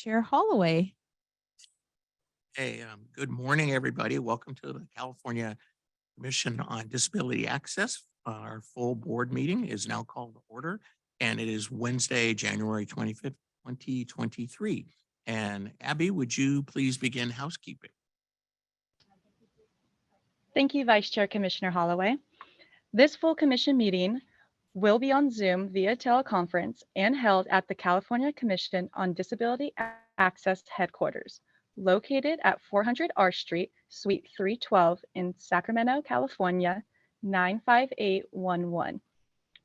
Chair Holloway. Hey, good morning, everybody. Welcome to the California Commission on Disability Access. Our full board meeting is now called to order, and it is Wednesday, January 25th, 2023. And Abby, would you please begin housekeeping? Thank you, Vice Chair Commissioner Holloway. This full commission meeting will be on Zoom via teleconference and held at the California Commission on Disability Access headquarters, located at 400 R Street, Suite 312 in Sacramento, California, 95811.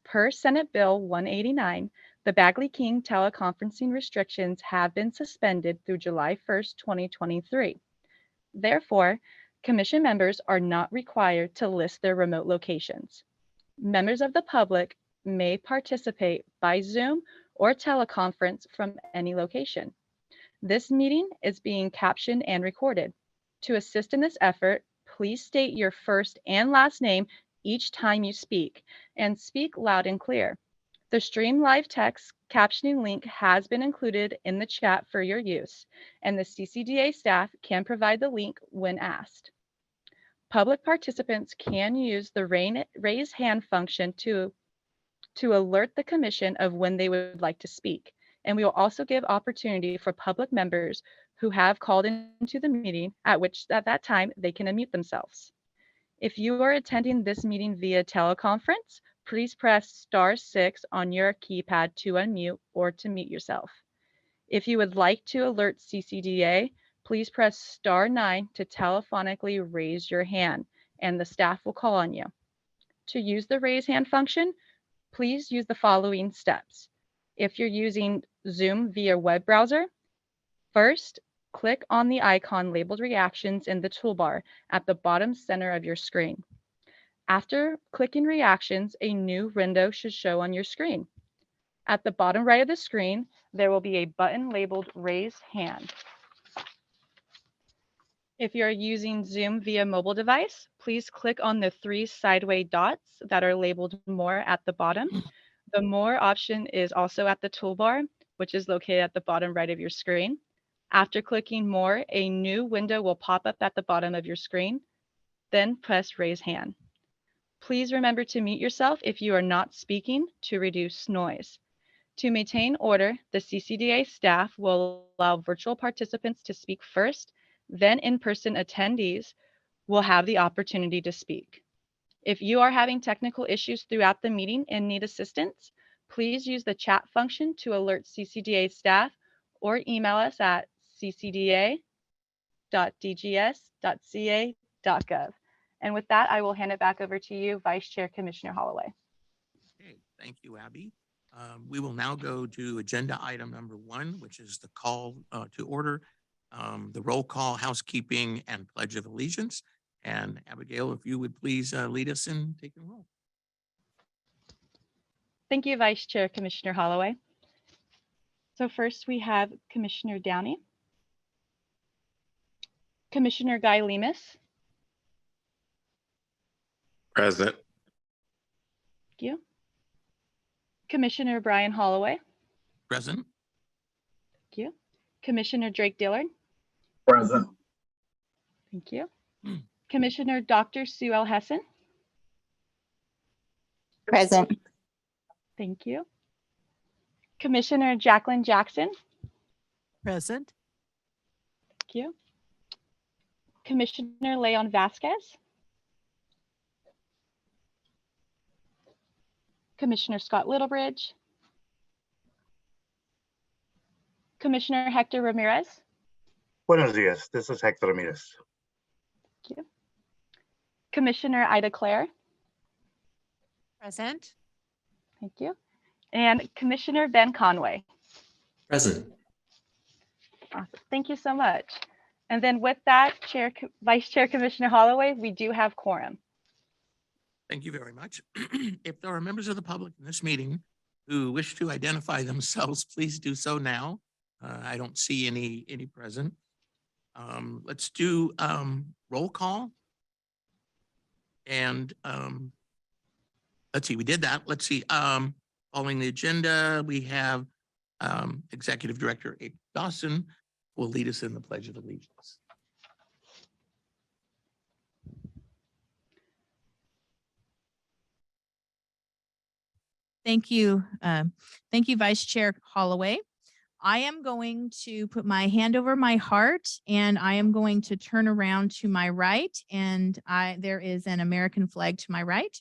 Per Senate Bill 189, the Bagley-Keene teleconferencing restrictions have been suspended through July 1st, 2023. Therefore, Commission members are not required to list their remote locations. Members of the public may participate by Zoom or teleconference from any location. This meeting is being captioned and recorded. To assist in this effort, please state your first and last name each time you speak, and speak loud and clear. The Stream Live text captioning link has been included in the chat for your use, and the CCDA staff can provide the link when asked. Public participants can use the raise hand function to alert the commission of when they would like to speak. And we will also give opportunity for public members who have called into the meeting at that time they can unmute themselves. If you are attending this meeting via teleconference, please press *6 on your keypad to unmute or to mute yourself. If you would like to alert CCDA, please press *9 to telephonically raise your hand, and the staff will call on you. To use the raise hand function, please use the following steps. If you're using Zoom via web browser, first, click on the icon labeled Reactions in the toolbar at the bottom center of your screen. After clicking Reactions, a new window should show on your screen. At the bottom right of the screen, there will be a button labeled Raise Hand. If you're using Zoom via mobile device, please click on the 3 sideways dots that are labeled More at the bottom. The More option is also at the toolbar, which is located at the bottom right of your screen. After clicking More, a new window will pop up at the bottom of your screen. Then press Raise Hand. Please remember to mute yourself if you are not speaking to reduce noise. To maintain order, the CCDA staff will allow virtual participants to speak first, then in-person attendees will have the opportunity to speak. If you are having technical issues throughout the meeting and need assistance, please use the chat function to alert CCDA staff or email us at ccda.dgs.ca.gov. And with that, I will hand it back over to you, Vice Chair Commissioner Holloway. Okay, thank you, Abby. We will now go to agenda item number 1, which is the call to order, the roll call, housekeeping, and Pledge of Allegiance. And Abigail, if you would please lead us in taking roll. Thank you, Vice Chair Commissioner Holloway. So first we have Commissioner Downey, Commissioner Guy Lemus. Present. Thank you. Commissioner Brian Holloway. Present. Thank you. Commissioner Drake Dillard. Present. Thank you. Commissioner Dr. Sue L. Hessen. Present. Thank you. Commissioner Jacqueline Jackson. Present. Thank you. Commissioner Leon Vasquez. Commissioner Scott Littlebridge. Commissioner Hector Ramirez. Buenos dias. This is Hector Ramirez. Thank you. Commissioner Ida Claire. Present. Thank you. And Commissioner Ben Conway. Present. Awesome. Thank you so much. And then with that, Vice Chair Commissioner Holloway, we do have quorum. Thank you very much. If there are members of the public in this meeting who wish to identify themselves, please do so now. I don't see any present. Let's do roll call. And let's see, we did that. Let's see. Following the agenda, we have Executive Director Abe Dawson will lead us in the Pledge of Allegiance. Thank you. Thank you, Vice Chair Holloway. I am going to put my hand over my heart and I am going to turn around to my right, and there is an American flag to my right,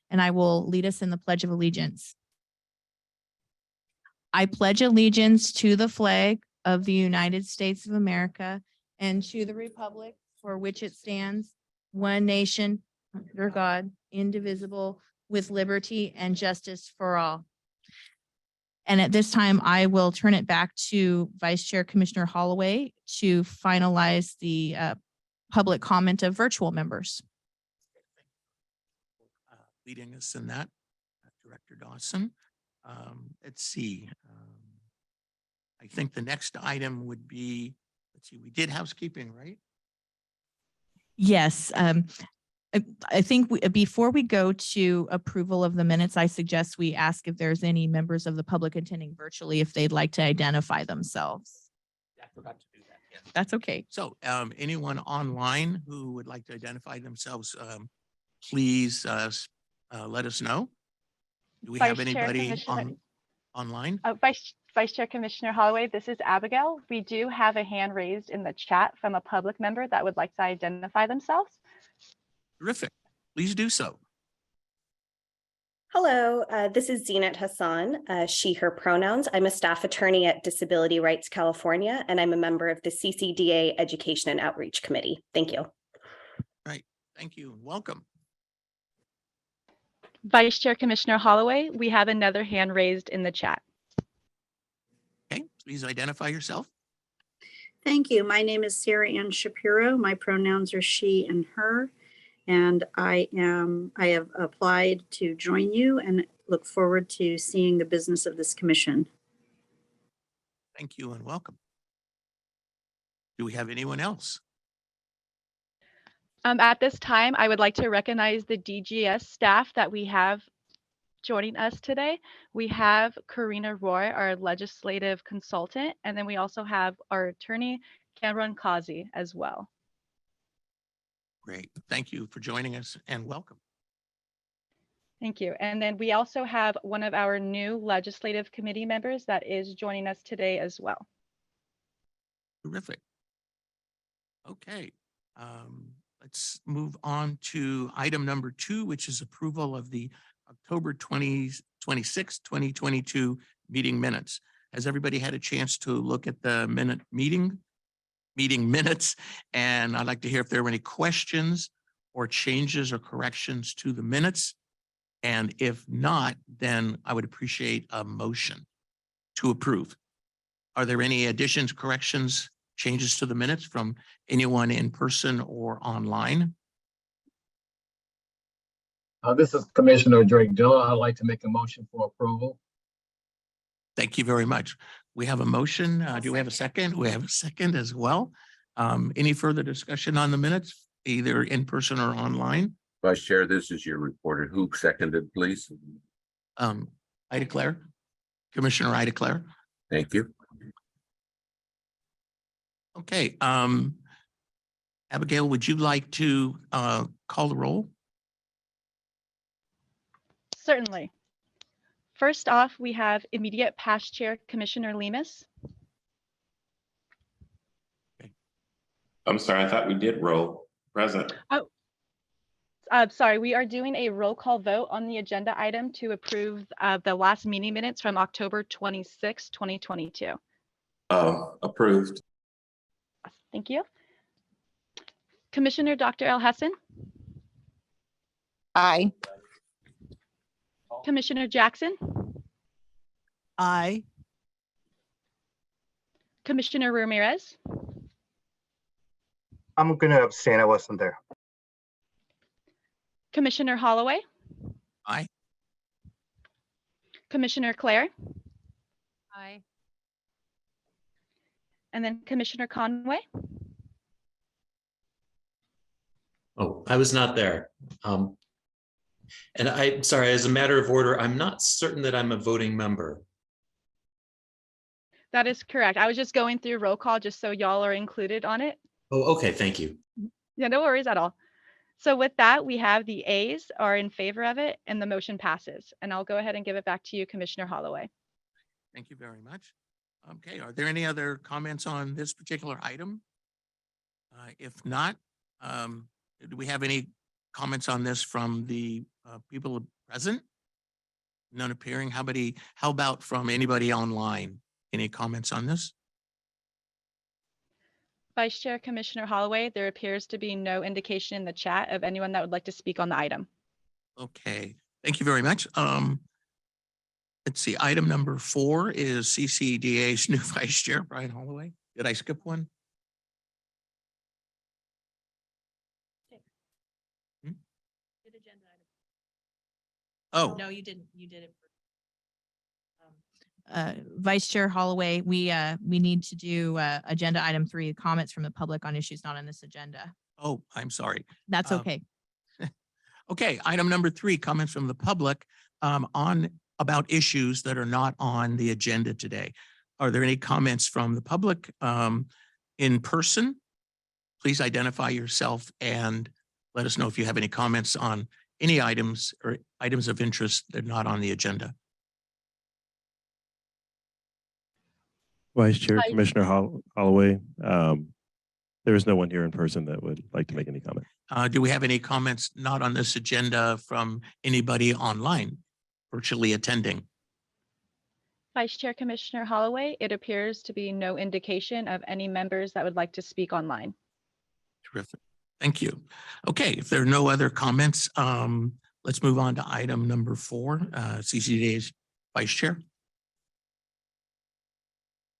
and I will lead us in the Pledge of Allegiance. I pledge allegiance to the flag of the United States of America and to the republic for which it stands, one nation, under God, indivisible, with liberty and justice for all. And at this time, I will turn it back to Vice Chair Commissioner Holloway to finalize the public comment of virtual members. Leading us in that, Director Dawson. Let's see. I think the next item would be, let's see, we did housekeeping, right? Yes. I think before we go to approval of the minutes, I suggest we ask if there's any members of the public attending virtually, if they'd like to identify themselves. I forgot to do that. Yes. That's okay. So anyone online who would like to identify themselves, please let us know. Do we have Vice Chair anybody Commissioner- online? Vice Chair Commissioner Holloway, this is Abigail. We do have a hand raised in the chat from a public member that would like to identify themselves. Terrific. Please do so. Hello, this is Zinat Hassan, she, her pronouns. I'm a staff attorney at Disability Rights California, and I'm a member of the CCDA Education and Outreach Committee. Thank you. Right. Thank you. Welcome. Vice Chair Commissioner Holloway, we have another hand raised in the chat. Okay. Please identify yourself. Thank you. My name is Sarah Ann Shapiro. My pronouns are she and her. And I have applied to join you and look forward to seeing the business of this commission. Thank you and welcome. Do we have anyone else? At this time, I would like to recognize the DGS staff that we have joining us today. We have Karina Roy, our legislative consultant, and then we also have our attorney, Cameron Kazi, as well. Great. Thank you for joining us and welcome. Thank you. And then we also have one of our new legislative committee members that is joining us today as well. Terrific. Okay. Let's move on to item number 2, which is approval of the October 26, 2022 meeting minutes. Has everybody had a chance to look at the meeting minutes? And I'd like to hear if there were any questions or changes or corrections to the minutes. And if not, then I would appreciate a motion to approve. Are there any additions, corrections, changes to the minutes from anyone in person or online? This is Commissioner Drake Dillard. I'd like to make a motion for approval. Thank you very much. We have a motion. Do we have a second? We have a second as well. Any further discussion on the minutes, either in person or online? Vice Chair, this is your reporter. Who seconded, please? I declare. Commissioner, I declare. Thank you. Okay. Abigail, would you like to call the roll? Certainly. First off, we have immediate past chair Commissioner Lemus. I'm sorry, I thought we did roll. Present. Oh, sorry, we are doing a roll call vote on the agenda item to approve the last meeting minutes from October 26, 2022. Approved. Thank you. Commissioner Dr. El Hassan. Aye. Commissioner Jackson. Aye. Commissioner Ramirez. I'm going to abstain. I wasn't there. Commissioner Holloway. Aye. Commissioner Clare. Aye. And then Commissioner Conway. Oh, I was not there. And I'm sorry, as a matter of order, I'm not certain that I'm a voting member. That is correct. I was just going through roll call just so y'all are included on it. Oh, okay, thank you. Yeah, no worries at all. So with that, we have the A's are in favor of it and the motion passes. And I'll go ahead and give it back to you, Commissioner Holloway. Thank you very much. Okay, are there any other comments on this particular item? If not, do we have any comments on this from the people present? None appearing. How about from anybody online? Any comments on this? Vice Chair Commissioner Holloway, there appears to be no indication in the chat of anyone that would like to speak on the item. Okay, thank you very much. Let's see, item number 4 is CCDA's new Vice Chair, Brian Holloway. Did I skip one? Oh, No, you didn't. You did it. Vice Chair Holloway, we need to do agenda item 3, comments from the public on issues not on this agenda. oh, I'm sorry. That's Um, okay. Okay, item number 3, comments from the public about issues that are not on the agenda today. Are there any comments from the public in person? Please identify yourself and let us know if you have any comments on any items or items of interest that are not on the agenda. Vice Chair Hi. Commissioner Holloway, there is no one here in person that would like to make any comment. Do we have any comments not on this agenda from anybody online virtually attending? Vice Chair Commissioner Holloway, it appears to be no indication of any members that would like to speak online. Terrific. Thank you. Okay, if there are no other comments, let's move on to item number 4, CCDA's Vice Chair.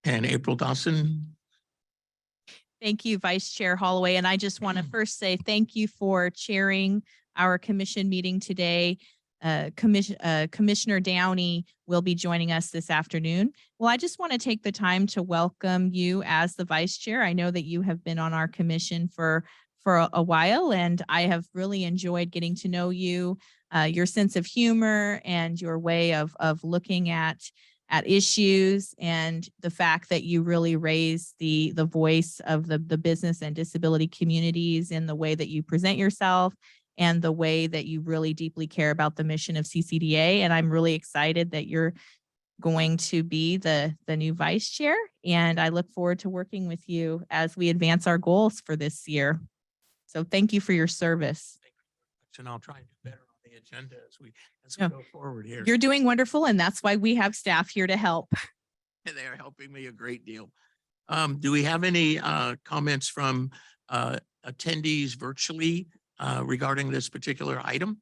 And April Dawson. Thank you, Vice Chair Holloway. And I just want to first say thank you for chairing our commission meeting today. Commissioner Downey will be joining us this afternoon. Well, I just want to take the time to welcome you as the Vice Chair. I know that you have been on our commission for a while, and I have really enjoyed getting to know you, your sense of humor and your way of looking at issues, and the fact that you really raise the voice of the business and disability communities in the way that you present yourself and the way that you really deeply care about the mission of CCDA. And I'm really excited that you're going to be the new Vice Chair. And I look forward to working with you as we advance our goals for this year. So thank you for your service. And I'll try and do better on the agenda as we No, go forward here. You're doing wonderful, and that's why we have staff here to help. They are helping me a great deal. Do we have any comments from attendees virtually regarding this particular item?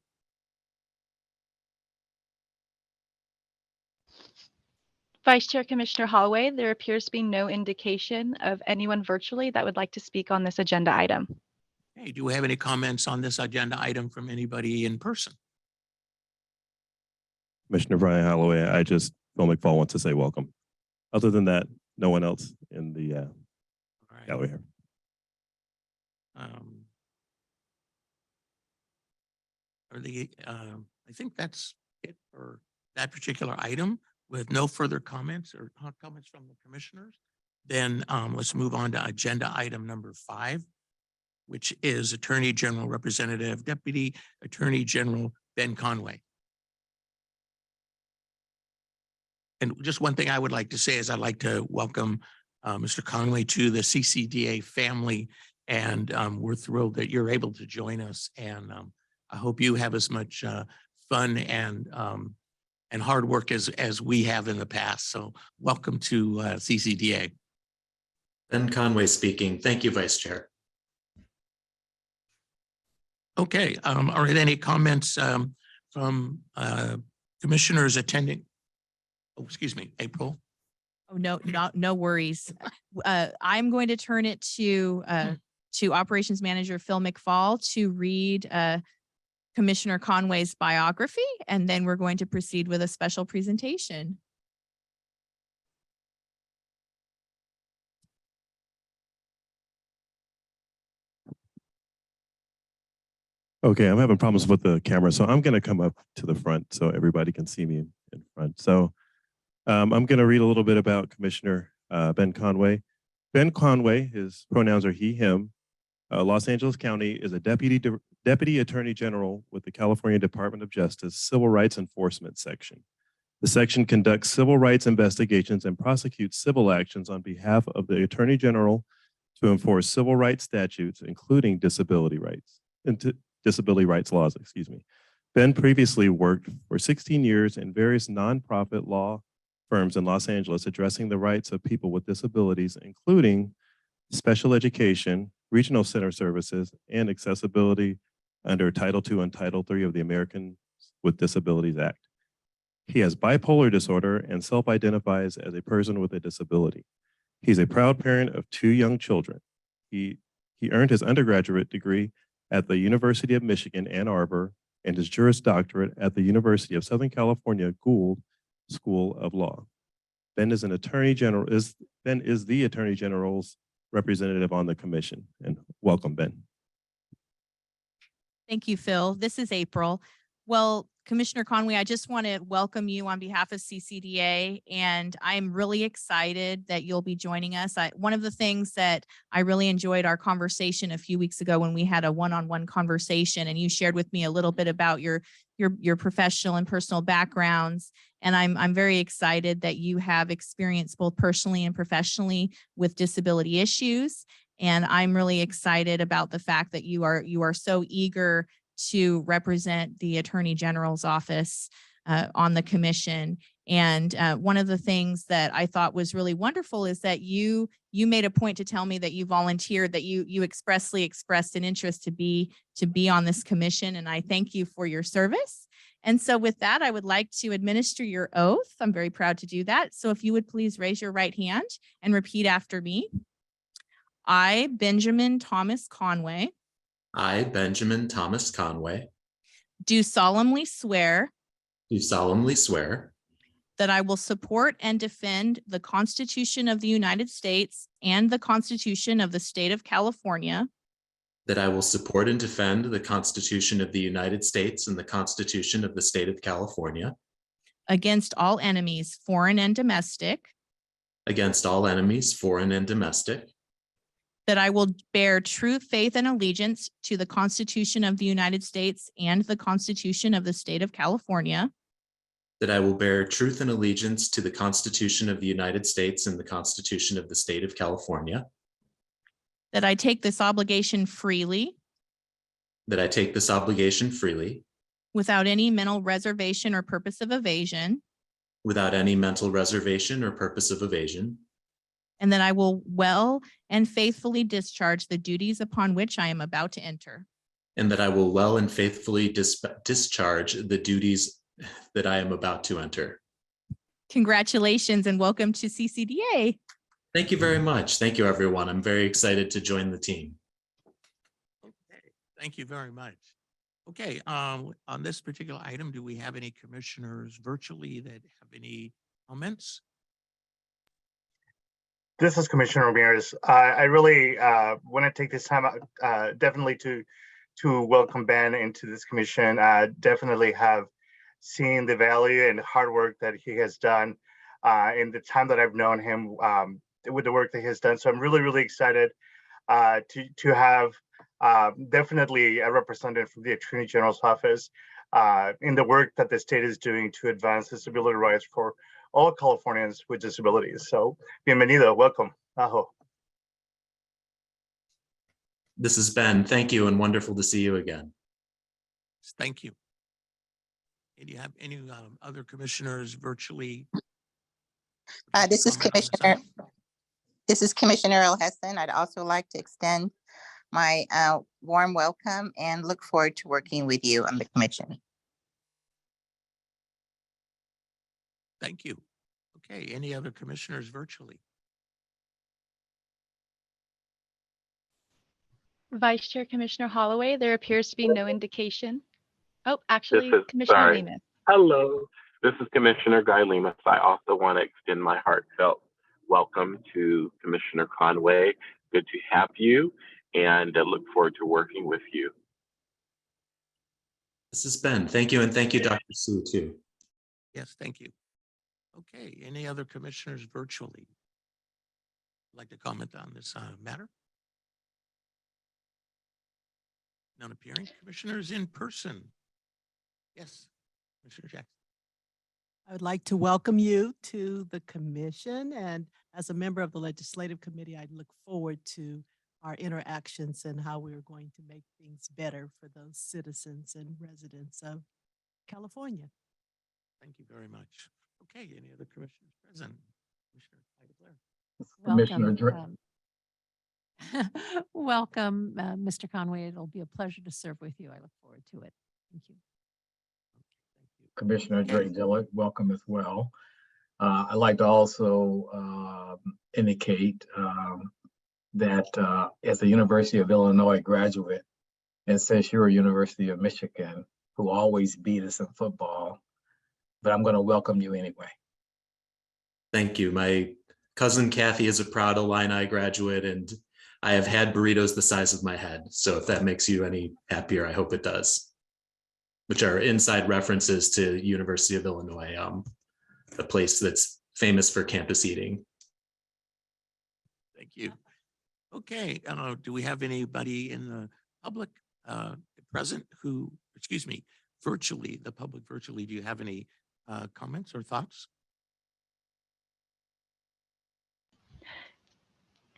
Vice Chair Commissioner Holloway, there appears to be no indication of anyone virtually that would like to speak on this agenda item. Hey, do we have any comments on this agenda item from anybody in person? Commissioner Brian Holloway, Phil McFall wants to say welcome. Other than that, no one else in the All right. gallery here. I think that's it for that particular item. With no further comments or comments from the commissioners, then let's move on to agenda item number 5, which is Attorney General Representative Deputy Attorney General Ben Conway. And just one thing I would like to say is I'd like to welcome Mr. Conway to the CCDA family, and we're thrilled that you're able to join us. And I hope you have as much fun and hard work as we have in the past. So welcome to CCDA. Ben Conway speaking. Thank you, Vice Chair. Okay, are there any comments from commissioners attending? Oh, excuse me, April. Oh, no worries. I'm going to turn it to Operations Manager Phil McFall to read Commissioner Conway's biography, and then we're going to proceed with a special presentation. Okay, I'm having problems with the camera, so I'm going to come up to the front so everybody can see me in front. So I'm going to read a little bit about Commissioner Ben Conway. Ben Conway, his pronouns are he, him. Los Angeles County is a Deputy Attorney General with the California Department of Justice Civil Rights Enforcement Section. The section conducts civil rights investigations and prosecutes civil actions on behalf of the Attorney General to enforce civil rights statutes, including disability rights laws, excuse me. Ben previously worked for 16 years in various nonprofit law firms in Los Angeles addressing the rights of people with disabilities, including special education, regional center services, and accessibility under Title II and Title III of the Americans with Disabilities Act. He has bipolar disorder and self-identifies as a person with a disability. He's a proud parent of 2 young children. He earned his undergraduate degree at the University of Michigan, Ann Arbor, and his Juris Doctorate at the University of Southern California Gould School of Law. Ben is the Attorney General's representative on the commission. And welcome, Ben. Thank you, Phil. This is April. Well, Commissioner Conway, I just want to welcome you on behalf of CCDA, and I'm really excited that you'll be joining us. One of the things that I really enjoyed our conversation a few weeks ago when we had a one-on-one conversation, and you shared with me a little bit about your professional and personal backgrounds, and I'm very excited that you have experience both personally and professionally with disability issues, and I'm really excited about the fact that you are so eager to represent the Attorney General's office on the commission. And one of the things that I thought was really wonderful is that you made a point to tell me that you volunteered, that you expressly expressed an interest to be on this commission. And I thank you for your service. And so with that, I would like to administer your oath. I'm very proud to do that. So if you would please raise your right hand and repeat after me. I, Benjamin Thomas Conway, I, Benjamin Thomas Conway, do solemnly swear do solemnly swear that I will support and defend the Constitution of the United States and the Constitution of the State of California that I will support and defend the Constitution of the United States and the Constitution of the State of California against all enemies, foreign and domestic, against all enemies, foreign and domestic, that I will bear true faith and allegiance to the Constitution of the United States and the Constitution of the State of California, that I will bear truth and allegiance to the Constitution of the United States and the Constitution of the State of California, that I take this obligation freely that I take this obligation freely without any mental reservation or purpose of evasion, without any mental reservation or purpose of evasion, and that I will well and faithfully discharge the duties upon which I am about to enter. and that I will well and faithfully discharge the duties that I am about to enter. Congratulations and welcome to CCDA. Thank you very much. Thank you, everyone. I'm very excited to join the team. Okay, thank you very much. Okay, on this particular item, do we have any commissioners virtually that have any comments? This is Commissioner Ramirez. I really want to take this time out definitely to welcome Ben into this commission. Definitely have seen the value and hard work that he has done in the time that I've known him with the work that he has done. So I'm really, really excited to have definitely a representative from the Attorney General's office in the work that the state is doing to advance disability rights for all Californians with disabilities. So bienvenido, welcome. Aho. This is Ben. Thank you and wonderful to see you again. Thank you. And do you have any other commissioners virtually? This is comment on this Commissioner. item? This is Commissioner Earl Heston. I'd also like to extend my warm welcome and look forward to working with you on the commission. Thank you. Okay, any other commissioners virtually? Vice Chair Commissioner Holloway, there appears to be no indication. Oh, actually, This is- Commissioner sorry. Lemus. Hello, this is Commissioner Guy Lemus. I also want to extend my heartfelt welcome to Commissioner Conway. Good to have you, and I look forward to working with you. This is Ben. Thank you. And thank you, Dr. Sue, too. Yes, thank you. Okay, any other commissioners virtually? like to comment on this matter? None appearing. Commissioners in person. Yes, Commissioner Jackson. I would like to welcome you to the commission, and as a member of the legislative committee, I look forward to our interactions and how we are going to make things better for those citizens and residents of California. Thank you very much. Okay, any other commissioners present? Commissioner Ida Blair. Commissioner Welcome. Drake. Welcome, Mr. Conway. It'll be a pleasure to serve with you. I look forward to it. Thank you. Commissioner Drake Dillard, welcome as well. I'd like to also indicate that as a University of Illinois graduate, and since you're a University of Michigan, who always beat us in football, but I'm going to welcome you anyway. Thank you. My cousin Kathy is a proud Illini graduate, and I have had burritos the size of my head. So if that makes you any happier, I hope it does. Which are inside references to University of Illinois, a place that's famous for campus eating. Thank you. Okay, do we have anybody in the public present who, excuse me, virtually, the public virtually, do you have any comments or thoughts?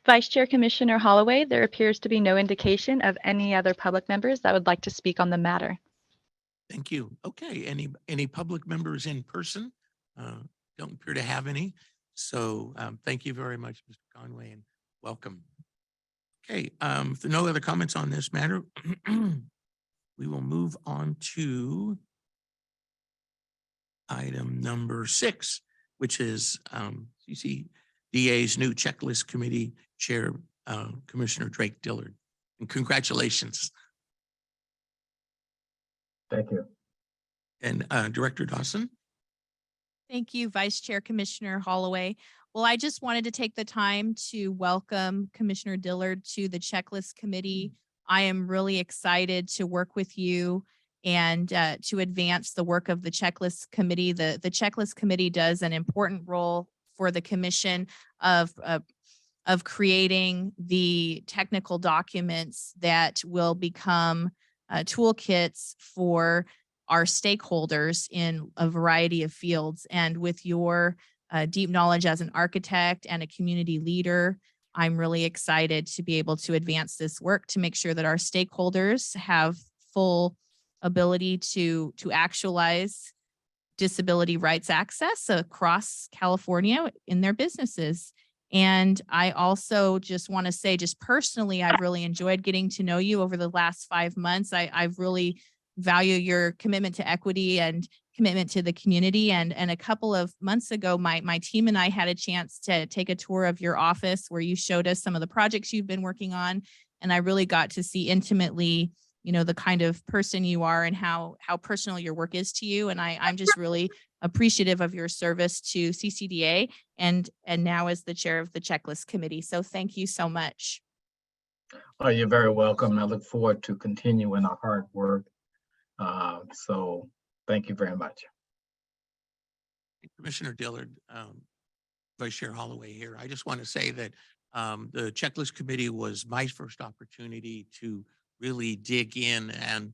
Vice Chair Commissioner Holloway, there appears to be no indication of any other public members that would like to speak on the matter. Thank you. Okay, any public members in person? Don't appear to have any. So thank you very much, Mr. Conway, and welcome. Okay, if there are no other comments on this matter, we will move on to item number 6, which is CCDA's new checklist committee chair, Commissioner Drake Dillard. And congratulations. Thank you. And Director Dawson. Thank you, Vice Chair Commissioner Holloway. Well, I just wanted to take the time to welcome Commissioner Dillard to the Checklist Committee. I am really excited to work with you and to advance the work of the Checklist Committee. The Checklist Committee does an important role for the Commission of creating the technical documents that will become toolkits for our stakeholders in a variety of fields. And with your deep knowledge as an architect and a community leader, I'm really excited to be able to advance this work to make sure that our stakeholders have full ability to actualize disability rights access across California in their businesses. And I also just want to say, just personally, I've really enjoyed getting to know you over the last 5 months. I've really value your commitment to equity and commitment to the community. And a couple of months ago, my team and I had a chance to take a tour of your office where you showed us some of the projects you've been working on. And I really got to see intimately, you know, the kind of person you are and how personal your work is to you. And I'm just really appreciative of your service to CCDA and now as the chair of the Checklist Committee. So thank you so much. Oh, you're very welcome. I look forward to continuing our hard work. So thank you very much. Commissioner Dillard, Vice Chair Holloway here. I just want to say that the Checklist Committee was my first opportunity to really dig in and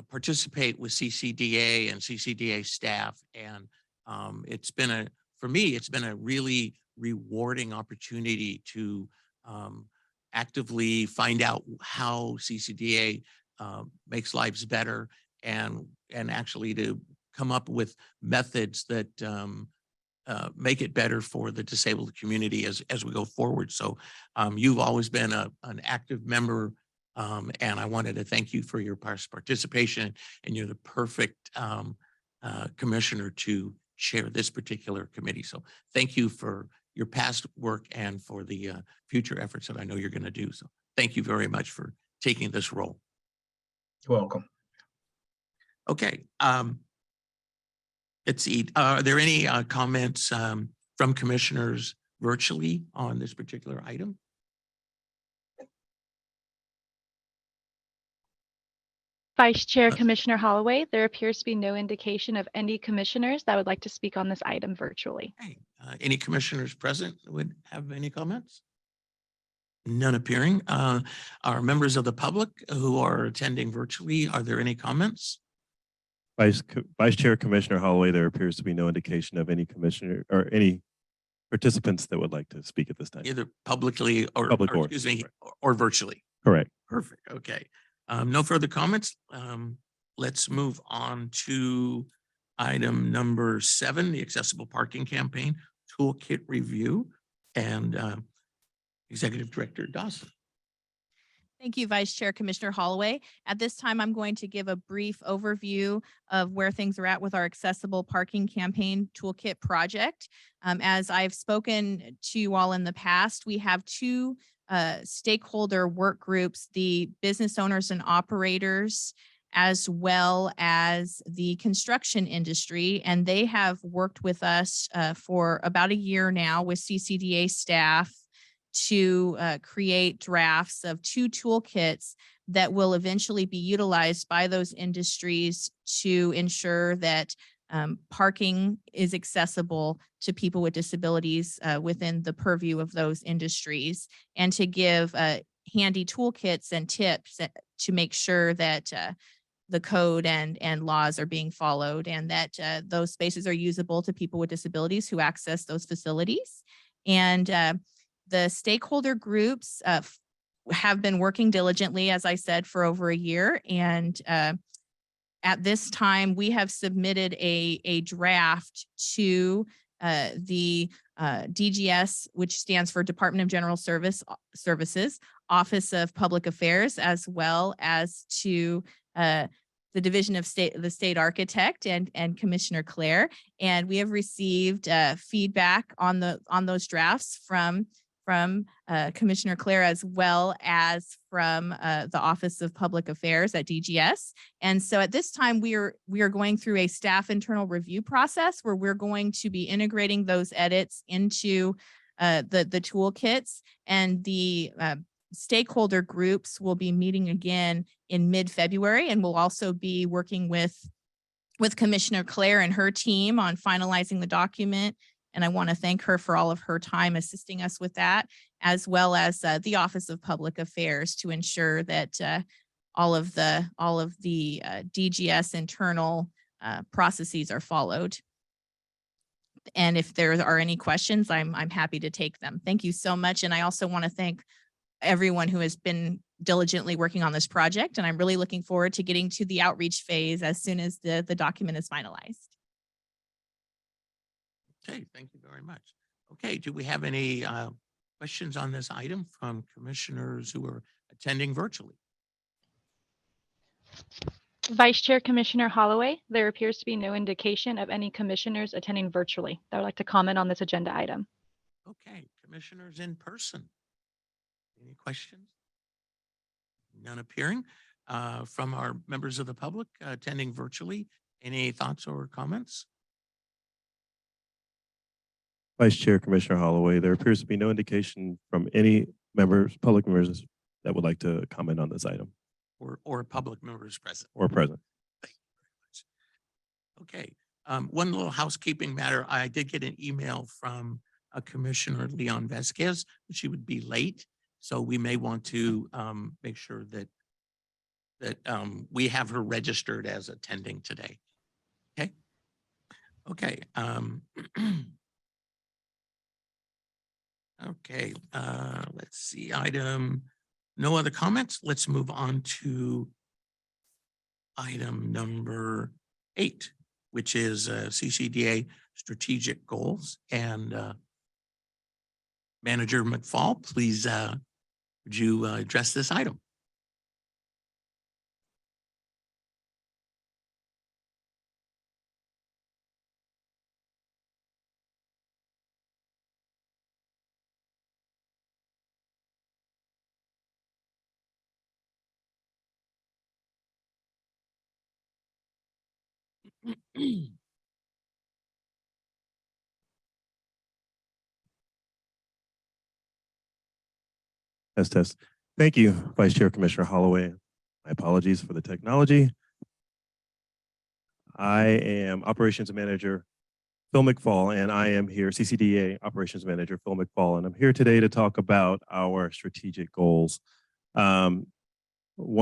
participate with CCDA and CCDA staff. And for me, it's been a really rewarding opportunity to actively find out how CCDA makes lives better and actually to come up with methods that make it better for the disabled community as we go forward. So you've always been an active member, and I wanted to thank you for your participation, and you're the perfect commissioner to chair this particular committee. So thank you for your past work and for the future efforts that I know you're going to do. So thank you very much for taking this role. You're welcome. Okay. Let's see. Are there any comments from commissioners virtually on this particular item? Vice Chair Commissioner Holloway, there appears to be no indication of any commissioners that would like to speak on this item virtually. Hey, Any commissioners present would have any comments? None appearing. Our members of the public who are attending virtually, are there any comments? Vice Chair Commissioner Holloway, there appears to be no indication of any commissioner or any participants that would like to speak at this time. Either publicly or, Public or, excuse me, right. or virtually. Correct. Perfect. Okay. No further comments. Let's move on to item number 7, the accessible parking campaign toolkit review, and Executive Director Dawson. Thank you, Vice Chair Commissioner Holloway. At this time, I'm going to give a brief overview of where things are at with our accessible parking campaign toolkit project. As I've spoken to you all in the past, we have 2 stakeholder work groups, the business owners and operators, as well as the construction industry. And they have worked with us for about a year now with CCDA staff to create drafts of 2 toolkits that will eventually be utilized by those industries to ensure that parking is accessible to people with disabilities within the purview of those industries, and to give handy toolkits and tips to make sure that the code and laws are being followed, and that those spaces are usable to people with disabilities who access those facilities. And the stakeholder groups have been working diligently, as I said, for over a year. And at this time, we have submitted a draft to the DGS, which stands for Department of General Services, Office of Public Affairs, as well as to the Division of the State Architect and Commissioner Clare. And we have received feedback on those drafts from Commissioner Clare, as well as from the Office of Public Affairs at DGS. And so at this time, we are going through a staff internal review process where we're going to be integrating those edits into the toolkits, and the stakeholder groups will be meeting again in mid-February, and we'll also be working with Commissioner Clare and her team on finalizing the document. And I want to thank her for all of her time assisting us with that, as well as the Office of Public Affairs, to ensure that all of the DGS internal processes are followed. And if there are any questions, I'm happy to take them. Thank you so much. And I also want to thank everyone who has been diligently working on this project. And I'm really looking forward to getting to the outreach phase as soon as the document is finalized. Okay, thank you very much. Okay, do we have any questions on this item from commissioners who are attending virtually? Vice Chair Commissioner Holloway, there appears to be no indication of any commissioners attending virtually that would like to comment on this agenda item. Okay, commissioners in person. Any questions? None appearing. From our members of the public attending virtually, any thoughts or comments? Vice Chair Commissioner Holloway, there appears to be no indication from any public members that would like to comment on this item. Or public members present. Or present. Thank you very much. Okay, one little housekeeping matter. I did get an email from Commissioner Leon Vasquez. She would be late, so we may want to make sure that we have her registered as attending today. Okay. Okay. Okay. Let's see. No other comments. Let's move on to item number 8, which is CCDA strategic goals. And Manager McFall, please, would you address this item? Test. Thank you, Vice Chair Commissioner Holloway. My apologies for the technology. I am Operations Manager Phil McFall, and I am here, CCDA Operations Manager Phil McFall, and I'm here today to talk about our strategic goals. One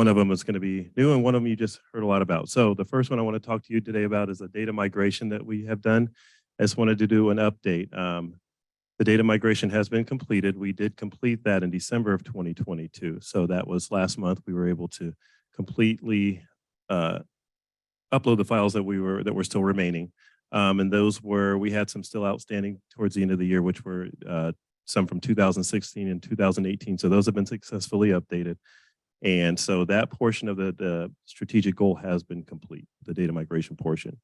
of them is going to be new, and one of them you just heard a lot about. So the first one I want to talk to you today about is a data migration that we have done. I just wanted to do an update. The data migration has been completed. We did complete that in December of 2022. So that was last month. We were able to completely upload the files that were still remaining. And those we had some still outstanding towards the end of the year, which were some from 2016 and 2018. So those have been successfully updated. And so that portion of the strategic goal has been complete, the data migration portion.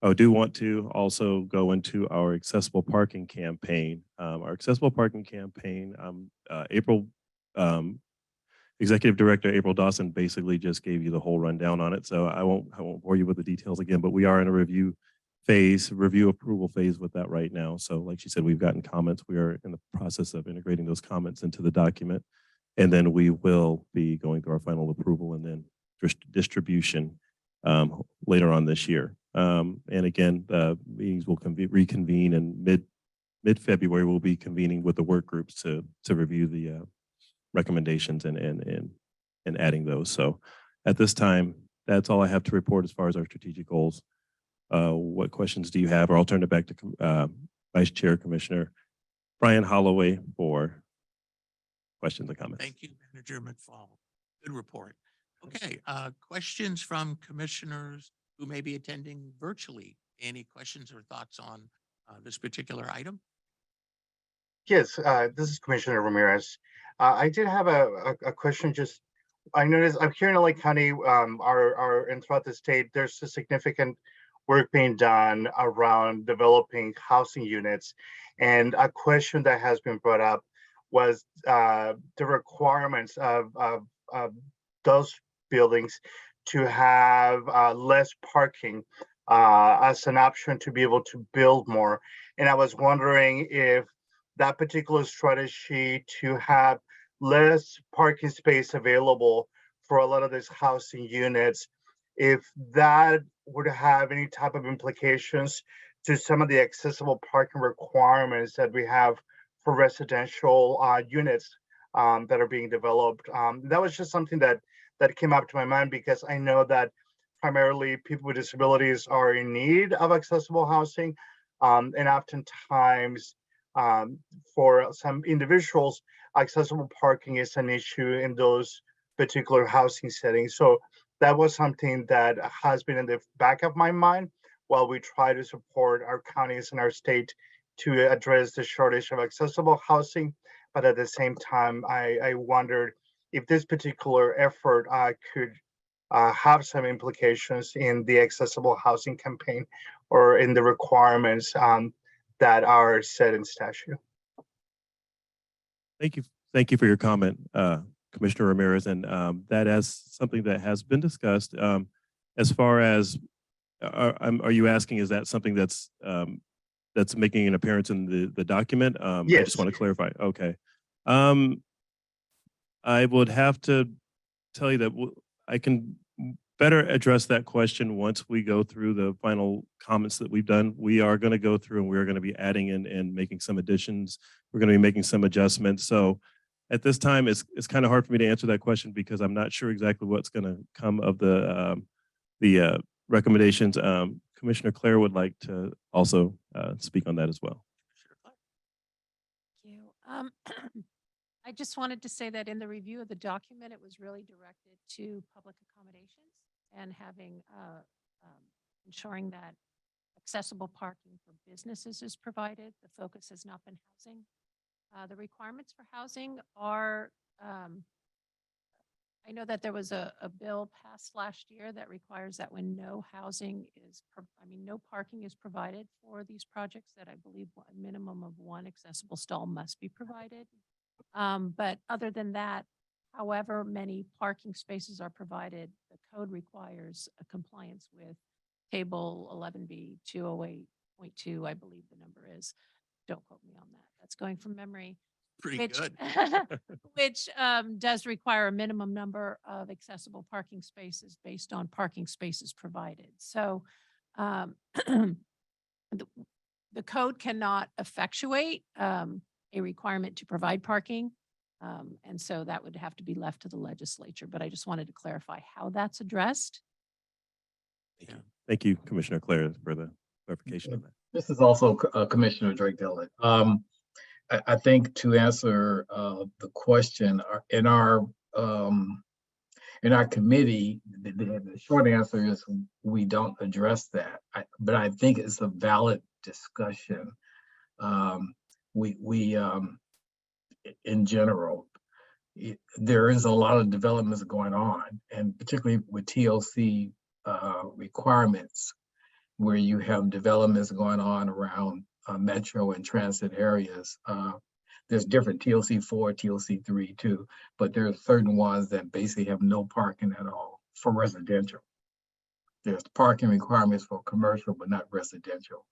I do want to also go into our accessible parking campaign. Our accessible parking campaign, Executive Director April Dawson basically just gave you the whole rundown on it. So I won't bore you with the details again, but we are in a review approval phase with that right now. So like she said, we've gotten comments. We are in the process of integrating those comments into the document. And then we will be going through our final approval and then distribution later on this year. And again, the meetings will reconvene in mid-February. We'll be convening with the work groups to review the recommendations and adding those. So at this time, that's all I have to report as far as our strategic goals. What questions do you have? Or I'll turn it back to Vice Chair Commissioner Brian Holloway for questions and comments. Thank you, Manager McFall. Good report. Okay, questions from commissioners who may be attending virtually. Any questions or thoughts on this particular item? Yes, this is Commissioner Ramirez. I did have a question. I noticed I'm here in LA County, and throughout the state, there's a significant work being done around developing housing units. And a question that has been brought up was the requirements of those buildings to have less parking as an option to be able to build more. And I was wondering if that particular strategy to have less parking space available for a lot of these housing units, if that would have any type of implications to some of the accessible parking requirements that we have for residential units that are being developed. That was just something that came up to my mind, because I know that primarily people with disabilities are in need of accessible housing. And oftentimes for some individuals, accessible parking is an issue in those particular housing settings. So that was something that has been in the back of my mind while we try to support our counties and our state to address the shortage of accessible housing. But at the same time, I wondered if this particular effort could have some implications in the accessible housing campaign or in the requirements that are set in statute. Thank you. Thank you for your comment, Commissioner Ramirez. And that is something that has been discussed. As far as, are you asking, is that something that's making an appearance in the document? Yes. I just want to clarify. Okay. I would have to tell you that I can better address that question once we go through the final comments that we've done. We are going to go through and we're going to be adding in and making some additions. We're going to be making some adjustments. So at this time, it's kind of hard for me to answer that question because I'm not sure exactly what's going to come of the recommendations. Commissioner Claire would like to also speak on that as well. Thank you. I just wanted to say that in the review of the document, it was really directed to public accommodations and ensuring that accessible parking for businesses is provided. The focus has not been housing. The requirements for housing are, I know that there was a bill passed last year that requires that when no parking is provided for these projects, that I believe a minimum of one accessible stall must be provided. But other than that, however many parking spaces are provided, the code requires a compliance with table 11B 208.2, I believe the number is. Don't quote me on that. That's going from memory. Pretty good. Which does require a minimum number of accessible parking spaces based on parking spaces provided. So the code cannot effectuate a requirement to provide parking. And so that would have to be left to the legislature, but I just wanted to clarify how that's addressed. Thank you, Commissioner Claire, for the clarification on that. This is also Commissioner Drake Dillard. I think to answer the question in our committee, the short answer is we don't address that. But I think it's a valid discussion. In general, there is a lot of developments going on, and particularly with TLC requirements, where you have developments going on around metro and transit areas. There's different TLC 4, TLC 3 too, but there are certain ones that basically have no parking at all for residential. There's parking requirements for commercial, but not residential.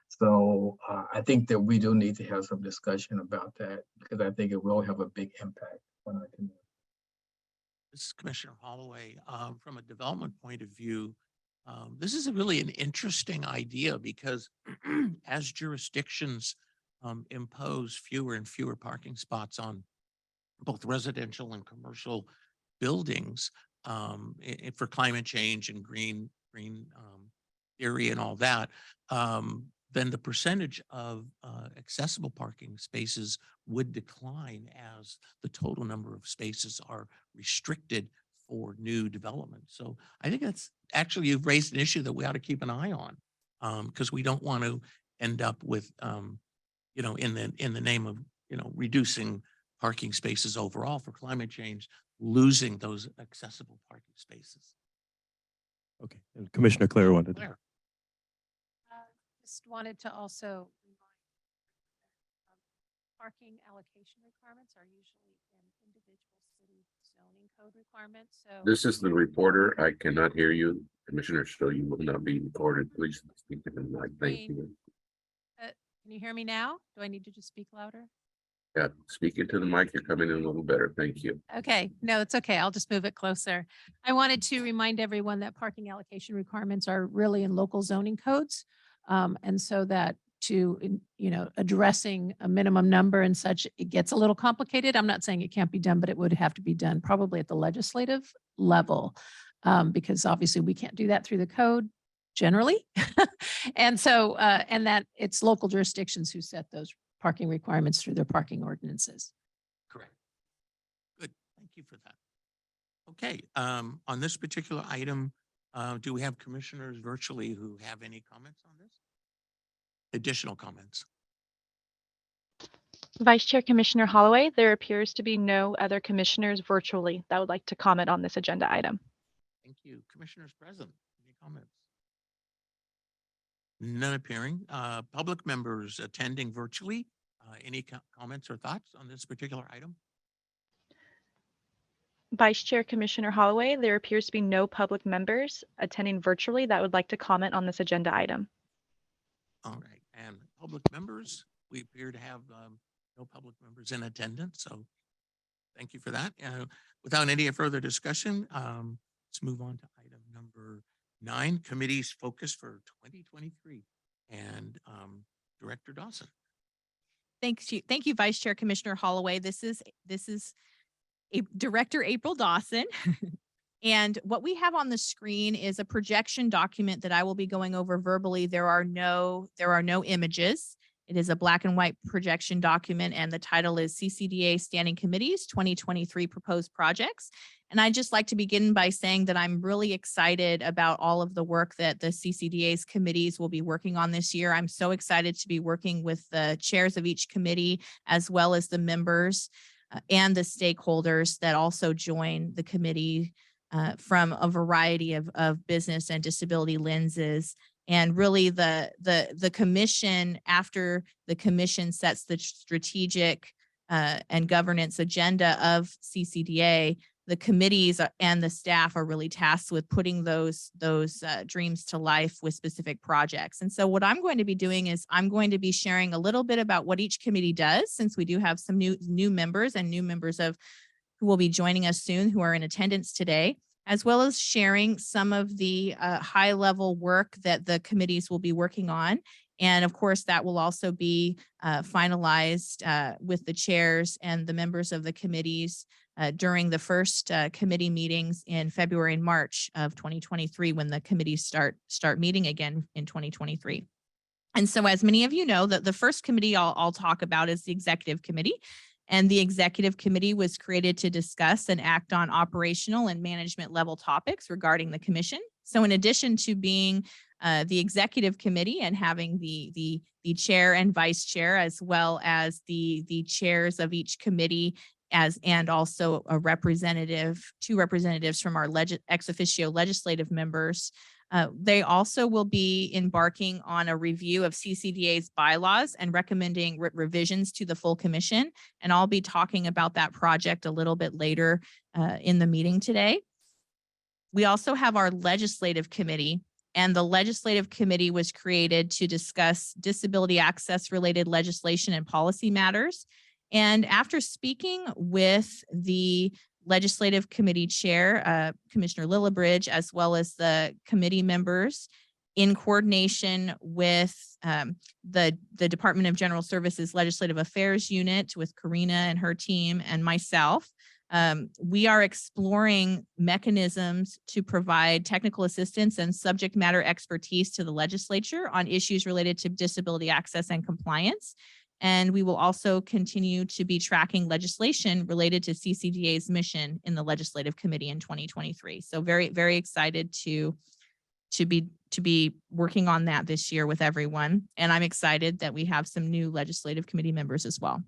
So I think that we do need to have some discussion about that, because I think it will have a big impact on our community. This is Commissioner Holloway. From a development point of view, this is really an interesting idea, because as jurisdictions impose fewer and fewer parking spots on both residential and commercial buildings for climate change and green theory and all that, then the percentage of accessible parking spaces would decline as the total number of spaces are restricted for new development. So I think that's actually, you've raised an issue that we ought to keep an eye on, because we don't want to end up with, in the name of, reducing parking spaces overall for climate change, losing those accessible parking spaces. Okay, and Commissioner Claire wanted. Claire. Just wanted to also remind parking allocation requirements are usually in individual city zoning code requirements. So This is the reporter. I cannot hear you. Commissioner, so you will not be recorded. Please speak to the mic. Thank you. can you hear me now? Do I need to just speak louder? Yeah, speaking to the mic, you're coming in a little better. Thank you. Okay, no, it's okay. I'll just move it closer. I wanted to remind everyone that parking allocation requirements are really in local zoning codes. And so that addressing a minimum number and such, it gets a little complicated. I'm not saying it can't be done, but it would have to be done probably at the legislative level, because obviously we can't do that through the code generally. And so, and that it's local jurisdictions who set those parking requirements through their parking ordinances. Correct. Good. Thank you for that. Okay. On this particular item, do we have commissioners virtually who have any comments on this? Additional comments? Vice Chair Commissioner Holloway, there appears to be no other commissioners virtually that would like to comment on this agenda item. Thank you. Commissioners present, any comments? None appearing. Public members attending virtually, any comments or thoughts on this particular item? Vice Chair Commissioner Holloway, there appears to be no public members attending virtually that would like to comment on this agenda item. All right, and public members, we appear to have no public members in attendance, so thank you for that. Without any further discussion, let's move on to item number 9, committee's focus for 2023, and Director Dawson. Thank you, Vice Chair Commissioner Holloway. This is Director April Dawson. And what we have on the screen is a projection document that I will be going over verbally. There are no images. It is a black and white projection document, and the title is CCDA Standing Committees 2023 Proposed Projects. And I'd just like to begin by saying that I'm really excited about all of the work that the CCDA's committees will be working on this year. I'm so excited to be working with the chairs of each committee, as well as the members and the stakeholders that also join the committee from a variety of business and disability lenses. And really the commission, after the commission sets the strategic and governance agenda of CCDA, the committees and the staff are really tasked with putting those dreams to life with specific projects. And so what I'm going to be doing is I'm going to be sharing a little bit about what each committee does, since we do have some new members and new members who will be joining us soon, who are in attendance today, as well as sharing some of the high level work that the committees will be working on. And of course, that will also be finalized with the chairs and the members of the committees during the first committee meetings in February and March of 2023, when the committees start meeting again in 2023. And so, as many of you know, the first committee I'll talk about is the Executive Committee. And the Executive Committee was created to discuss and act on operational and management level topics regarding the commission. So in addition to being the Executive Committee and having the chair and vice chair, as well as the chairs of each committee, and also a representative, 2 representatives from our ex officio legislative members. They also will be embarking on a review of CCDA's bylaws and recommending revisions to the full commission. And I'll be talking about that project a little bit later in the meeting today. We also have our Legislative Committee, and the Legislative Committee was created to discuss disability access related legislation and policy matters. And after speaking with the Legislative Committee Chair, Commissioner Lillibridge, as well as the committee members, in coordination with the Department of General Services Legislative Affairs Unit with Karina and her team and myself, we are exploring mechanisms to provide technical assistance and subject matter expertise to the legislature on issues related to disability access and compliance. And we will also continue to be tracking legislation related to CCDA's mission in the Legislative Committee in 2023. So very, very excited to be working on that this year with everyone. And I'm excited that we have some new Legislative Committee members as well.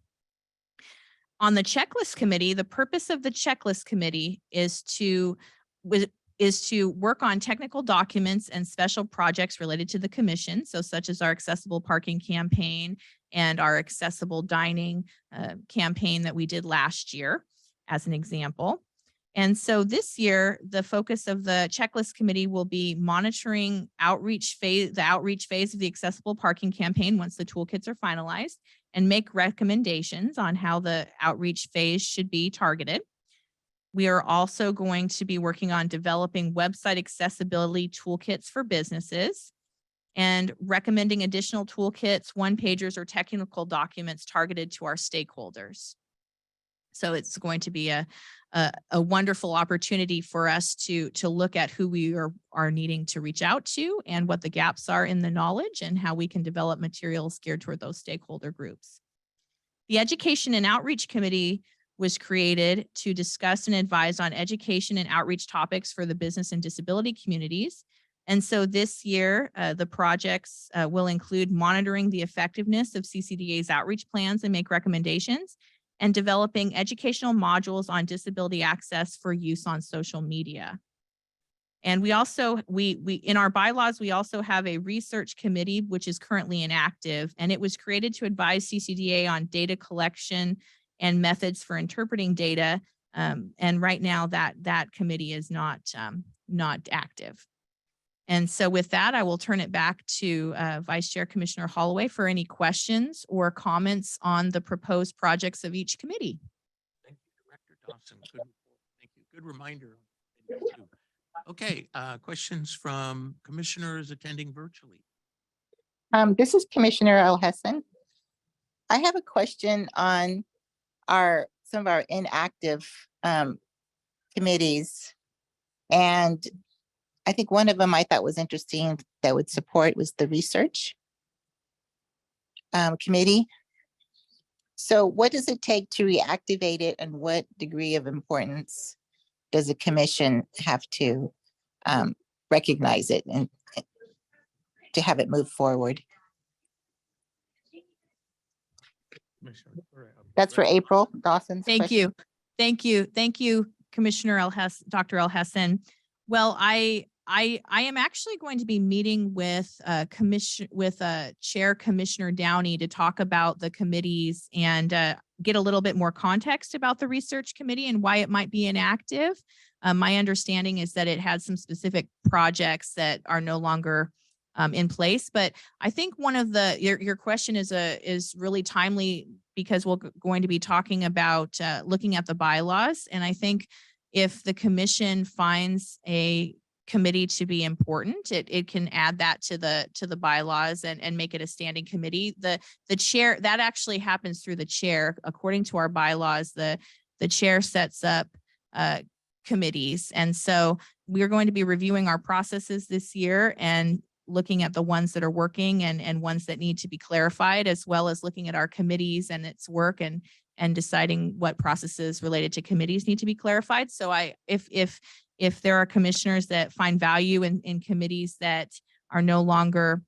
On the Checklist Committee, the purpose of the Checklist Committee is to work on technical documents and special projects related to the commission, so such as our accessible parking campaign and our accessible dining campaign that we did last year, as an example. And so this year, the focus of the Checklist Committee will be monitoring the outreach phase of the accessible parking campaign once the toolkits are finalized, and make recommendations on how the outreach phase should be targeted. We are also going to be working on developing website accessibility toolkits for businesses and recommending additional toolkits, one-pagers, or technical documents targeted to our stakeholders. So it's going to be a wonderful opportunity for us to look at who we are needing to reach out to and what the gaps are in the knowledge and how we can develop materials geared toward those stakeholder groups. The Education and Outreach Committee was created to discuss and advise on education and outreach topics for the business and disability communities. And so this year, the projects will include monitoring the effectiveness of CCDA's outreach plans and make recommendations, and developing educational modules on disability access for use on social media. And we also, in our bylaws, we also have a research committee, which is currently inactive, and it was created to advise CCDA on data collection and methods for interpreting data. And right now that committee is not active. And so with that, I will turn it back to Vice Chair Commissioner Holloway for any questions or comments on the proposed projects of each committee. Thank you, Director Dawson. Good report. Thank you. Good reminder. Okay, questions from commissioners attending virtually. This is Commissioner Elhassan. I have a question on some of our inactive committees. And I think one of them I thought was interesting that would support was the research committee. So what does it take to reactivate it, and what degree of importance does the commission have to recognize it and to have it move forward? That's for April Dawson's Thank question. you. Thank you. Thank you, Commissioner Dr. Elhassan. Well, I am actually going to be meeting with Chair Commissioner Downey to talk about the committees and get a little bit more context about the research committee and why it might be inactive. My understanding is that it had some specific projects that are no longer in place, but I think one of your question is really timely because we're going to be talking about looking at the bylaws, and I think if the commission finds a committee to be important. It can add that to the bylaws and make it a standing committee. The chair, that actually happens through the chair. According to our bylaws, the chair sets up committees. And so we're going to be reviewing our processes this year and looking at the ones that are working and ones that need to be clarified, as well as looking at our committees and its work and deciding what processes related to committees need to be clarified. So if there are commissioners that find value in committees that are no longer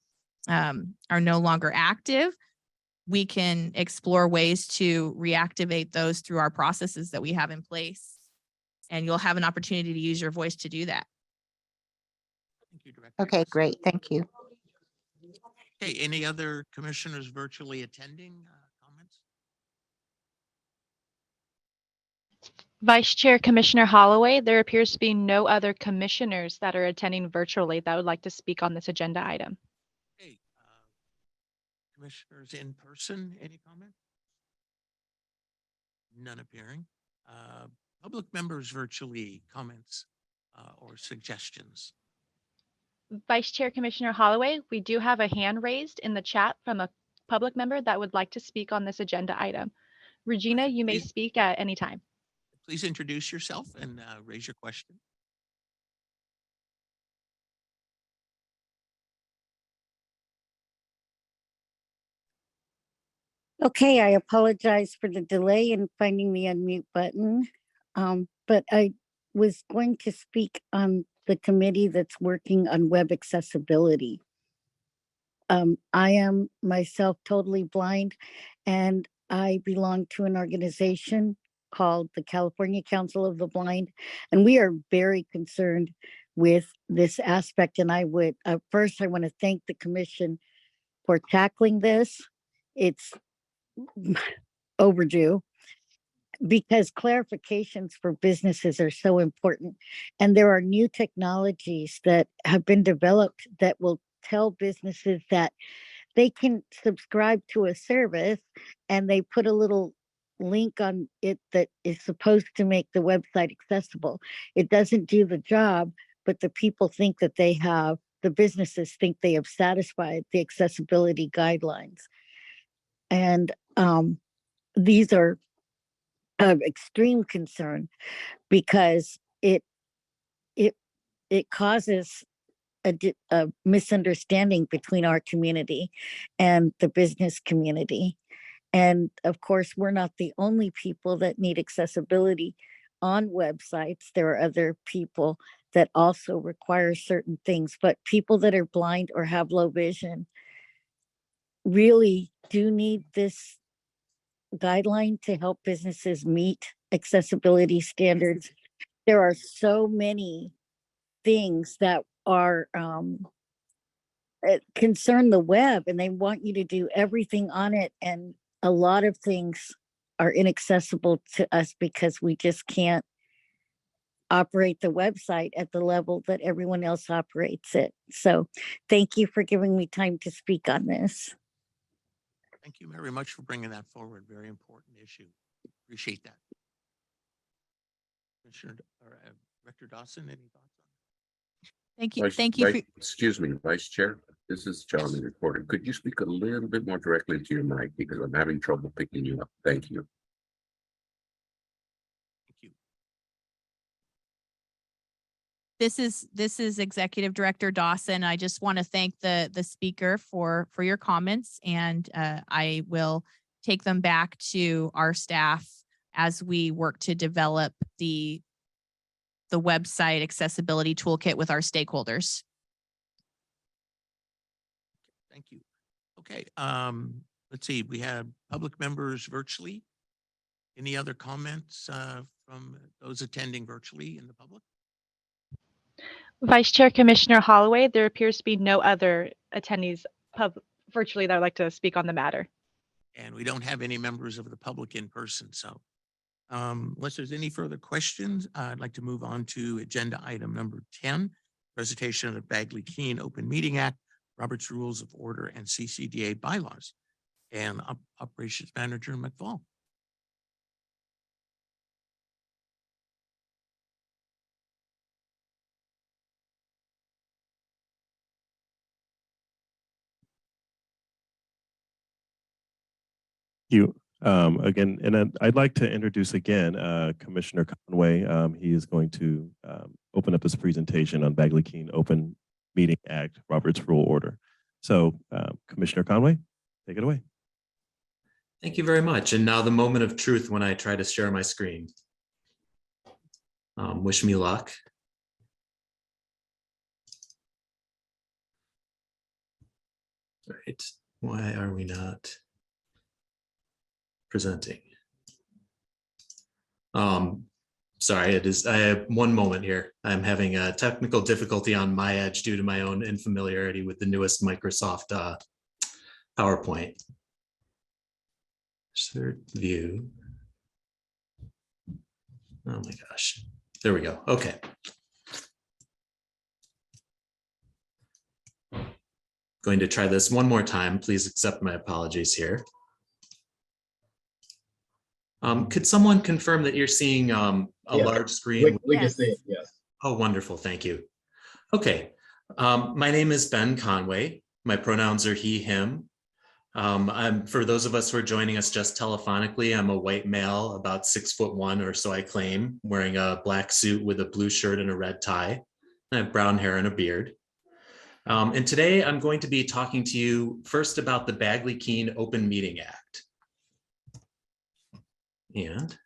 active, we can explore ways to reactivate those through our processes that we have in place. And you'll have an opportunity to use your voice to do that. Thank you, Director. Okay, great. Thank you. Okay, any other commissioners virtually attending? Comments? Vice Chair Commissioner Holloway, there appears to be no other commissioners that are attending virtually that would like to speak on this agenda item. Okay, commissioners in person, any comment? None appearing. Public members virtually, comments or suggestions? Vice Chair Commissioner Holloway, we do have a hand raised in the chat from a public member that would like to speak on this agenda item. Regina, you may speak at any time. Please introduce yourself and raise your question. Okay, I apologize for the delay in finding the unmute button. But I was going to speak on the committee that's working on web accessibility. I am myself totally blind, and I belong to an organization called the California Council of the Blind, and we are very concerned with this aspect. And I would first, I want to thank the commission for tackling this. It's overdue, because clarifications for businesses are so important. And there are new technologies that have been developed that will tell businesses that they can subscribe to a service, and they put a little link on it that is supposed to make the website accessible. It doesn't do the job, but the people think that they have, the businesses think they have satisfied the accessibility guidelines. And these are of extreme concern, because it causes a misunderstanding between our community and the business community. And of course, we're not the only people that need accessibility on websites. There are other people that also require certain things, but people that are blind or have low vision really do need this guideline to help businesses meet accessibility standards. There are so many things that are concern the web, and they want you to do everything on it, and a lot of things are inaccessible to us because we just can't operate the website at the level that everyone else operates it. So thank you for giving me time to speak on this. Thank you very much for bringing that forward. Very important issue. Appreciate that. Commissioner or Director Dawson, any thoughts on Thank you. Thank you. Excuse me, Vice Chair. This is John, the reporter. Could you speak a little bit more directly into your mic, because I'm having trouble picking you up? Thank you. Thank you. This is Executive Director Dawson. I just want to thank the speaker for your comments, and I will take them back to our staff as we work to develop the website accessibility toolkit with our stakeholders. Thank you. Okay, let's see. We have public members virtually. Any other comments from those attending virtually in the public? Vice Chair Commissioner Holloway, there appears to be no other attendees virtually that would like to speak on the matter. And we don't have any members of the public in person. So unless there's any further questions, I'd like to move on to agenda item number 10, presentation of the Bagley-Keene Open Meeting Act, Robert's Rules of Order, and CCDA bylaws. And Operations Manager McFall. You again, and I'd like to introduce again Commissioner Conway. He is going to open up this presentation on Bagley-Keene Open Meeting Act, Robert's Rule Order. So Commissioner Conway, take it away. Thank you very much. And now the moment of truth when I try to share my screen. Wish me luck. All right, why are we not presenting? Sorry, I have one moment here. I'm having a technical difficulty on my edge due to my own infamiliarity with the newest Microsoft PowerPoint. Insert view. Oh my gosh. There we go. Okay. Going to try this one more time. Please accept my apologies here. Could someone confirm that you're seeing a large screen? We can see it, yes. Oh, wonderful. Thank you. Okay. My name is Ben Conway. My pronouns are he, him. For those of us who are joining us just telephonically, I'm a white male, about 6'1" or so I claim, wearing a black suit with a blue shirt and a red tie. I have brown hair and a beard. And today I'm going to be talking to you first about the Bagley-Keene Open Meeting Act. And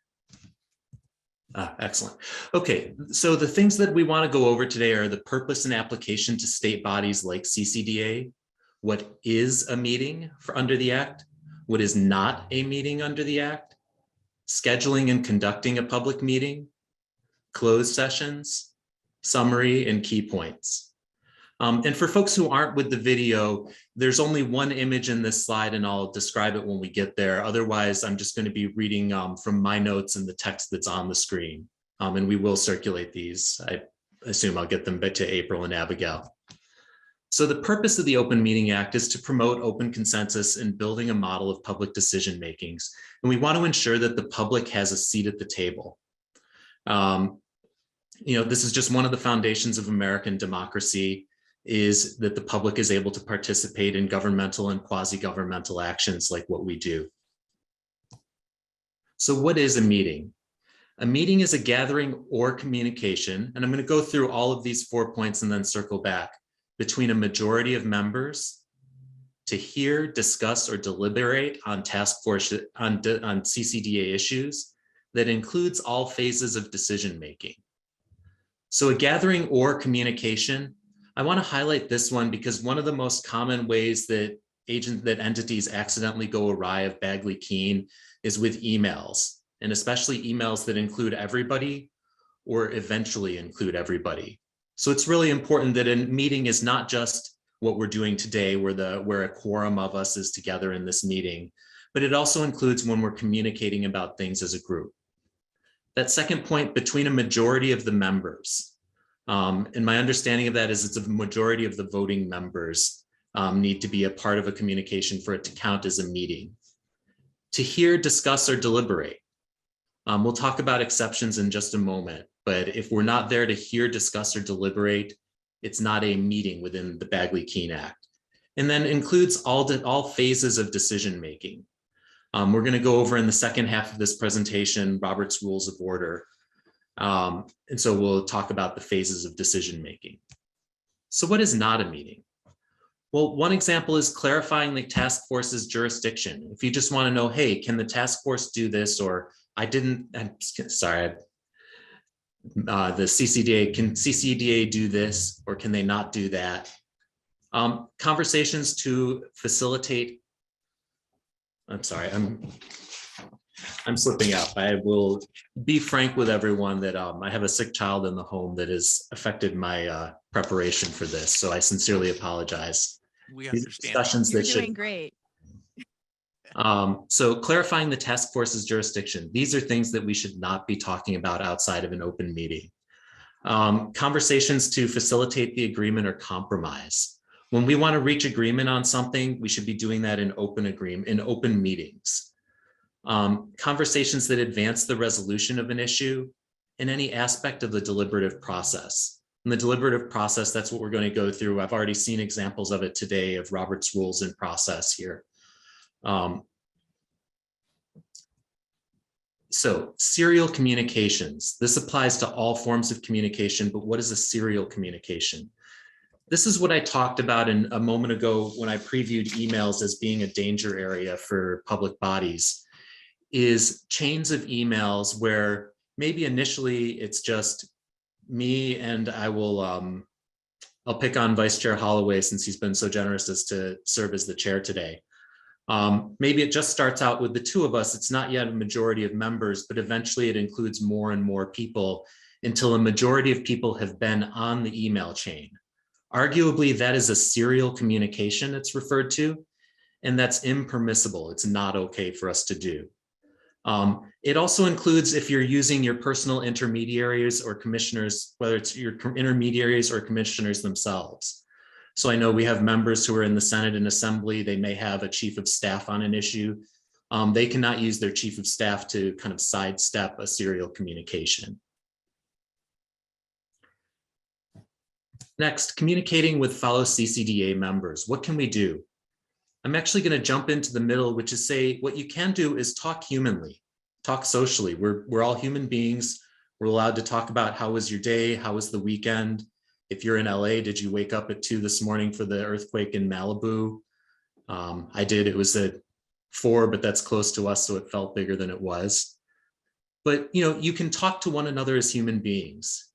excellent. Okay, so the things that we want to go over today are the purpose and application to state bodies like CCDA, what is a meeting under the Act, what is not a meeting under the Act, scheduling and conducting a public meeting, closed sessions, summary, and key points. And for folks who aren't with the video, there's only one image in this slide and I'll describe it when we get there. Otherwise, I'm just going to be reading from my notes and the text that's on the screen. And we will circulate these. I assume I'll get them back to April and Abigail. So the purpose of the Open Meeting Act is to promote open consensus and building a model of public decision makings. And we want to ensure that the public has a seat at the table. This is just one of the foundations of American democracy, is that the public is able to participate in governmental and quasi-governmental actions like what we do. So what is a meeting? A meeting is a gathering or communication, and I'm going to go through all of these 4 points and then circle back, between a majority of members to hear, discuss, or deliberate on task force on CCDA issues that includes all phases of decision-making. So a gathering or communication, I want to highlight this one because one of the most common ways that entities accidentally go awry of Bagley-Keene is with emails, and especially emails that include everybody or eventually include everybody. So it's really important that a meeting is not just what we're doing today, where a quorum of us is together in this meeting, but it also includes when we're communicating about things as a group. That second point, between a majority of the members. And my understanding of that is it's a majority of the voting members need to be a part of a communication for it to count as a meeting. To hear, discuss, or deliberate. We'll talk about exceptions in just a moment, but if we're not there to hear, discuss, or deliberate, it's not a meeting within the Bagley-Keene Act. And then includes all phases of decision-making. We're going to go over in the second half of this presentation, Robert's Rules of Order. And so we'll talk about the phases of decision-making. So what is not a meeting? Well, one example is clarifying the task force's jurisdiction. If you just want to know, hey, can the task force do this? Or the CCDA, can CCDA do this or can they not do that? Conversations to facilitate, I'm sorry, I'm slipping up. I will be frank with everyone that I have a sick child in the home that has affected my preparation for this. So I sincerely apologize. We These understand. discussions You're that doing should, great. so clarifying the task force's jurisdiction. These are things that we should not be talking about outside of an open meeting. Conversations to facilitate the agreement or compromise. When we want to reach agreement on something, we should be doing that in open meetings. Conversations that advance the resolution of an issue in any aspect of the deliberative process. In the deliberative process, that's what we're going to go through. I've already seen examples of it today of Robert's Rules in process here. So serial communications. This applies to all forms of communication, but what is a serial communication? This is what I talked about a moment ago when I previewed emails as being a danger area for public bodies, is chains of emails where maybe initially it's just me and I'll pick on Vice Chair Holloway since he's been so generous as to serve as the chair today. Maybe it just starts out with the two of us. It's not yet a majority of members, but eventually it includes more and more people until a majority of people have been on the email chain. Arguably, that is a serial communication it's referred to, and that's impermissible. It's not okay for us to do. It also includes if you're using your personal intermediaries or commissioners, whether it's your intermediaries or commissioners themselves. So I know we have members who are in the Senate and Assembly. They may have a chief of staff on an issue. They cannot use their chief of staff to kind of sidestep a serial communication. Next, communicating with fellow CCDA members. What can we do? I'm actually going to jump into the middle, which is say what you can do is talk humanly, talk socially. We're all human beings. We're allowed to talk about how was your day? How was the weekend? If you're in LA, did you wake up at 2 this morning for the earthquake in Malibu? I did. It was at 4, but that's close to us, so it felt bigger than it was. But you can talk to one another as human beings.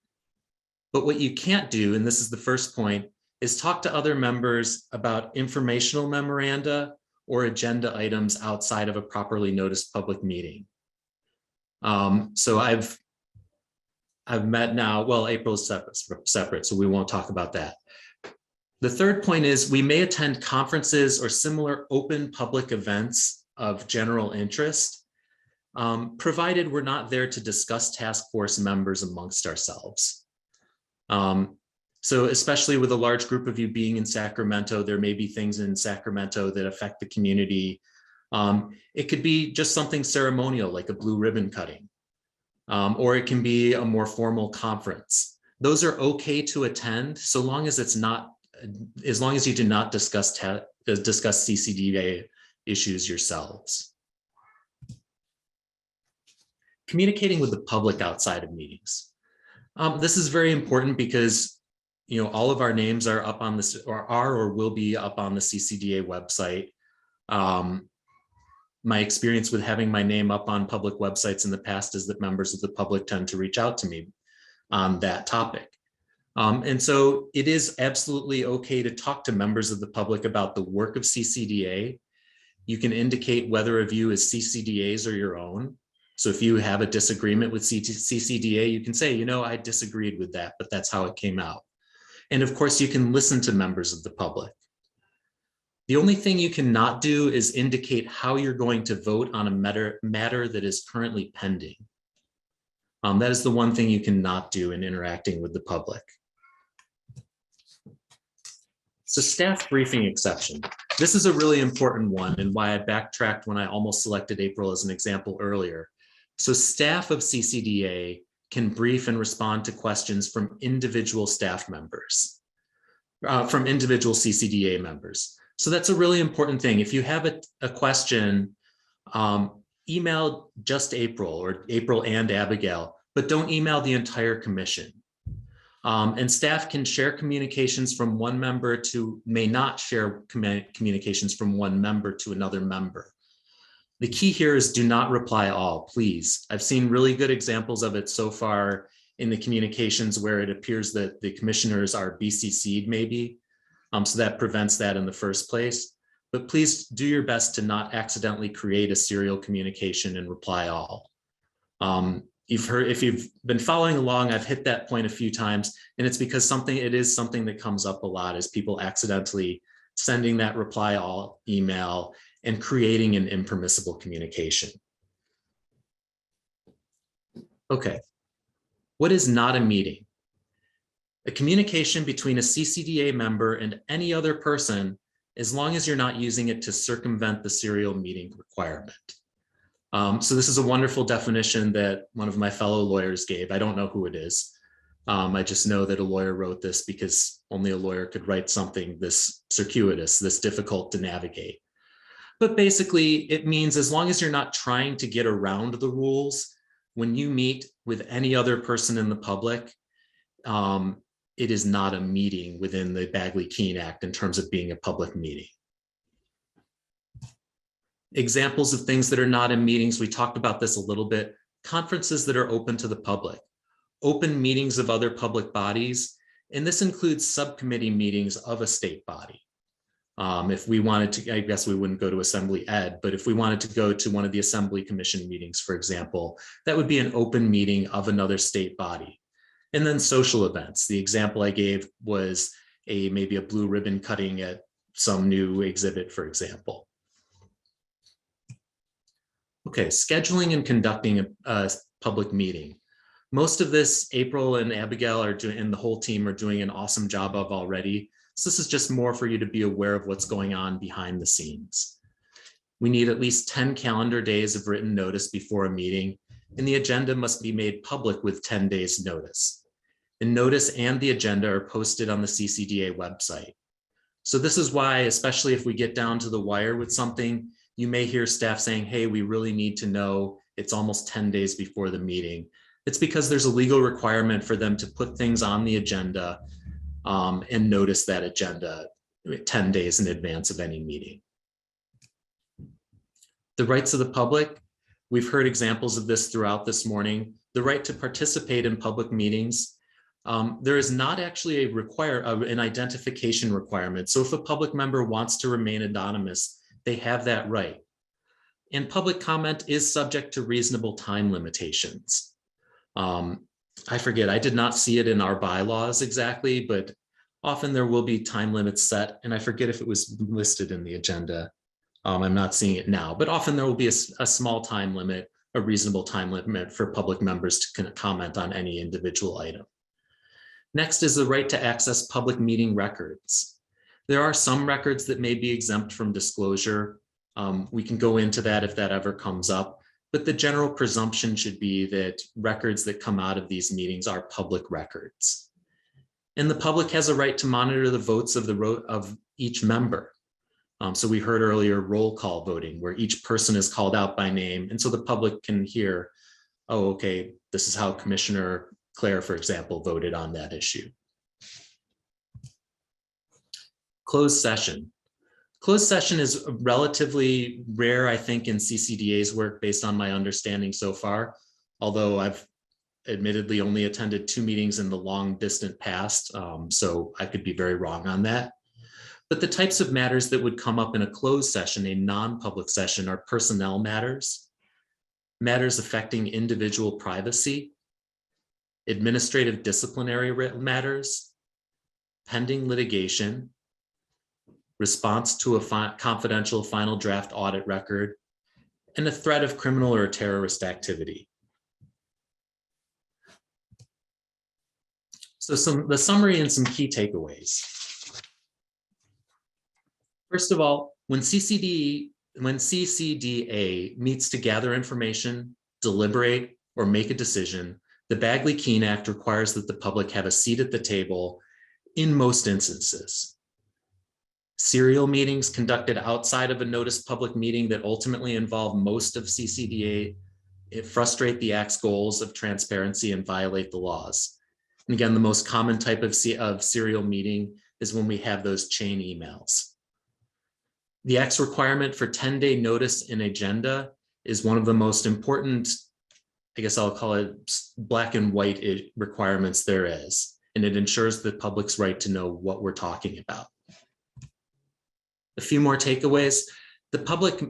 But what you can't do, and this is the first point, is talk to other members about informational memoranda or agenda items outside of a properly noticed public meeting. So I've met now, well, April is separate, so we won't talk about that. The third point is we may attend conferences or similar open public events of general interest, provided we're not there to discuss task force members amongst ourselves. So especially with a large group of you being in Sacramento, there may be things in Sacramento that affect the community. It could be just something ceremonial like a blue ribbon cutting, or it can be a more formal conference. Those are okay to attend so long as it's not, as long as you do not discuss CCDA issues yourselves. Communicating with the public outside of meetings. This is very important because all of our names are up on this, or will be up on the CCDA website. My experience with having my name up on public websites in the past is that members of the public tend to reach out to me on that topic. And so it is absolutely okay to talk to members of the public about the work of CCDA. You can indicate whether a view is CCDA's or your own. So if you have a disagreement with CCDA, you can say, I disagreed with that, but that's how it came out. And of course, you can listen to members of the public. The only thing you cannot do is indicate how you're going to vote on a matter that is currently pending. That is the one thing you cannot do in interacting with the public. So staff briefing exception. This is a really important one and why I backtracked when I almost selected April as an example earlier. So staff of CCDA can brief and respond to questions from individual staff members, from individual CCDA members. So that's a really important thing. If you have a question, email just April or April and Abigail, but don't email the entire commission. And staff can share communications from one member to, may not share communications from one member to another member. The key here is do not reply all, please. I've seen really good examples of it so far in the communications where it appears that the commissioners are BCC'd maybe. So that prevents that in the first place. But please do your best to not accidentally create a serial communication and reply all. If you've been following along, I've hit that point a few times, and it's because it is something that comes up a lot is people accidentally sending that reply all email and creating an impermissible communication. Okay, what is not a meeting? A communication between a CCDA member and any other person, as long as you're not using it to circumvent the serial meeting requirement. So this is a wonderful definition that one of my fellow lawyers gave. I don't know who it is. I just know that a lawyer wrote this because only a lawyer could write something this circuitous, this difficult to navigate. But basically, it means as long as you're not trying to get around the rules, when you meet with any other person in the public, it is not a meeting within the Bagley-Keene Act in terms of being a public meeting. Examples of things that are not in meetings, we talked about this a little bit. Conferences that are open to the public, open meetings of other public bodies, and this includes subcommittee meetings of a state body. If we wanted to, I guess we wouldn't go to Assembly Ed, but if we wanted to go to one of the Assembly Commission meetings, for example, that would be an open meeting of another state body. And then social events. The example I gave was maybe a blue ribbon cutting at some new exhibit, for example. Okay, scheduling and conducting a public meeting. Most of this, April and Abigail are doing, and the whole team are doing an awesome job of already. So this is just more for you to be aware of what's going on behind the scenes. We need at least 10 calendar days of written notice before a meeting, and the agenda must be made public with 10 days notice. The notice and the agenda are posted on the CCDA website. So this is why, especially if we get down to the wire with something, you may hear staff saying, hey, we really need to know. It's almost 10 days before the meeting. It's because there's a legal requirement for them to put things on the agenda and notice that agenda 10 days in advance of any meeting. The rights of the public, we've heard examples of this throughout this morning. The right to participate in public meetings. There is not actually an identification requirement. So if a public member wants to remain anonymous, they have that right. And public comment is subject to reasonable time limitations. I forget, I did not see it in our bylaws exactly, but often there will be time limits set, and I forget if it was listed in the agenda. I'm not seeing it now, but often there will be a small time limit, a reasonable time limit for public members to comment on any individual item. Next is the right to access public meeting records. There are some records that may be exempt from disclosure. We can go into that if that ever comes up, but the general presumption should be that records that come out of these meetings are public records. And the public has a right to monitor the votes of each member. So we heard earlier roll call voting, where each person is called out by name. And so the public can hear, oh, okay, this is how Commissioner Claire, for example, voted on that issue. Closed session. Closed session is relatively rare, I think, in CCDA's work based on my understanding so far, although I've admittedly only attended 2 meetings in the long distant past, so I could be very wrong on that. But the types of matters that would come up in a closed session, a non-public session, are personnel matters, matters affecting individual privacy, administrative disciplinary matters, pending litigation, response to a confidential final draft audit record, and a threat of criminal or terrorist activity. So the summary and some key takeaways. First of all, when CCDA meets to gather information, deliberate, or make a decision, the Bagley-Keene Act requires that the public have a seat at the table in most instances. Serial meetings conducted outside of a noticed public meeting that ultimately involve most of CCDA frustrate the Act's goals of transparency and violate the laws. And again, the most common type of serial meeting is when we have those chain emails. The Act's requirement for 10-day notice and agenda is one of the most important, I guess I'll call it black and white requirements there is, and it ensures the public's right to know what we're talking about. A few more takeaways. The public,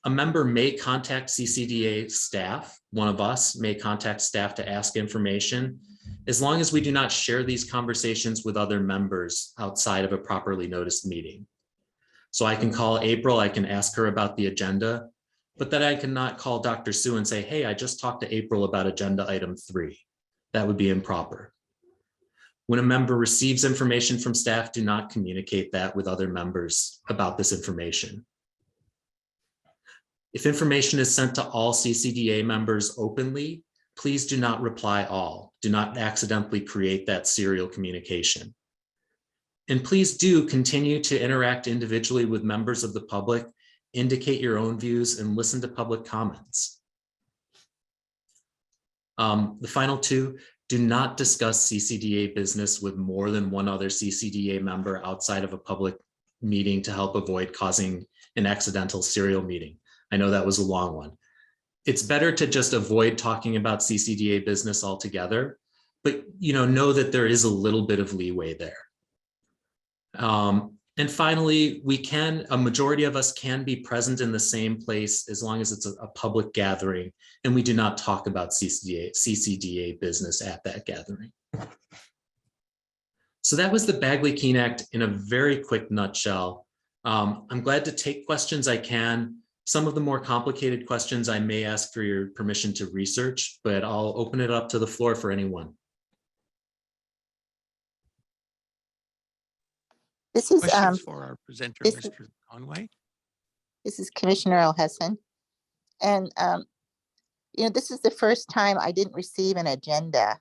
a member may contact CCDA staff. One of us may contact staff to ask information, as long as we do not share these conversations with other members outside of a properly noticed meeting. So I can call April, I can ask her about the agenda, but then I cannot call Dr. Sue and say, hey, I just talked to April about agenda item 3. That would be improper. When a member receives information from staff, do not communicate that with other members about this information. If information is sent to all CCDA members openly, please do not reply all. Do not accidentally create that serial communication. And please do continue to interact individually with members of the public indicate your own views, and listen to public comments. The final two, do not discuss CCDA business with more than one other CCDA member outside of a public meeting to help avoid causing an accidental serial meeting. I know that was a long one. It's better to just avoid talking about CCDA business altogether, but know that there is a little bit of leeway there. And finally, a majority of us can be present in the same place as long as it's a public gathering and we do not talk about CCDA business at that gathering. So that was the Bagley-Keene Act in a very quick nutshell. I'm glad to take questions I can. Some of the more complicated questions I may ask for your permission to research, but I'll open it up to the floor for anyone. This is Questions for our presenter, Mr. Conway? This is Commissioner Elhessan. And this is the first time I didn't receive an agenda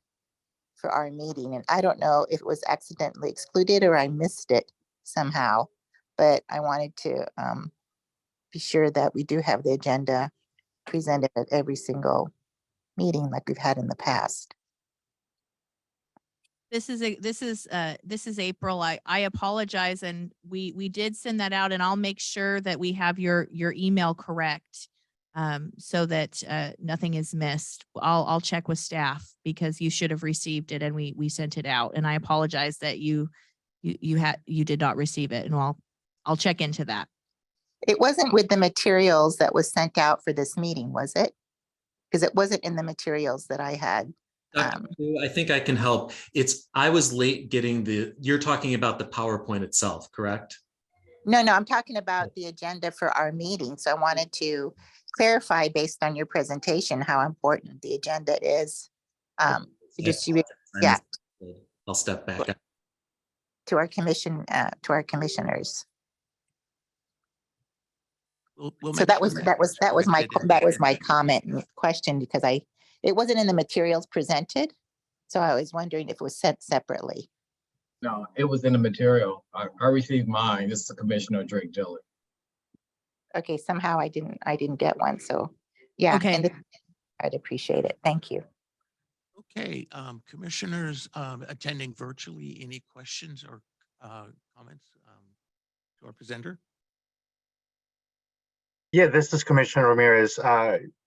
for our meeting, and I don't know if it was accidentally excluded or I missed it somehow, but I wanted to be sure that we do have the agenda presented at every single meeting like we've had in the past. This is April. I apologize, and we did send that out, and I'll make sure that we have your email correct, so that nothing is missed. I'll check with staff because you should have received it, and we sent it out. And I apologize that you did not receive it, and I'll check into that. It wasn't with the materials that was sent out for this meeting, was it? Because it wasn't in the materials that I had. I think I can help. I was late getting you're talking about the PowerPoint itself, correct? No, I'm talking about the agenda for our meeting. So I wanted to clarify based on your presentation how important the agenda is. To distribute, I'll step back to our commissioners. So that was my comment and question, because it wasn't in the materials presented. So I was wondering if it was sent separately. No, it was in the material. I received mine. This is Commissioner Drake Dillard. Okay, somehow I didn't get one. So yeah, okay. And I'd appreciate it. Thank you. Okay, commissioners attending virtually, any questions or comments to our presenter? Yeah, this is Commissioner Ramirez.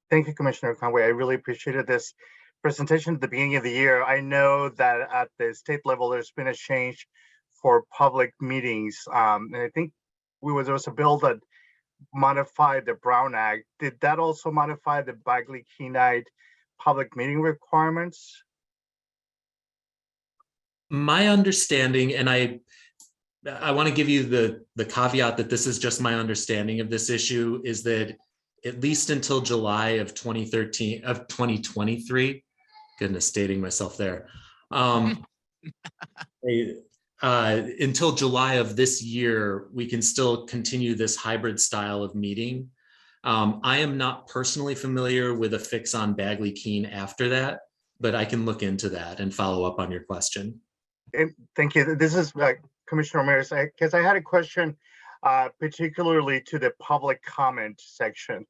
Thank you, Commissioner Conway. I really appreciated this presentation at the beginning of the year. I know that at the state level, there's been a change for public meetings. And I think there was a bill that modified the Brown Act. Did that also modify the Bagley-Keene Act public meeting requirements? My understanding, and I want to give you the caveat that this is just my understanding of this issue, is that at least until July of 2023, goodness, dating myself there. Until July of this year, we can still continue this hybrid style of meeting. I am not personally familiar with a fix on Bagley-Keene after that, but I can look into that and follow up on your question. Thank you. This is Commissioner Ramirez, because I had a question particularly to the public comment section,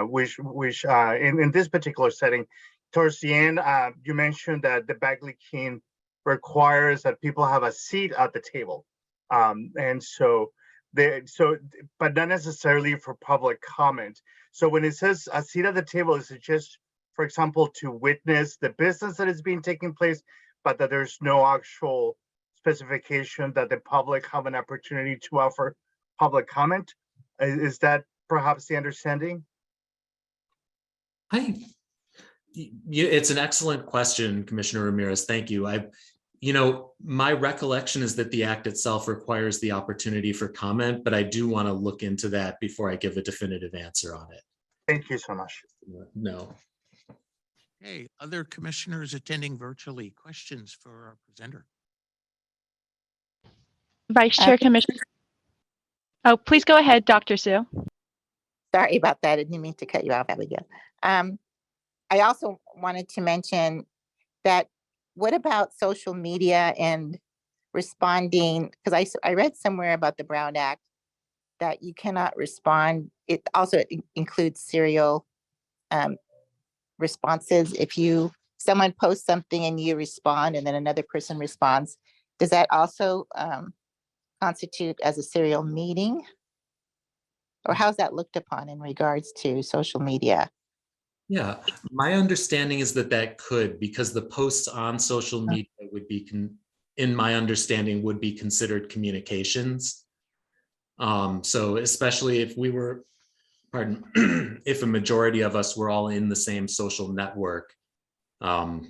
which in this particular setting, towards the end, you mentioned that the Bagley-Keene requires that people have a seat at the table. And so, but not necessarily for public comment. So when it says a seat at the table, is it just, for example, to witness the business that is being taking place, but that there's no actual specification that the public have an opportunity to offer public comment? Is that perhaps the understanding? It's an excellent question, Commissioner Ramirez. Thank you. My recollection is that the act itself requires the opportunity for comment, but I do want to look into that before I give a definitive answer on it. Thank you so much. No. Okay, other commissioners attending virtually, questions for our presenter? Vice Chair Commissioner. Oh, please go ahead, Dr. Sue. Sorry about that. I didn't mean to cut you off, Abigail. I also wanted to mention that what about social media and responding? Because I read somewhere about the Brown Act that you cannot respond. It also includes serial responses. If someone posts something and you respond and then another person responds, does that also constitute as a serial meeting? Or how's that looked upon in regards to social media? Yeah, my understanding is that could, because the posts on social media would be, in my understanding, would be considered communications. So especially if we were, if a majority of us were all in the same social network, I'll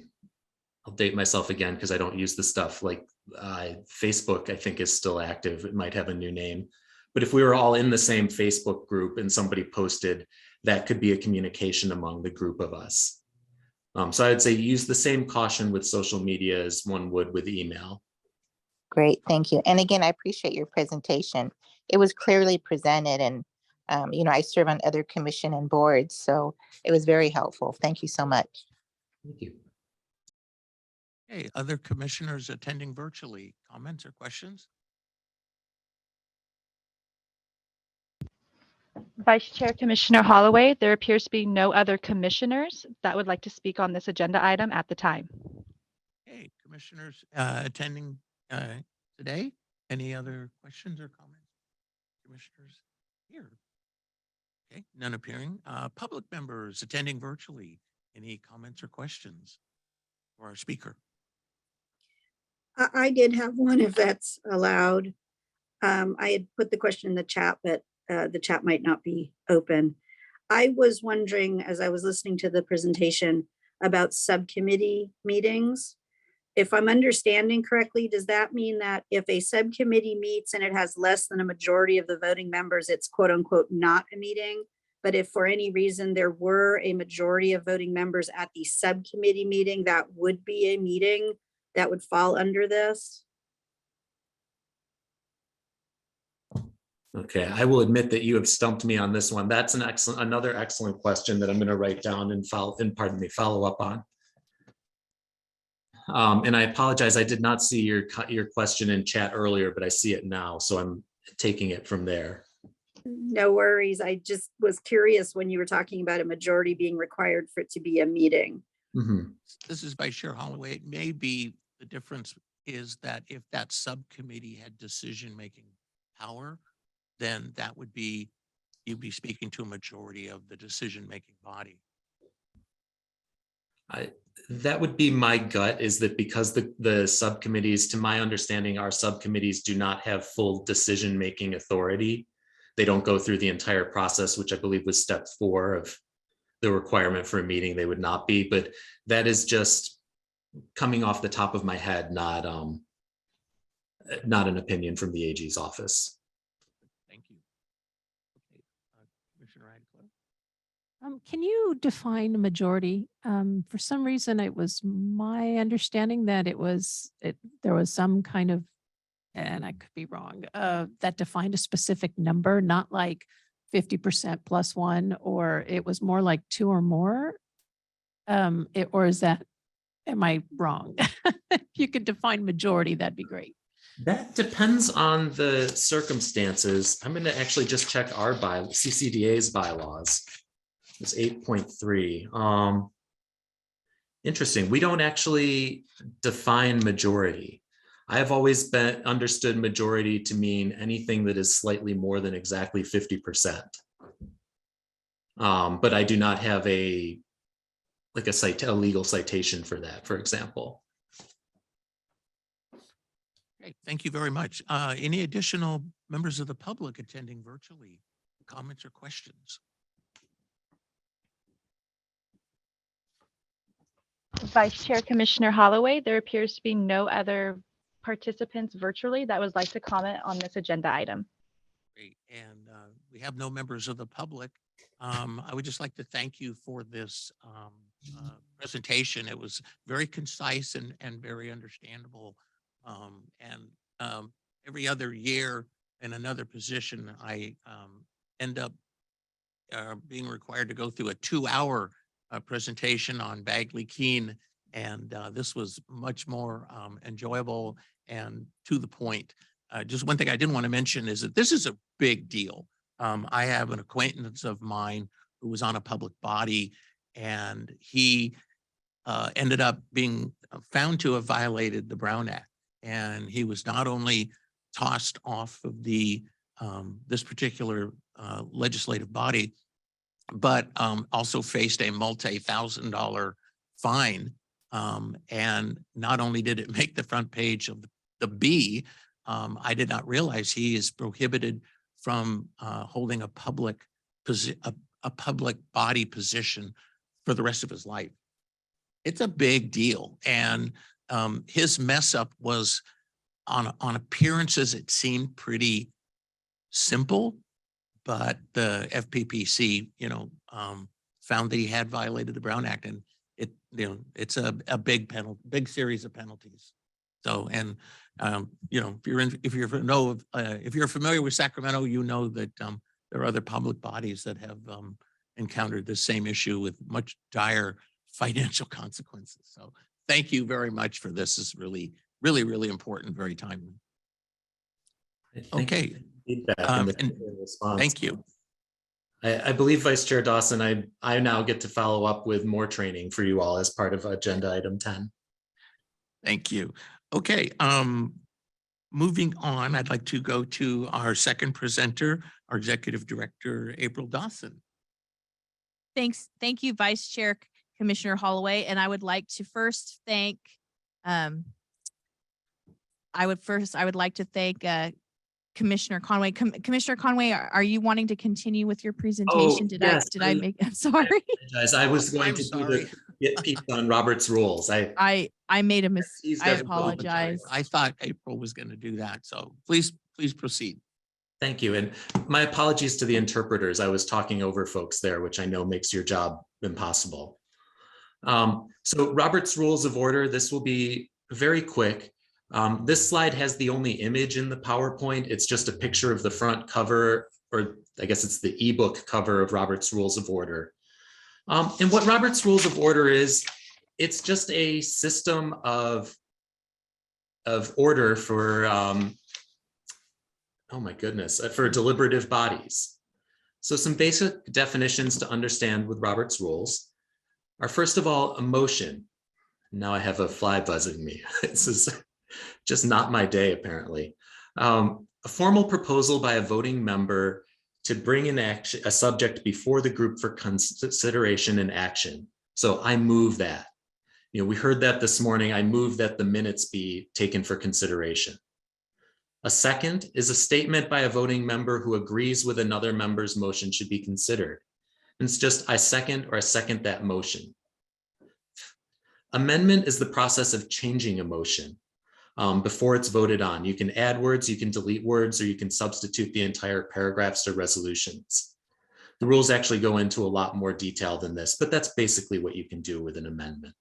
date myself again because I don't use the stuff like Facebook, I think is still active. It might have a new name. But if we were all in the same Facebook group and somebody posted, that could be a communication among the group of us. So I'd say use the same caution with social media as one would with email. Great, thank you. And again, I appreciate your presentation. It was clearly presented, and I serve on other commission and boards, so it was very helpful. Thank you so much. Thank you. Okay, other commissioners attending virtually, comments or questions? Vice Chair Commissioner Holloway, there appears to be no other commissioners that would like to speak on this agenda item at the time. Okay, commissioners attending today, any other questions or comments? Commissioners here? Okay, none appearing. Public members attending virtually, any comments or questions for our speaker? I did have one, if that's allowed. I had put the question in the chat, but the chat might not be open. I was wondering, as I was listening to the presentation, about subcommittee meetings. If I'm understanding correctly, does that mean that if a subcommittee meets and it has less than a majority of the voting members, it's quote unquote not a meeting? But if for any reason there were a majority of voting members at the subcommittee meeting, that would be a meeting that would fall under this? Okay, I will admit that you have stumped me on this one. That's another excellent question that I'm going to write down and follow up on. And I apologize, I did not see your question in chat earlier, but I see it now, so I'm taking it from there. No worries. I just was curious when you were talking about a majority being required for it to be a meeting. Mm-hmm. This is Vice Chair Holloway. It may be the difference is that if that subcommittee had decision-making power, then that would be, you'd be speaking to a majority of the decision-making body. That would be my gut, is that because the subcommittees, to my understanding, our subcommittees do not have full decision-making authority. They don't go through the entire process, which I believe was step 4 of the requirement for a meeting. They would not be, but that is just coming off the top of my head, not an opinion from the AG's office. Thank you. Okay, Commissioner Radcliffe. Can you define a majority? For some reason, it was my understanding that there was some kind of, and I could be wrong, that defined a specific number, not like 50% plus 1, or it was more like 2 or more. Or is that, am I wrong? If you could define majority, that'd be great. That depends on the circumstances. I'm going to actually just check our CCDA's bylaws. It's 8.3. Interesting. We don't actually define majority. I have always understood majority to mean anything that is slightly more than exactly 50%. But I do not have a legal citation for that, for example. Okay, thank you very much. Any additional members of the public attending virtually? Comments or questions? Vice Chair Commissioner Holloway, there appears to be no other participants virtually that would like to comment on this agenda item. Great, and we have no members of the public. I would just like to thank you for this presentation. It was very concise and very understandable. Every other year in another position, I end up being required to go through a 2-hour presentation on Bagley-Keene, and this was much more enjoyable and to the point. just one thing I didn't want to mention is that this is a big deal. I have an acquaintance of mine who was on a public body, and he ended up being found to have violated the Brown Act. And he was not only tossed off of the this particular legislative body, but also faced a multi-$1,000 fine. And not only did it make the front page of the B, I did not realize he is prohibited from holding a public body position for the rest of his life. It's a big deal. And his mess up was on appearances, it seemed pretty simple, but the FPPC, found that he had violated the Brown Act, and it's a big penalty, big series of penalties. So, and if you're familiar with Sacramento, you know that there are other public bodies that have encountered the same issue with much dire financial consequences. So, thank you very much for this. It's really, really, really important, very timely. Okay. Thank you. I believe Vice Chair Dawson, I now get to follow up with more training for you all as part of agenda item 10. Thank you. Okay, moving on, I'd like to go to our second presenter, our Executive Director, April Dawson. Thanks. Thank you, Vice Chair Commissioner Holloway. And I would like to first thank, I would like to thank Commissioner Conway. Commissioner Conway, are you wanting to continue with your presentation? I'm sorry. I was going to do the get piece on Robert's rules. I made a mistake. I apologize. I thought April was going to do that. So please proceed. Thank you. And my apologies to the interpreters. I was talking over folks there, which I know makes your job impossible. So Robert's Rules of Order, this will be very quick. This slide has the only image in the PowerPoint. It's just a picture of the front cover, or I guess it's the ebook cover of Robert's Rules of Order. And what Robert's Rules of Order is, it's just a system of order for, oh my goodness, for deliberative bodies. So some basic definitions to understand with Robert's Rules are, first of all, a motion. Now I have a fly buzzing me. This is just not my day, apparently. A formal proposal by a voting member to bring an action, a subject before the group for consideration and action. So I move that. We heard that this morning. I move that the minutes be taken for consideration. A second is a statement by a voting member who agrees with another member's motion should be considered. And it's just, I second or I second that motion. Amendment is the process of changing a motion before it's voted on. You can add words, you can delete words, or you can substitute the entire paragraphs or resolutions. The rules actually go into a lot more detail than this, but that's basically what you can do with an amendment.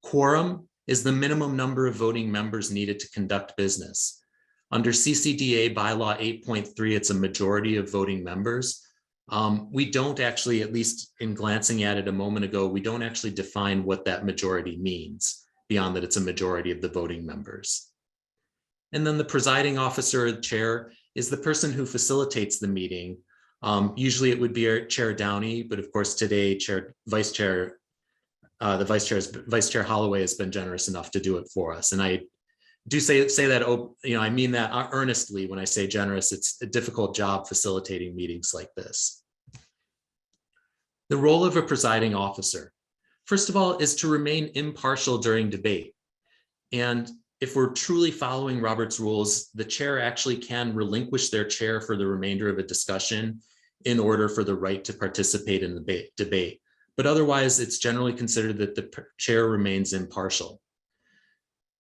Quorum is the minimum number of voting members needed to conduct business. Under CCDA bylaw 8.3, it's a majority of voting members. We don't actually, at least in glancing at it a moment ago, we don't actually define what that majority means, beyond that it's a majority of the voting members. And then the presiding officer or chair is the person who facilitates the meeting. Usually it would be our Chair Downey, but of course today Vice Chair Holloway has been generous enough to do it for us. And I do say that, I mean that earnestly when I say generous. It's a difficult job facilitating meetings like this. The role of a presiding officer, first of all, is to remain impartial during debate. And if we're truly following Robert's rules, the chair actually can relinquish their chair for the remainder of a discussion in order for the right to participate in the debate. But otherwise, it's generally considered that the chair remains impartial.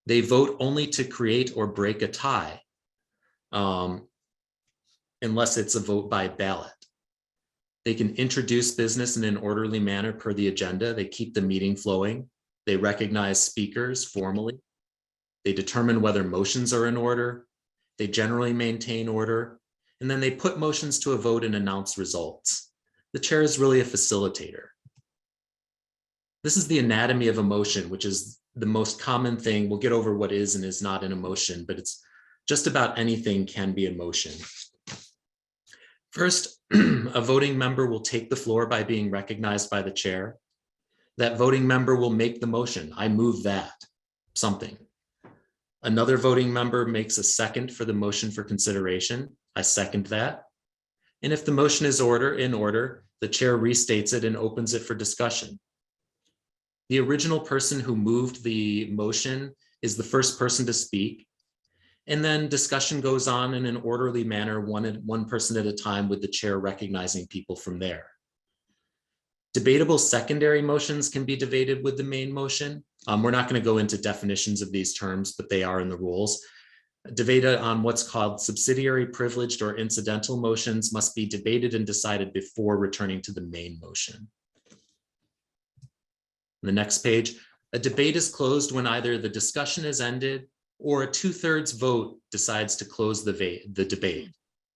They vote only to create or break a tie, unless it's a vote by ballot. They can introduce business in an orderly manner per the agenda. They keep the meeting flowing. They recognize speakers formally. They determine whether motions are in order. They generally maintain order. And then they put motions to a vote and announce results. The chair is really a facilitator. This is the anatomy of a motion, which is the most common thing. We'll get over what is and is not in a motion, but it's Just about anything can be a motion. First, a voting member will take the floor by being recognized by the chair. That voting member will make the motion. I move that, something. Another voting member makes a second for the motion for consideration. I second that. And if the motion is in order, the chair restates it and opens it for discussion. The original person who moved the motion is the first person to speak. And then discussion goes on in an orderly manner, one person at a time, with the chair recognizing people from there. Debatable secondary motions can be debated with the main motion. We're not going to go into definitions of these terms, but they are in the rules. Debate on what's called subsidiary, privileged, or incidental motions must be debated and decided before returning to the main motion. The next page, a debate is closed when either the discussion is ended or a 2/3 vote decides to close the debate.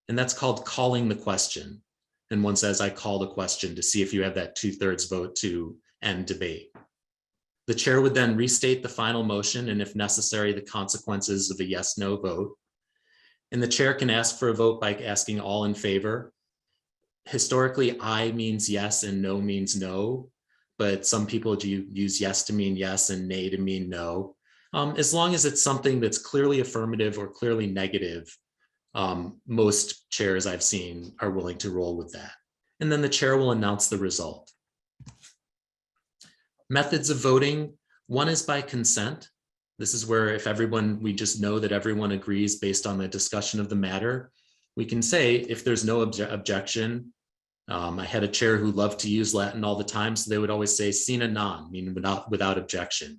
And that's called calling the question. And one says, I call the question to see if you have that 2/3 vote to end debate. The chair would then restate the final motion and, if necessary, the consequences of a yes/no vote. And the chair can ask for a vote by asking all in favor. Historically, aye means yes and no means no, but some people do use yes to mean yes and nay to mean no. As long as it's something that's clearly affirmative or clearly negative, most chairs I've seen are willing to roll with that. And then the chair will announce the result. Methods of voting, one is by consent. This is where we just know that everyone agrees based on the discussion of the matter. We can say if there's no objection. I had a chair who loved to use Latin all the time, so they would always say sine non, meaning without objection.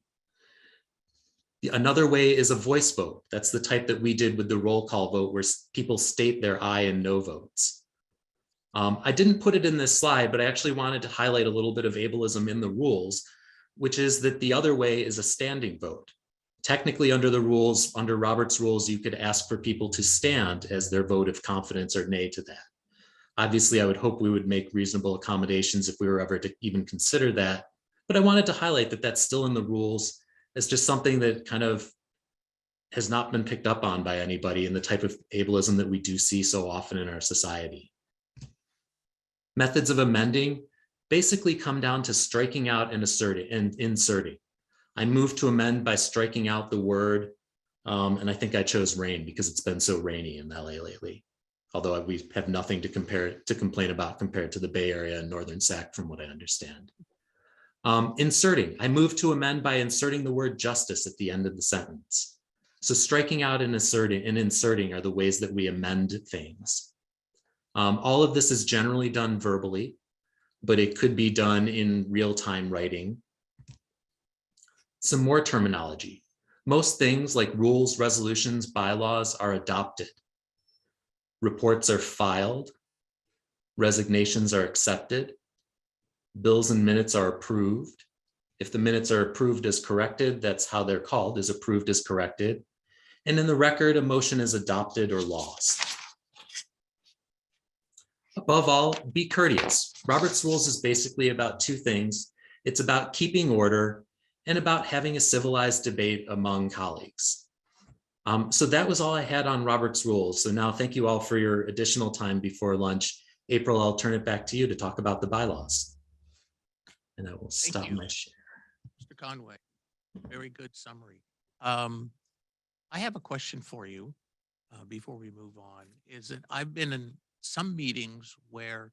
Another way is a voice vote. That's the type that we did with the roll call vote, where people state their aye and no votes. I didn't put it in this slide, but I actually wanted to highlight a little bit of ableism in the rules, which is that the other way is a standing vote. Technically, under the rules, under Robert's rules, you could ask for people to stand as their vote of confidence or nay to that. Obviously, I would hope we would make reasonable accommodations if we were ever to even consider that. But I wanted to highlight that that's still in the rules. It's just something that kind of has not been picked up on by anybody in the type of ableism that we do see so often in our society. Methods of amending basically come down to striking out and inserting. I moved to amend by striking out the word, and I think I chose rain because it's been so rainy in LA lately. Although we have nothing to complain about compared to the Bay Area and Northern SAC, from what I understand. Inserting, I moved to amend by inserting the word justice at the end of the sentence. So striking out and inserting are the ways that we amend things. All of this is generally done verbally, but it could be done in real-time writing. Some more terminology. Most things like rules, resolutions, bylaws are adopted. Reports are filed. Resignations are accepted. Bills and minutes are approved. If the minutes are approved as corrected, that's how they're called, is approved as corrected. And in the record, a motion is adopted or lost. Above all, be courteous. Robert's Rules is basically about two things. It's about keeping order and about having a civilized debate among colleagues. So that was all I had on Robert's Rules. So now thank you all for your additional time before lunch. April, I'll turn it back to you to talk about the bylaws. And I will stop my share. Mr. Conway, very good summary. I have a question for you before we move on. Is that I've been in some meetings where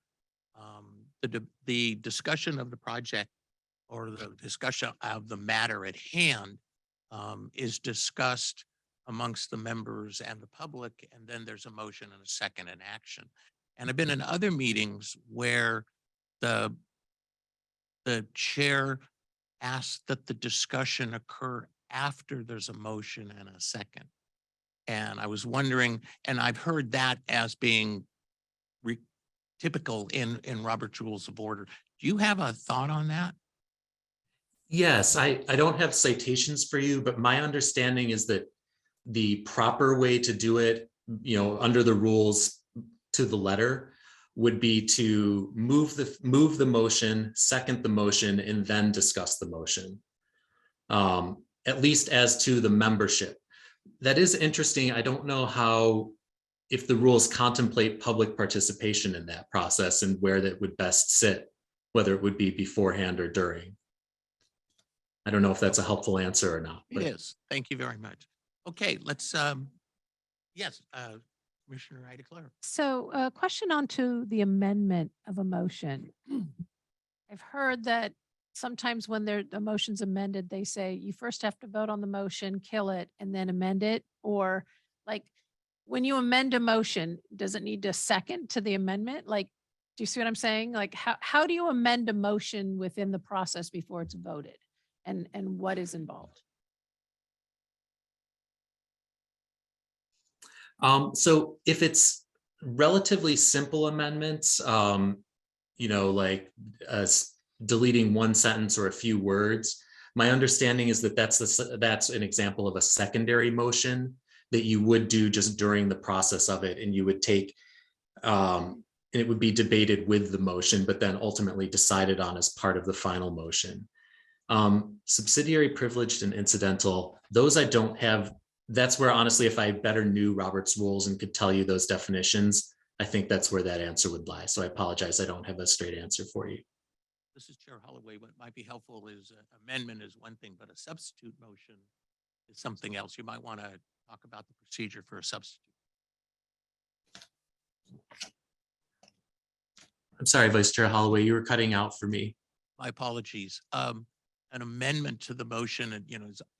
the discussion of the project or the discussion of the matter at hand is discussed amongst the members and the public, and then there's a motion and a second in action. And I've been in other meetings where the chair asked that the discussion occur after there's a motion and a second. And I was wondering, and I've heard that as being typical in Robert's Rules of Order. Do you have a thought on that? Yes, I don't have citations for you, but my understanding is that the proper way to do it, under the rules to the letter, would be to move the motion, second the motion, and then discuss the motion. At least as to the membership. That is interesting. I don't know how, if the rules contemplate public participation in that process and where that would best sit, whether it would be beforehand or during. I don't know if that's a helpful answer or not. It is. Thank you very much. Okay, let's, yes, Commissioner Ida Claire. So a question on to the amendment of a motion. I've heard that sometimes when the motion's amended, they say you first have to vote on the motion, kill it, and then amend it. Or like when you amend a motion, does it need a second to the amendment? Like, do you see what I'm saying? Like how do you amend a motion within the process before it's voted? And what is involved? So if it's relatively simple amendments, like deleting one sentence or a few words, my understanding is that that's an example of a secondary motion that you would do just during the process of it, and you would take, and it would be debated with the motion, but then ultimately decided on as part of the final motion. Subsidiary, privileged, and incidental, those I don't have. That's where, honestly, if I better knew Robert's rules and could tell you those definitions, I think that's where that answer would lie. So I apologize, I don't have a straight answer for you. This is Chair Holloway. What might be helpful is amendment is one thing, but a substitute motion is something else. You might want to talk about the procedure for a substitute. I'm sorry, Vice Chair Holloway, you were cutting out for me. My apologies. An amendment to the motion, and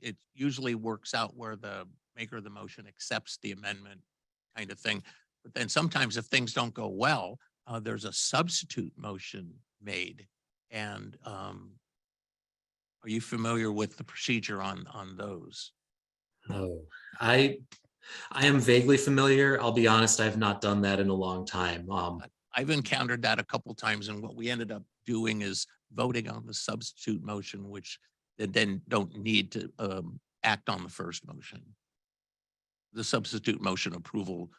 it usually works out where the maker of the motion accepts the amendment kind of thing. But then sometimes if things don't go well, there's a substitute motion made. And are you familiar with the procedure on those? Oh, I am vaguely familiar. I'll be honest, I've not done that in a long time. I've encountered that a couple times, and what we ended up doing is voting on the substitute motion, which they then don't need to act on the first motion. The substitute motion approval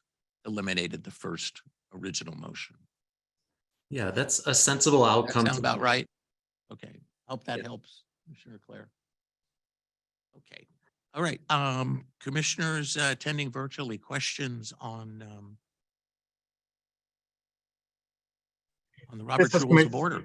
eliminated the first original motion. Yeah, that's a sensible outcome. That sound about right? Okay, hope that helps, Commissioner Claire. Okay, all right. Commissioners attending virtually, questions on the Robert's Rules of Order?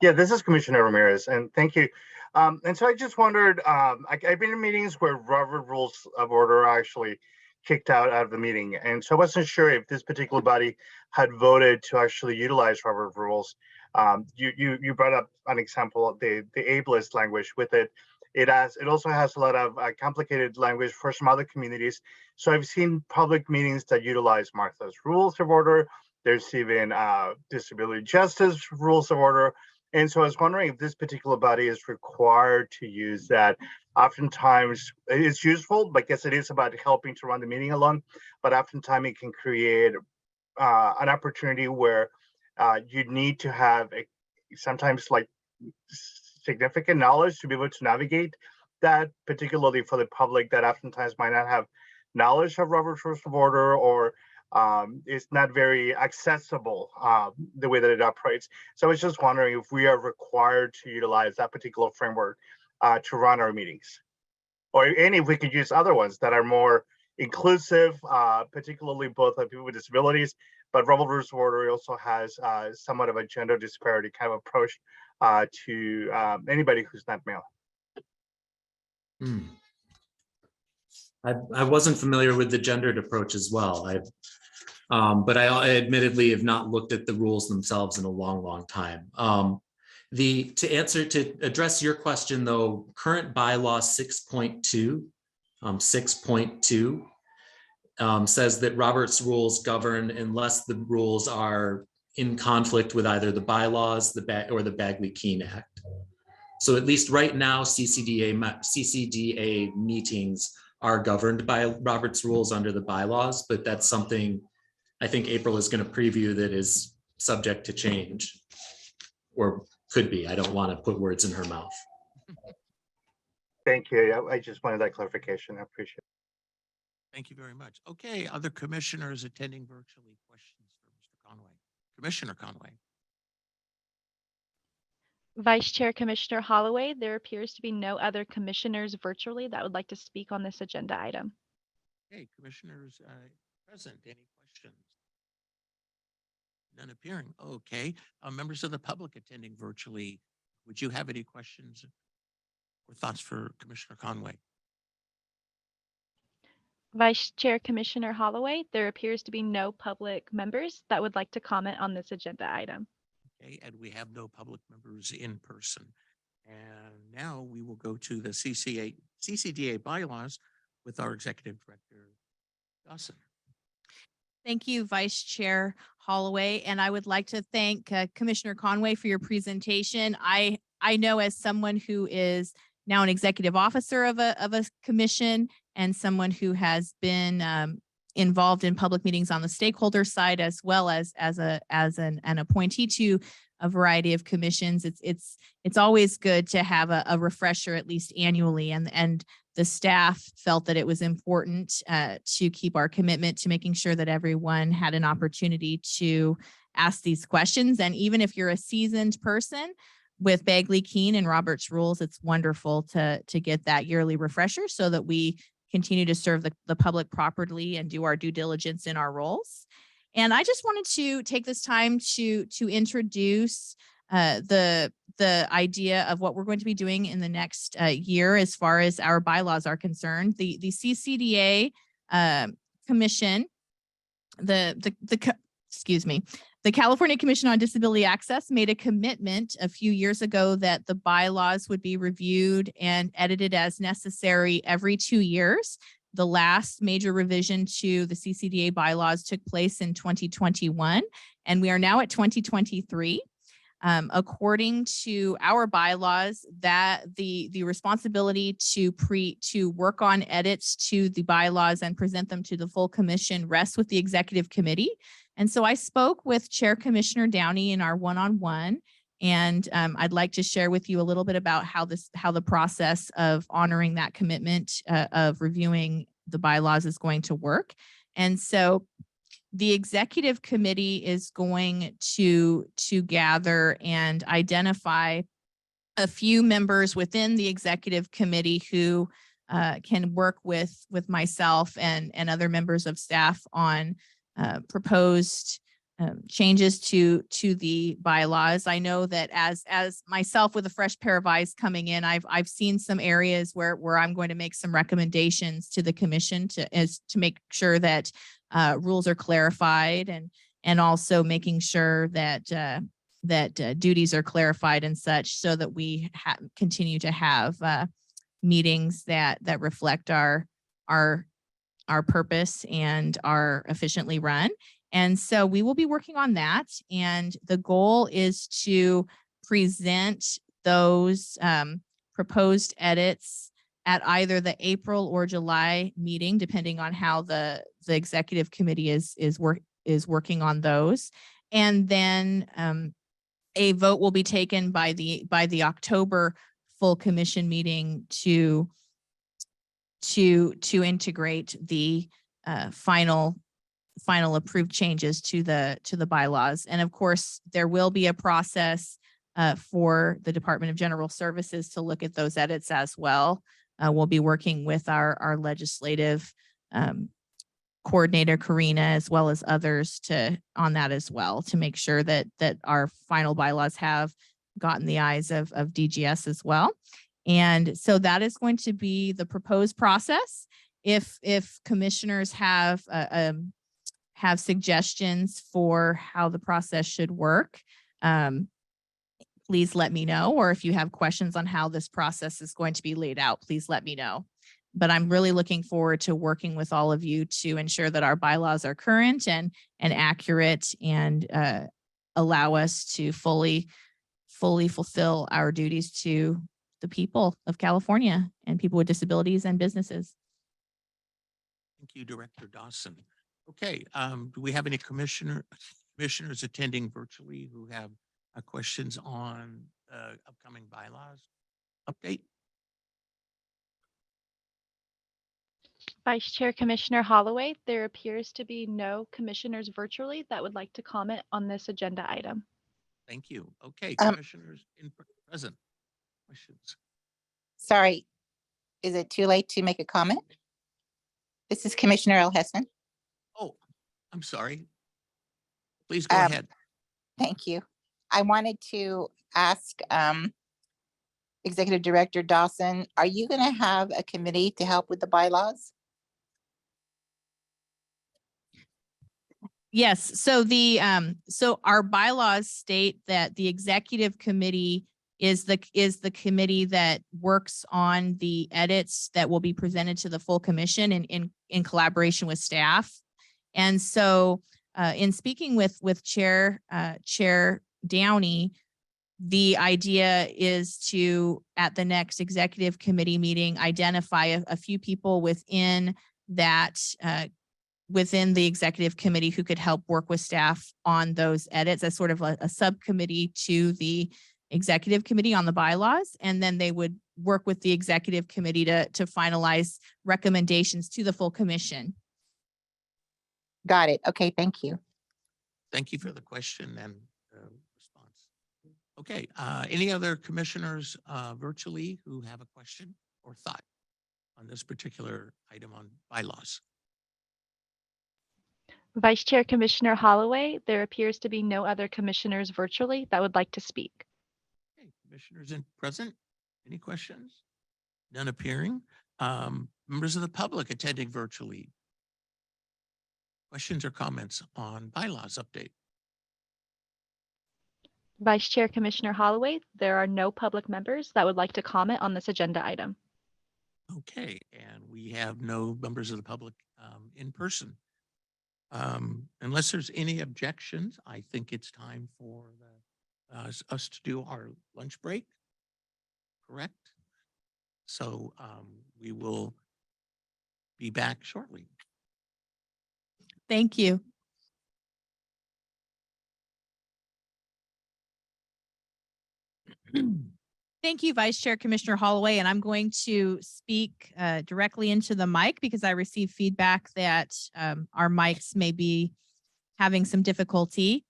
Yeah, this is Commissioner Ramirez, and thank you. And so I just wondered, I've been in meetings where Robert Rules of Order are actually kicked out of the meeting. And so I wasn't sure if this particular body had voted to actually utilize Robert Rules. You brought up an example of the ableist language with it. It also has a lot of complicated language for some other communities. So I've seen public meetings that utilize Martha's Rules of Order. There's even disability justice rules of order. And so I was wondering if this particular body is required to use that. Oftentimes it's useful because it is about helping to run the meeting along, but oftentimes it can create an opportunity where you need to have sometimes like significant knowledge to be able to navigate that, particularly for the public that oftentimes might not have knowledge of Robert's Rules of Order, or it's not very accessible the way that it operates. So I was just wondering if we are required to utilize that particular framework to run our meetings, or any if we could use other ones that are more inclusive, particularly both of people with disabilities. But Robert's Rules of Order also has somewhat of a gender disparity kind of approach to anybody who's not male. I wasn't familiar with the gendered approach as well. But I admittedly have not looked at the rules themselves in a long time. To address your question though, current bylaw 6.2, 6.2 says that Robert's rules govern unless the rules are in conflict with either the bylaws or the Bagley-Keene Act. So at least right now, CCDA meetings are governed by Robert's rules under the bylaws, but that's something I think April is going to preview that is subject to change, or could be. I don't want to put words in her mouth. Thank you. I just wanted that clarification. I appreciate it. Thank you very much. Okay, other commissioners attending virtually, questions for Mr. Conway? Commissioner Conway. Vice Chair Commissioner Holloway, there appears to be no other commissioners virtually that would like to speak on this agenda item. Okay, commissioners present, any questions? None appearing. Okay, members of the public attending virtually, would you have any questions or thoughts for Commissioner Conway? Vice Chair Commissioner Holloway, there appears to be no public members that would like to comment on this agenda item. Okay, and we have no public members in person. And now we will go to the CCDA bylaws with our Executive Director, Dawson. Thank you, Vice Chair Holloway. And I would like to thank Commissioner Conway for your presentation. I know as someone who is now an executive officer of a commission and someone who has been involved in public meetings on the stakeholder side, as well as an appointee to a variety of commissions, it's always good to have a refresher at least annually. And the staff felt that it was important to keep our commitment to making sure that everyone had an opportunity to ask these questions. And even if you're a seasoned person with Bagley-Keene and Robert's rules, it's wonderful to get that yearly refresher so that we continue to serve the public properly and do our due diligence in our roles. And I just wanted to take this time to introduce the idea of what we're going to be doing in the next year as far as our bylaws are concerned. The CCDA Commission, excuse me, the California Commission on Disability Access made a commitment a few years ago that the bylaws would be reviewed and edited as necessary every 2 years. The last major revision to the CCDA bylaws took place in 2021, and we are now at 2023. According to our bylaws, that the responsibility to work on edits to the bylaws and present them to the full commission rests with the executive committee. And so I spoke with Chair Commissioner Downey in our one-on-one, and I'd like to share with you a little bit about how the process of honoring that commitment of reviewing the bylaws is going to work. And so the executive committee is going to gather and identify a few members within the executive committee who can work with myself and other members of staff on proposed changes to the bylaws. I know that as myself with a fresh pair of eyes coming in, I've seen some areas where I'm going to make some recommendations to the commission to make sure that rules are clarified and also making sure that duties are clarified and such, so that we continue to have meetings that reflect our purpose and are efficiently run. And so we will be working on that. And the goal is to present those proposed edits at either the April or July meeting, depending on how the executive committee is working on those. And then a vote will be taken by the October full commission meeting to integrate the final approved changes to the bylaws. And of course, there will be a process for the Department of General Services to look at those edits as well. We'll be working with our legislative coordinator, Karina, as well as others on that as well, to make sure that our final bylaws have gotten the eyes of DGS as well. And so that is going to be the proposed process. If commissioners have suggestions for how the process should work, please let me know. Or if you have questions on how this process is going to be laid out, please let me know. But I'm really looking forward to working with all of you to ensure that our bylaws are current and accurate, and allow us to fully fulfill our duties to the people of California and people with disabilities and businesses. Thank you, Director Dawson. Okay, do we have any commissioners attending virtually who have questions on upcoming bylaws update? Vice Chair Commissioner Holloway, there appears to be no commissioners virtually that would like to comment on this agenda item. Thank you. Okay, commissioners present. Questions? Sorry, is it too late to make a comment? This is Commissioner Earl Hessman. Oh, I'm sorry. Please go Um, ahead. Thank you. I wanted to ask Executive Director Dawson, are you going to have a committee to help with the bylaws? Yes, so so our bylaws state that the executive committee is the committee that works on the edits that will be presented to the full commission in collaboration with staff. And so in speaking with Chair Downey, the idea is to, at the next executive committee meeting, identify a few people within that within the executive committee who could help work with staff on those edits as sort of a subcommittee to the executive committee on the bylaws. And then they would work with the executive committee to finalize recommendations to the full commission. Got it. Okay, thank you. Thank you for the question and response. Okay, any other commissioners virtually who have a question or thought on this particular item on bylaws? Vice Chair Commissioner Holloway, there appears to be no other commissioners virtually that would like to speak. Okay, commissioners present, any questions? None appearing. Members of the public attending virtually. Questions or comments on bylaws update? Vice Chair Commissioner Holloway, there are no public members that would like to comment on this agenda item. Okay, and we have no members of the public in person. Unless there's any objections, I think it's time for us to do our lunch break, correct? So we will be back shortly. Thank you. Thank you, Vice Chair Commissioner Holloway, and I'm going to speak directly into the mic because I received feedback that our mics may be having some difficulty.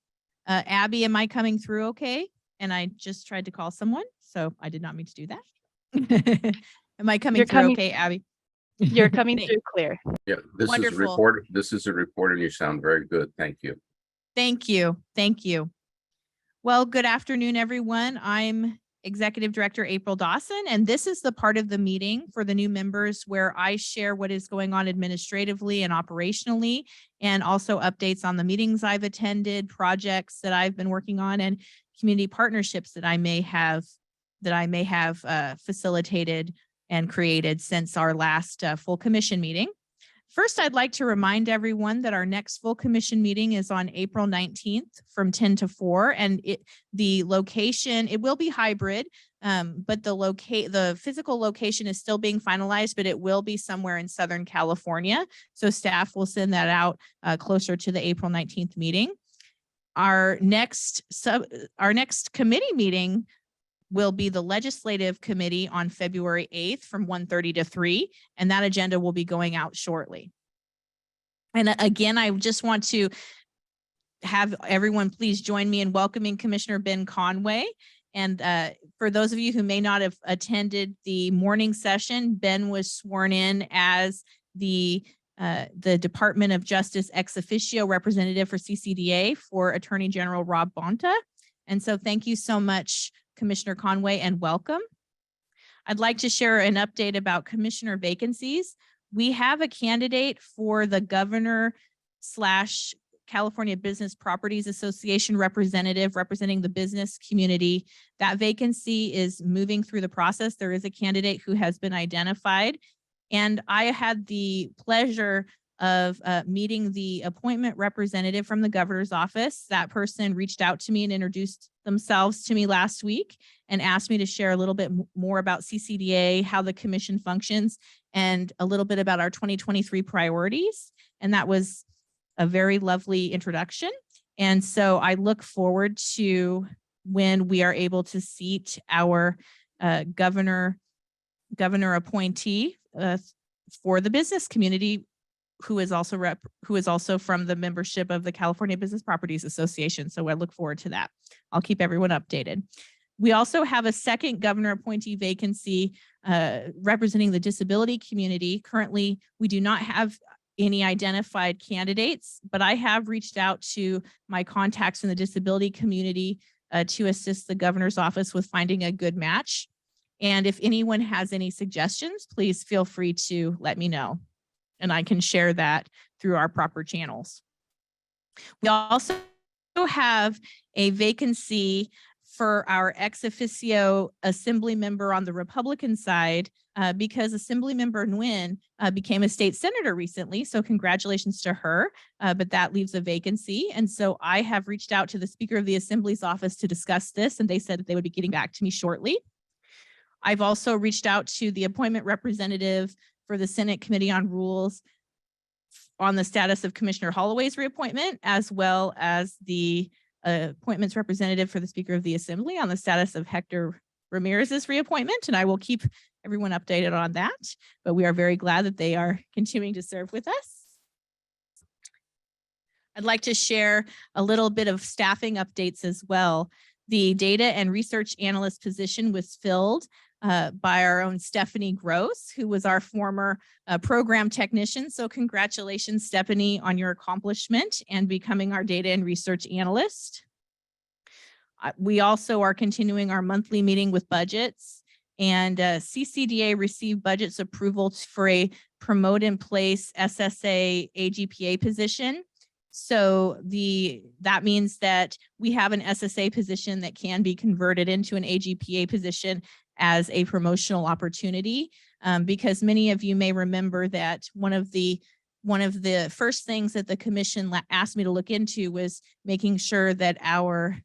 Abby, am I coming through okay? And I just tried to call someone, so I did not mean to do that. Am I coming through okay, Abby? You're coming through clear. Yeah, this is a Wonderful. report. This is a report and you sound very good. Thank you. Thank you. Thank you. Well, good afternoon, everyone. I'm Executive Director April Dawson, and this is the part of the meeting for the new members where I share what is going on administratively and operationally, and also updates on the meetings I've attended, projects that I've been working on, and community partnerships that I may have facilitated and created since our last full commission meeting. First, I'd like to remind everyone that our next full commission meeting is on April 19th from 10 to 4, and the location, it will be hybrid, but the physical location is still being finalized, but it will be somewhere in Southern California. So staff will send that out closer to the April 19th meeting. Our next committee meeting will be the Legislative Committee on February 8th from 1:30 to 3, and that agenda will be going out shortly. And again, I just want to have everyone please join me in welcoming Commissioner Ben Conway. And for those of you who may not have attended the morning session, Ben was sworn in as the Department of Justice ex officio representative for CCDA for Attorney General Rob Bonta. And so thank you so much, Commissioner Conway, and welcome. I'd like to share an update about commissioner vacancies. We have a candidate for the governor / California Business Properties Association representative representing the business community. That vacancy is moving through the process. There is a candidate who has been identified, and I had the pleasure of meeting the appointment representative from the governor's office. That person reached out to me and introduced themselves to me last week and asked me to share a little bit more about CCDA, how the commission functions, and a little bit about our 2023 priorities. And that was a very lovely introduction. And so I look forward to when we are able to seat our governor appointee for the business community, who is also from the membership of the California Business Properties Association. So I look forward to that. I'll keep everyone updated. We also have a second governor appointee vacancy representing the disability community. Currently, we do not have any identified candidates, but I have reached out to my contacts in the disability community to assist the governor's office with finding a good match. And if anyone has any suggestions, please feel free to let me know, and I can share that through our proper channels. We also have a vacancy for our ex officio assembly member on the Republican side because Assemblymember Nguyen became a state senator recently. So congratulations to her, but that leaves a vacancy. And so I have reached out to the Speaker of the Assembly's office to discuss this, and they said that they would be getting back to me shortly. I've also reached out to the appointment representative for the Senate Committee on Rules on the status of Commissioner Holloway's reappointment, as well as the appointments representative for the Speaker of the Assembly on the status of Hector Ramirez's reappointment, and I will keep everyone updated on that, but we are very glad that they are continuing to serve with us. I'd like to share a little bit of staffing updates as well. The data and research analyst position was filled by our own Stephanie Gross, who was our former program technician. So congratulations, Stephanie, on your accomplishment and becoming our data and research analyst. We also are continuing our monthly meeting with budgets, and CCDA received budgets approval for a promote in place SSA AGPA position. So that means that we have an SSA position that can be converted into an AGPA position as a promotional opportunity, because many of you may remember that one of the first things that the commission asked me to look into was making sure that our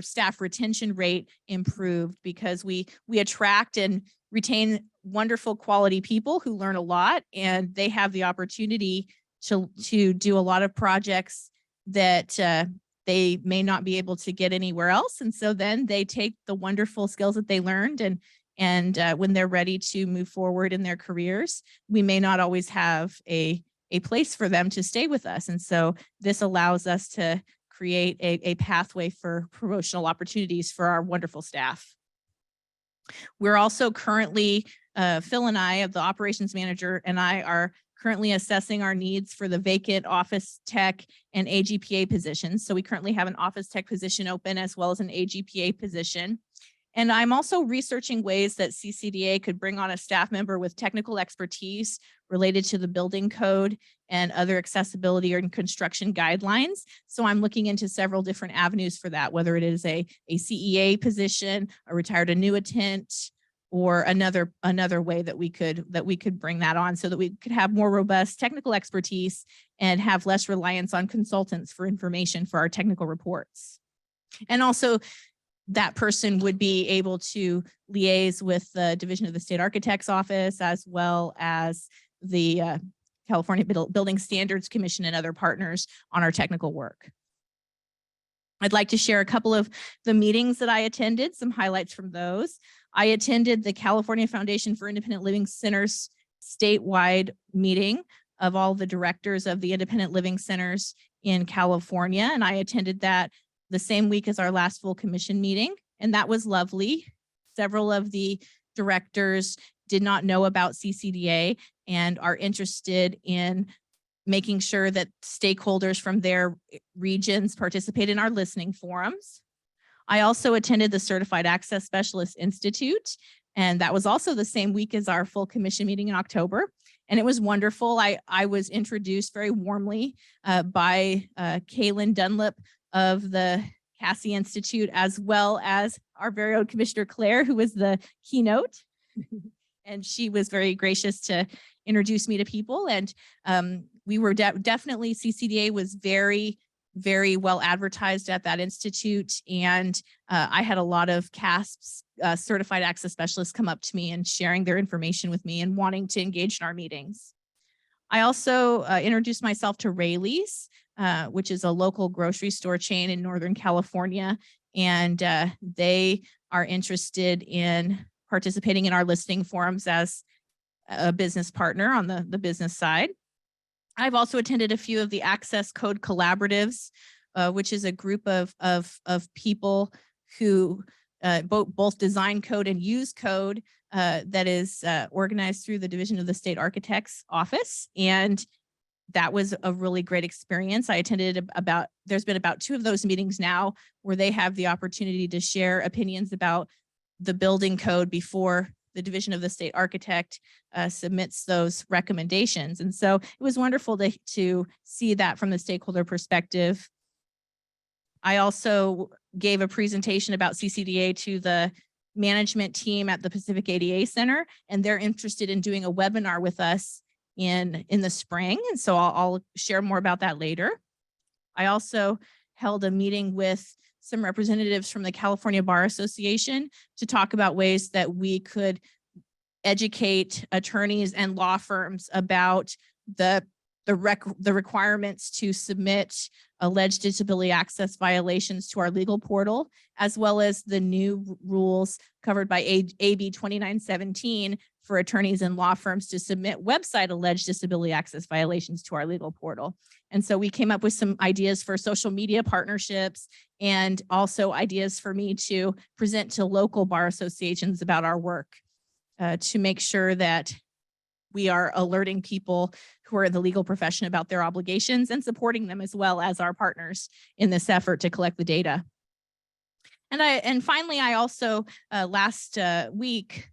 staff retention rate improved, because we attract and retain wonderful quality people who learn a lot, and they have the opportunity to do a lot of projects that they may not be able to get anywhere else. And so then they take the wonderful skills that they learned, and when they're ready to move forward in their careers, we may not always have a place for them to stay with us. And so this allows us to create a pathway for promotional opportunities for our wonderful staff. We're also currently, Phil and I, the operations manager, and I are currently assessing our needs for the vacant office tech and AGPA positions. So we currently have an office tech position open as well as an AGPA position. And I'm also researching ways that CCDA could bring on a staff member with technical expertise related to the building code and other accessibility and construction guidelines. So I'm looking into several different avenues for that, whether it is a CEA position, a retired annuitant, or another way that we could bring that on, so that we could have more robust technical expertise and have less reliance on consultants for information for our technical reports. And also, that person would be able to liaise with the Division of the State Architect's Office, as well as the California Building Standards Commission and other partners on our technical work. I'd like to share a couple of the meetings that I attended, some highlights from those. I attended the California Foundation for Independent Living Centers statewide meeting of all the directors of the independent living centers in California, and I attended that the same week as our last full commission meeting, and that was lovely. Several of the directors did not know about CCDA and are interested in making sure that stakeholders from their regions participate in our listening forums. I also attended the Certified Access Specialist Institute, and that was also the same week as our full commission meeting in October. And it was wonderful. I was introduced very warmly by Kaylin Dunlap of the Cassie Institute, as well as our very own Commissioner Claire, who was the keynote. And she was very gracious to introduce me to people. And we were definitely, CCDA was very, very well advertised at that institute. And I had a lot of CASPs, certified access specialists, come up to me and sharing their information with me and wanting to engage in our meetings. I also introduced myself to Rayleigh's, which is a local grocery store chain in Northern California. And they are interested in participating in our listing forums as a business partner on the business side. I've also attended a few of the Access Code Collaboratives, which is a group of people who both design code and use code that is organized through the Division of the State Architect's Office. And that was a really great experience. I attended there's been about 2 of those meetings now where they have the opportunity to share opinions about the building code before the Division of the State Architect submits those recommendations. And so it was wonderful to see that from the stakeholder perspective. I also gave a presentation about CCDA to the management team at the Pacific ADA Center, and they're interested in doing a webinar with us in the spring. And so I'll share more about that later. I also held a meeting with some representatives from the California Bar Association to talk about ways that we could educate attorneys and law firms about the requirements to submit alleged disability access violations to our legal portal, as well as the new rules covered by AB 2917 for attorneys and law firms to submit website alleged disability access violations to our legal portal. And so we came up with some ideas for social media partnerships and also ideas for me to present to local bar associations about our work to make sure that we are alerting people who are in the legal profession about their obligations and supporting them as well as our partners in this effort to collect the data. And finally, I also last week,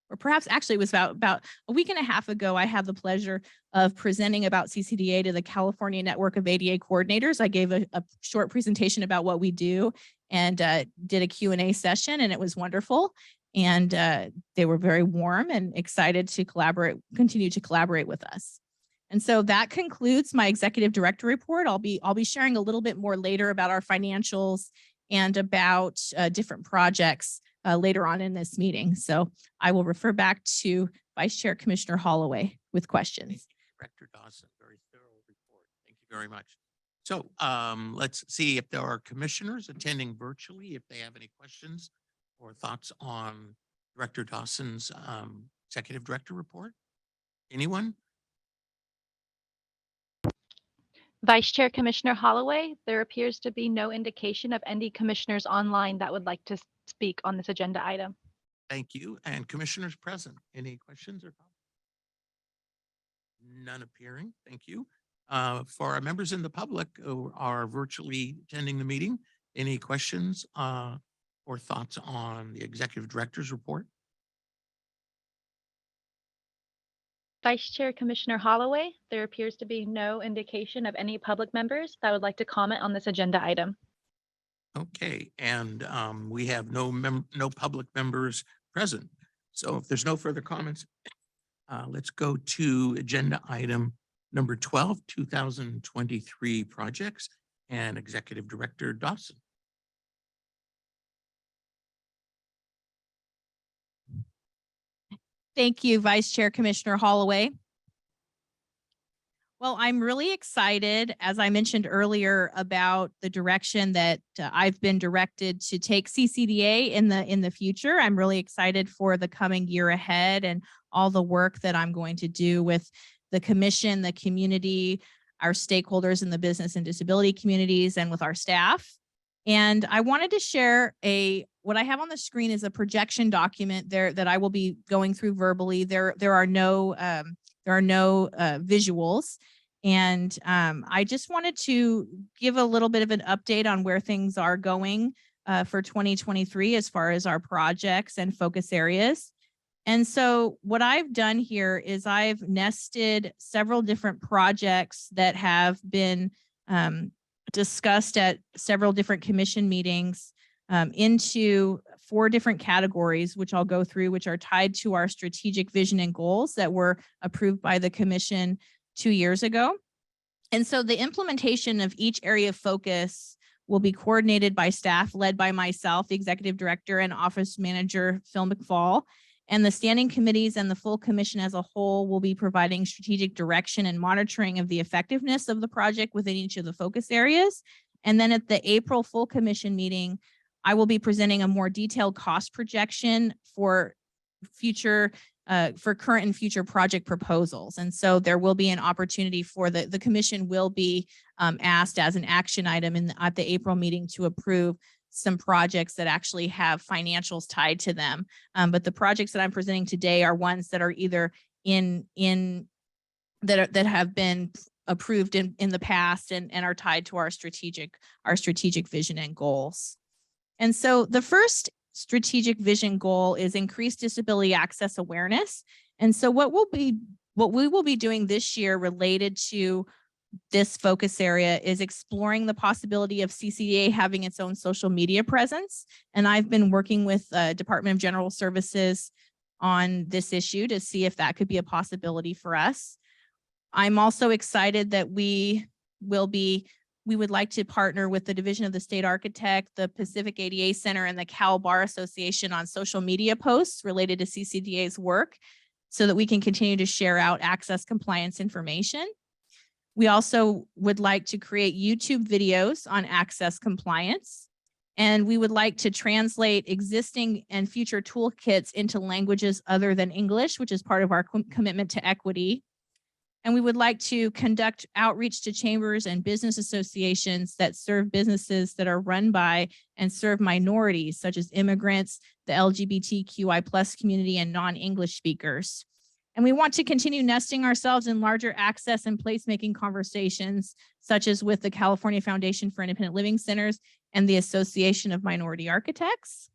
or perhaps actually it was about a week and a half ago, I had the pleasure of presenting about CCDA to the California Network of ADA Coordinators. I gave a short presentation about what we do and did a Q&A session, and it was wonderful. And they were very warm and excited to continue to collaborate with us. And so that concludes my executive director report. I'll be sharing a little bit more later about our financials and about different projects later on in this meeting. So I will refer back to Vice Chair Commissioner Holloway with questions. Director Dawson, very thorough report. Thank you very much. So let's see if there are commissioners attending virtually, if they have any questions or thoughts on Director Dawson's executive director report. Anyone? Vice Chair Commissioner Holloway, there appears to be no indication of any commissioners online that would like to speak on this agenda item. Thank you. And commissioners present, any questions or comments? None appearing. Thank you. For our members in the public who are virtually attending the meeting, any questions or thoughts on the executive director's report? Vice Chair Commissioner Holloway, there appears to be no indication of any public members that would like to comment on this agenda item. Okay, and we have no public members present. So if there's no further comments, let's go to agenda item number 12, 2023 projects, and Executive Director Dawson. Thank you, Vice Chair Commissioner Holloway. Well, I'm really excited, as I mentioned earlier, about the direction that I've been directed to take CCDA in the future. I'm really excited for the coming year ahead and all the work that I'm going to do with the commission, the community, our stakeholders in the business and disability communities, and with our staff. And I wanted to share what I have on the screen is a projection document there that I will be going through verbally. There are no visuals. And I just wanted to give a little bit of an update on where things are going for 2023 as far as our projects and focus areas. And so what I've done here is I've nested several different projects that have been discussed at several different commission meetings into 4 different categories, which I'll go through, which are tied to our strategic vision and goals that were approved by the commission 2 years ago. And so the implementation of each area of focus will be coordinated by staff led by myself, the executive director, and office manager Phil McFall. And the standing committees and the full commission as a whole will be providing strategic direction and monitoring of the effectiveness of the project within each of the focus areas. And then at the April full commission meeting, I will be presenting a more detailed cost projection for current and future project proposals. And so there will be an opportunity for the commission will be asked as an action item at the April meeting to approve some projects that actually have financials tied to them. But the projects that I'm presenting today are ones that are either that have been approved in the past and are tied to our strategic vision and goals. And so the first strategic vision goal is increased disability access awareness. And so what we will be doing this year related to this focus area is exploring the possibility of CCDA having its own social media presence. And I've been working with Department of General Services on this issue to see if that could be a possibility for us. I'm also excited that we would like to partner with the Division of the State Architect, the Pacific ADA Center, and the Cal Bar Association on social media posts related to CCDA's work so that we can continue to share out access compliance information. We also would like to create YouTube videos on access compliance, and we would like to translate existing and future toolkits into languages other than English, which is part of our commitment to equity. And we would like to conduct outreach to chambers and business associations that serve businesses that are run by and serve minorities, such as immigrants, the LGBTQI+ community, and non-English speakers. And we want to continue nesting ourselves in larger access and placemaking conversations, such as with the California Foundation for Independent Living Centers and the Association of Minority Architects.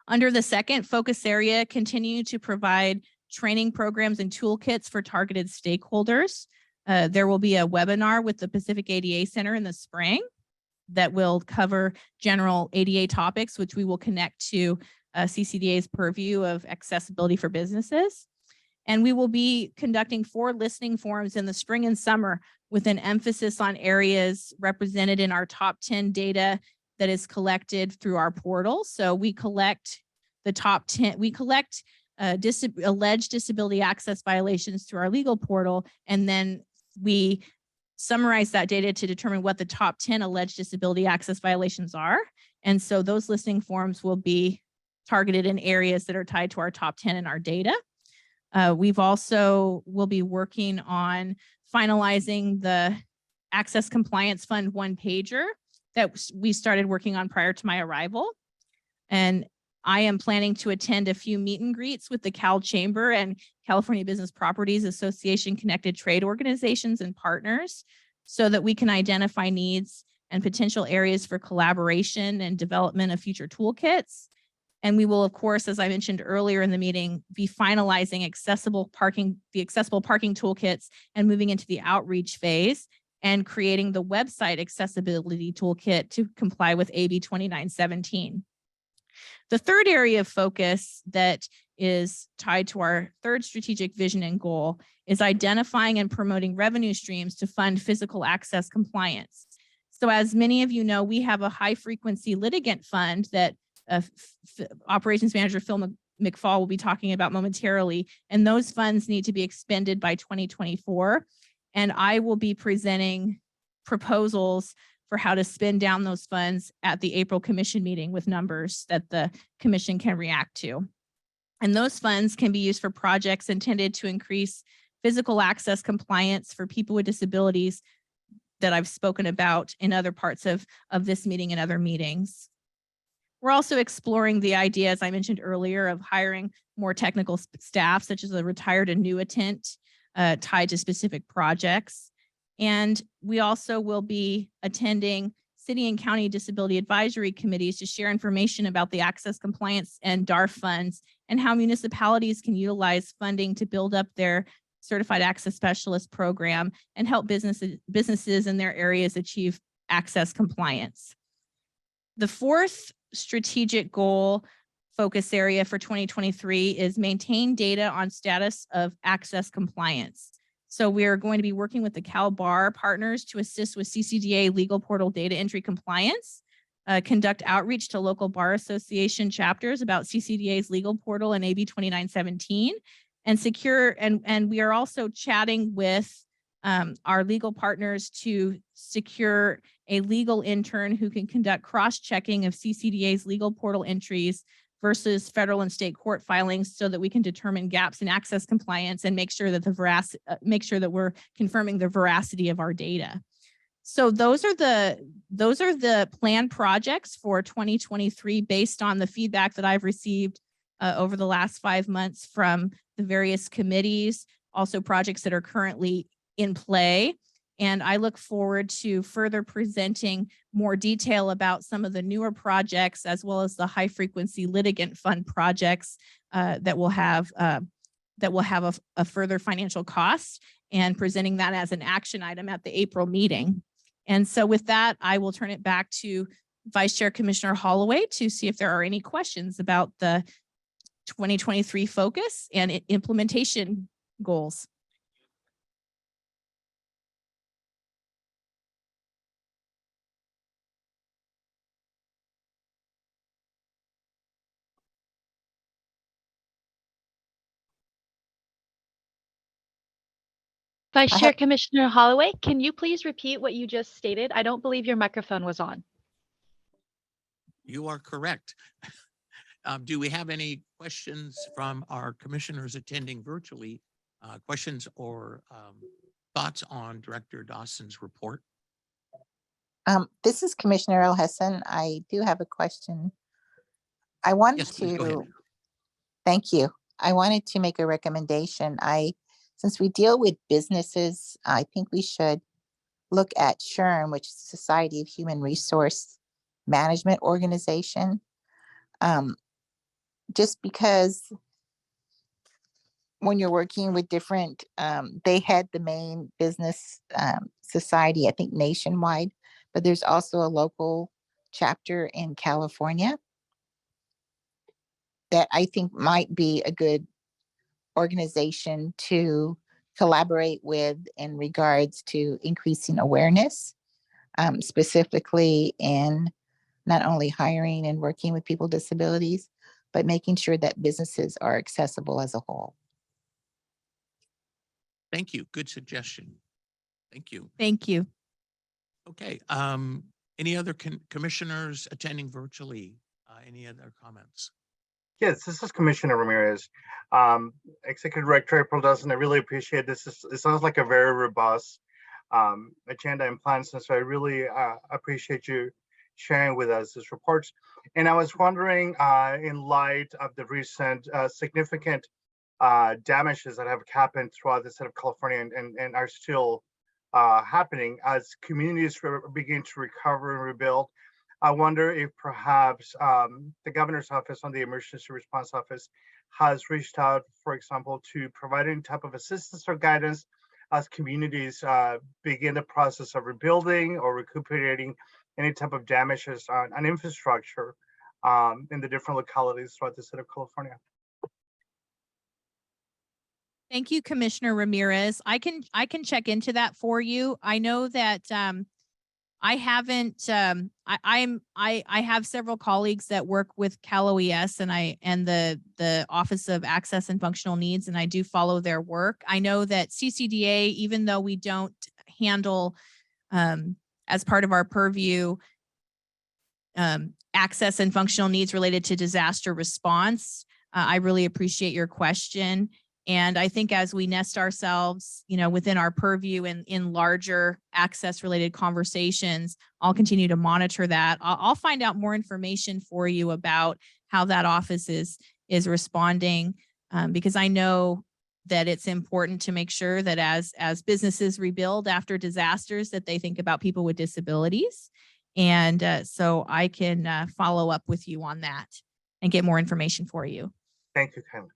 Under the second focus area, continue to provide training programs and toolkits for targeted stakeholders. There will be a webinar with the Pacific ADA Center in the spring that will cover general ADA topics, which we will connect to CCDA's purview of accessibility for businesses. And we will be conducting 4 listening forums in the spring and summer with an emphasis on areas represented in our top 10 data that is collected through our portal. So we collect the top 10, we collect alleged disability access violations through our legal portal, and then we summarize that data to determine what the top 10 alleged disability access violations are. And so those listening forums will be targeted in areas that are tied to our top 10 in our data. We've also will be working on finalizing the Access Compliance Fund one-pager that we started working on prior to my arrival. And I am planning to attend a few meet and greets with the Cal Chamber and California Business Properties Association connected trade organizations and partners so that we can identify needs and potential areas for collaboration and development of future toolkits. And we will, of course, as I mentioned earlier in the meeting, be finalizing the accessible parking toolkits and moving into the outreach phase and creating the website accessibility toolkit to comply with AB 2917. The third area of focus that is tied to our third strategic vision and goal is identifying and promoting revenue streams to fund physical access compliance. So as many of you know, we have a high frequency litigant fund that Operations Manager Phil McFall will be talking about momentarily, and those funds need to be expended by 2024. And I will be presenting proposals for how to spend down those funds at the April Commission meeting with numbers that the Commission can react to. And those funds can be used for projects intended to increase physical access compliance for people with disabilities that I've spoken about in other parts of this meeting and other meetings. We're also exploring the idea, as I mentioned earlier, of hiring more technical staff, such as a retired annuitant tied to specific projects. And we also will be attending city and county disability advisory committees to share information about the access compliance and DARF funds and how municipalities can utilize funding to build up their certified access specialist program and help businesses in their areas achieve access compliance. The fourth strategic goal focus area for 2023 is maintain data on status of access compliance. So we are going to be working with the Cal Bar partners to assist with CCDA legal portal data entry compliance, conduct outreach to local bar association chapters about CCDA's legal portal and AB 2917, and we are also chatting with our legal partners to secure a legal intern who can conduct cross-checking of CCDA's legal portal entries versus federal and state court filings so that we can determine gaps in access compliance and make sure that we're confirming the veracity of our data. So those are the planned projects for 2023 based on the feedback that I've received over the last 5 months from the various committees, also projects that are currently in play. And I look forward to further presenting more detail about some of the newer projects, as well as the high frequency litigant fund projects that will have a further financial cost, and presenting that as an action item at the April meeting. And so with that, I will turn it back to Vice Chair Commissioner Holloway to see if there are any questions about the 2023 focus and implementation goals. Vice Chair Commissioner Holloway, can you please repeat what you just stated? I don't believe your microphone was on. You are correct. Do we have any questions from our commissioners attending virtually? Questions or thoughts on Director Dawson's report? This is Commissioner Elhassan. I do have a question. I wanted Yes, please go ahead. thank you. I wanted to make a recommendation. Since we deal with businesses, I think we should look at SHRM, which is Society of Human Resource Management Organization. Just because when you're working with different, they had the main business society, I think nationwide, but there's also a local chapter in California that I think might be a good organization to collaborate with in regards to increasing awareness, specifically in not only hiring and working with people with disabilities, but making sure that businesses are accessible as a whole. Thank you. Good suggestion. Thank you. Thank you. Okay. Any other commissioners attending virtually? Any other comments? Yes, this is Commissioner Ramirez. Executive Director April Dawson, I really appreciate this. It sounds like a very robust agenda and plan, so I really appreciate you sharing with us these reports. And I was wondering, in light of the recent significant damages that have happened throughout the state of California and are still happening as communities begin to recover and rebuild, I wonder if perhaps the governor's office on the emergency response office has reached out, for example, to provide any type of assistance or guidance as communities begin the process of rebuilding or recuperating any type of damages on infrastructure in the different localities throughout the state of California. Thank you, Commissioner Ramirez. I can check into that for you. I know that I haven't. I have several colleagues that work with Cal OES and the Office of Access and Functional Needs, and I do follow their work. I know that CCDA, even though we don't handle as part of our purview access and functional needs related to disaster response, I really appreciate your question. And I think as we nest ourselves, within our purview in larger access related conversations, I'll continue to monitor that. I'll find out more information for you about how that office is responding, because I know that it's important to make sure that as businesses rebuild after disasters, that they think about people with disabilities. And so I can follow up with you on that and get more information for you. Thank you, Kylie.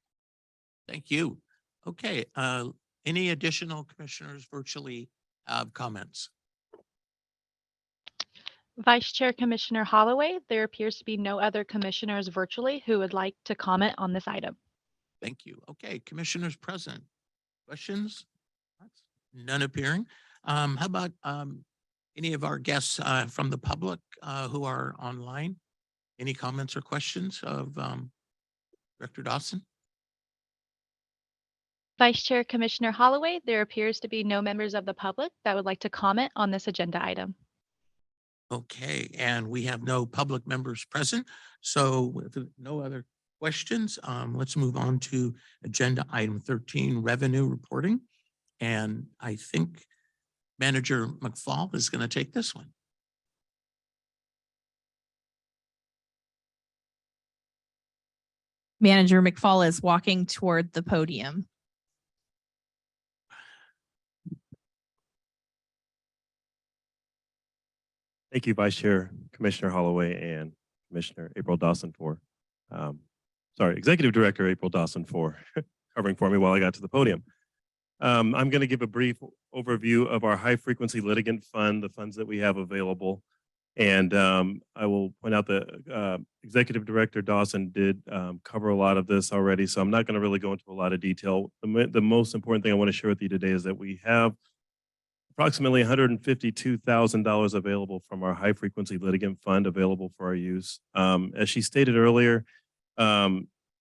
Thank you. Okay. Any additional commissioners virtually have comments? Vice Chair Commissioner Holloway, there appears to be no other commissioners virtually who would like to comment on this item. Thank you. Okay, commissioners present. Questions? None appearing. How about any of our guests from the public who are online? Any comments or questions of Director Dawson? Vice Chair Commissioner Holloway, there appears to be no members of the public that would like to comment on this agenda item. Okay, and we have no public members present. So with no other questions, let's move on to agenda item 13, revenue reporting. And I think Manager McFall is going to take this one. Manager McFall is walking toward the podium. Thank you, Vice Chair, Commissioner Holloway, and Commissioner April Dawson Executive Director April Dawson for covering for me while I got to the podium. I'm going to give a brief overview of our high frequency litigant fund, the funds that we have available. And I will point out that Executive Director Dawson did cover a lot of this already, so I'm not going to really go into a lot of detail. The most important thing I want to share with you today is that we have approximately $152,000 available from our high frequency litigant fund available for our use. As she stated earlier,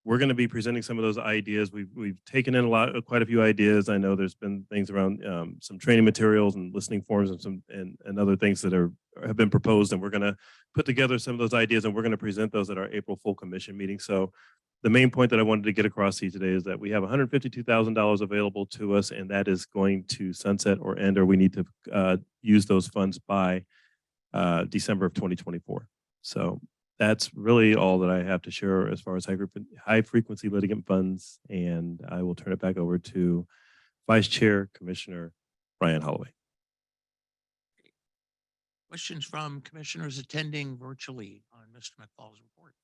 we're going to be presenting some of those ideas. We've taken in quite a few ideas. I know there's been things around some training materials and listening forms and other things that have been proposed, and we're going to put together some of those ideas, and we're going to present those at our April full commission meeting. So the main point that I wanted to get across to you today is that we have $152,000 available to us, and that is going to sunset or end, or we need to use those funds by December of 2024. So that's really all that I have to share as far as high frequency litigant funds, and I will turn it back over to Vice Chair Commissioner Brian Holloway. Questions from commissioners attending virtually on Mr. McFall's report?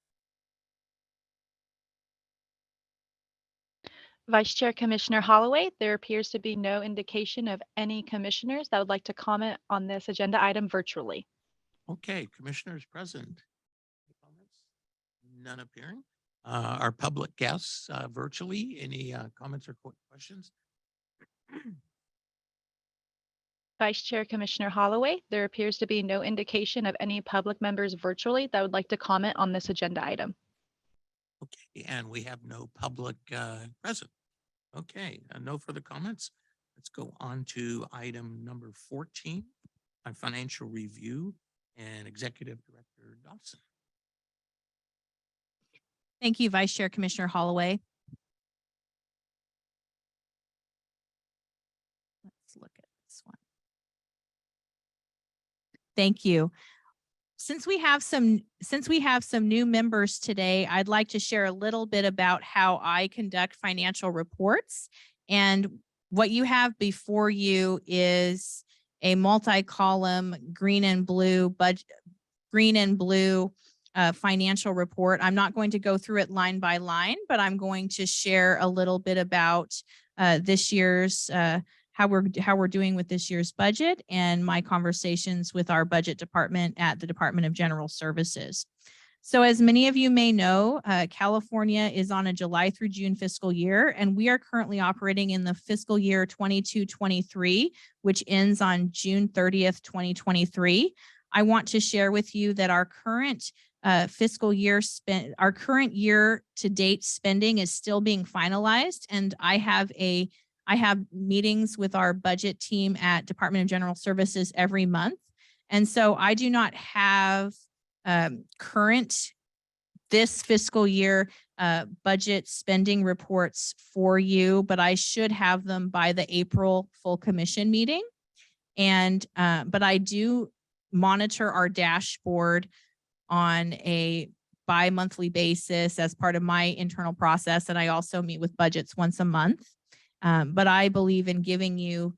Vice Chair Commissioner Holloway, there appears to be no indication of any commissioners that would like to comment on this agenda item virtually. Okay, commissioners present. Any comments? None appearing. Our public guests virtually, any comments or questions? Vice Chair Commissioner Holloway, there appears to be no indication of any public members virtually that would like to comment on this agenda item. Okay, and we have no public present. Okay, no further comments. Let's go on to item number 14, on financial review, and Executive Director Dawson. Thank you, Vice Chair Commissioner Holloway. Let's look at this one. Thank you. Since we have some new members today, I'd like to share a little bit about how I conduct financial reports. And what you have before you is a multi-column green and blue financial report. I'm not going to go through it line by line, but I'm going to share a little bit about this year's how we're doing with this year's budget and my conversations with our budget department at the Department of General Services. So as many of you may know, California is on a July through June fiscal year, and we are currently operating in the fiscal year 22-23, which ends on June 30th, 2023. I want to share with you that our current fiscal year our current year to date spending is still being finalized, and I have meetings with our budget team at Department of General Services every month. And so I do not have current this fiscal year budget spending reports for you, but I should have them by the April full commission meeting. And but I do monitor our dashboard on a bi-monthly basis as part of my internal process. And I also meet with budgets once a month. But I believe in giving you,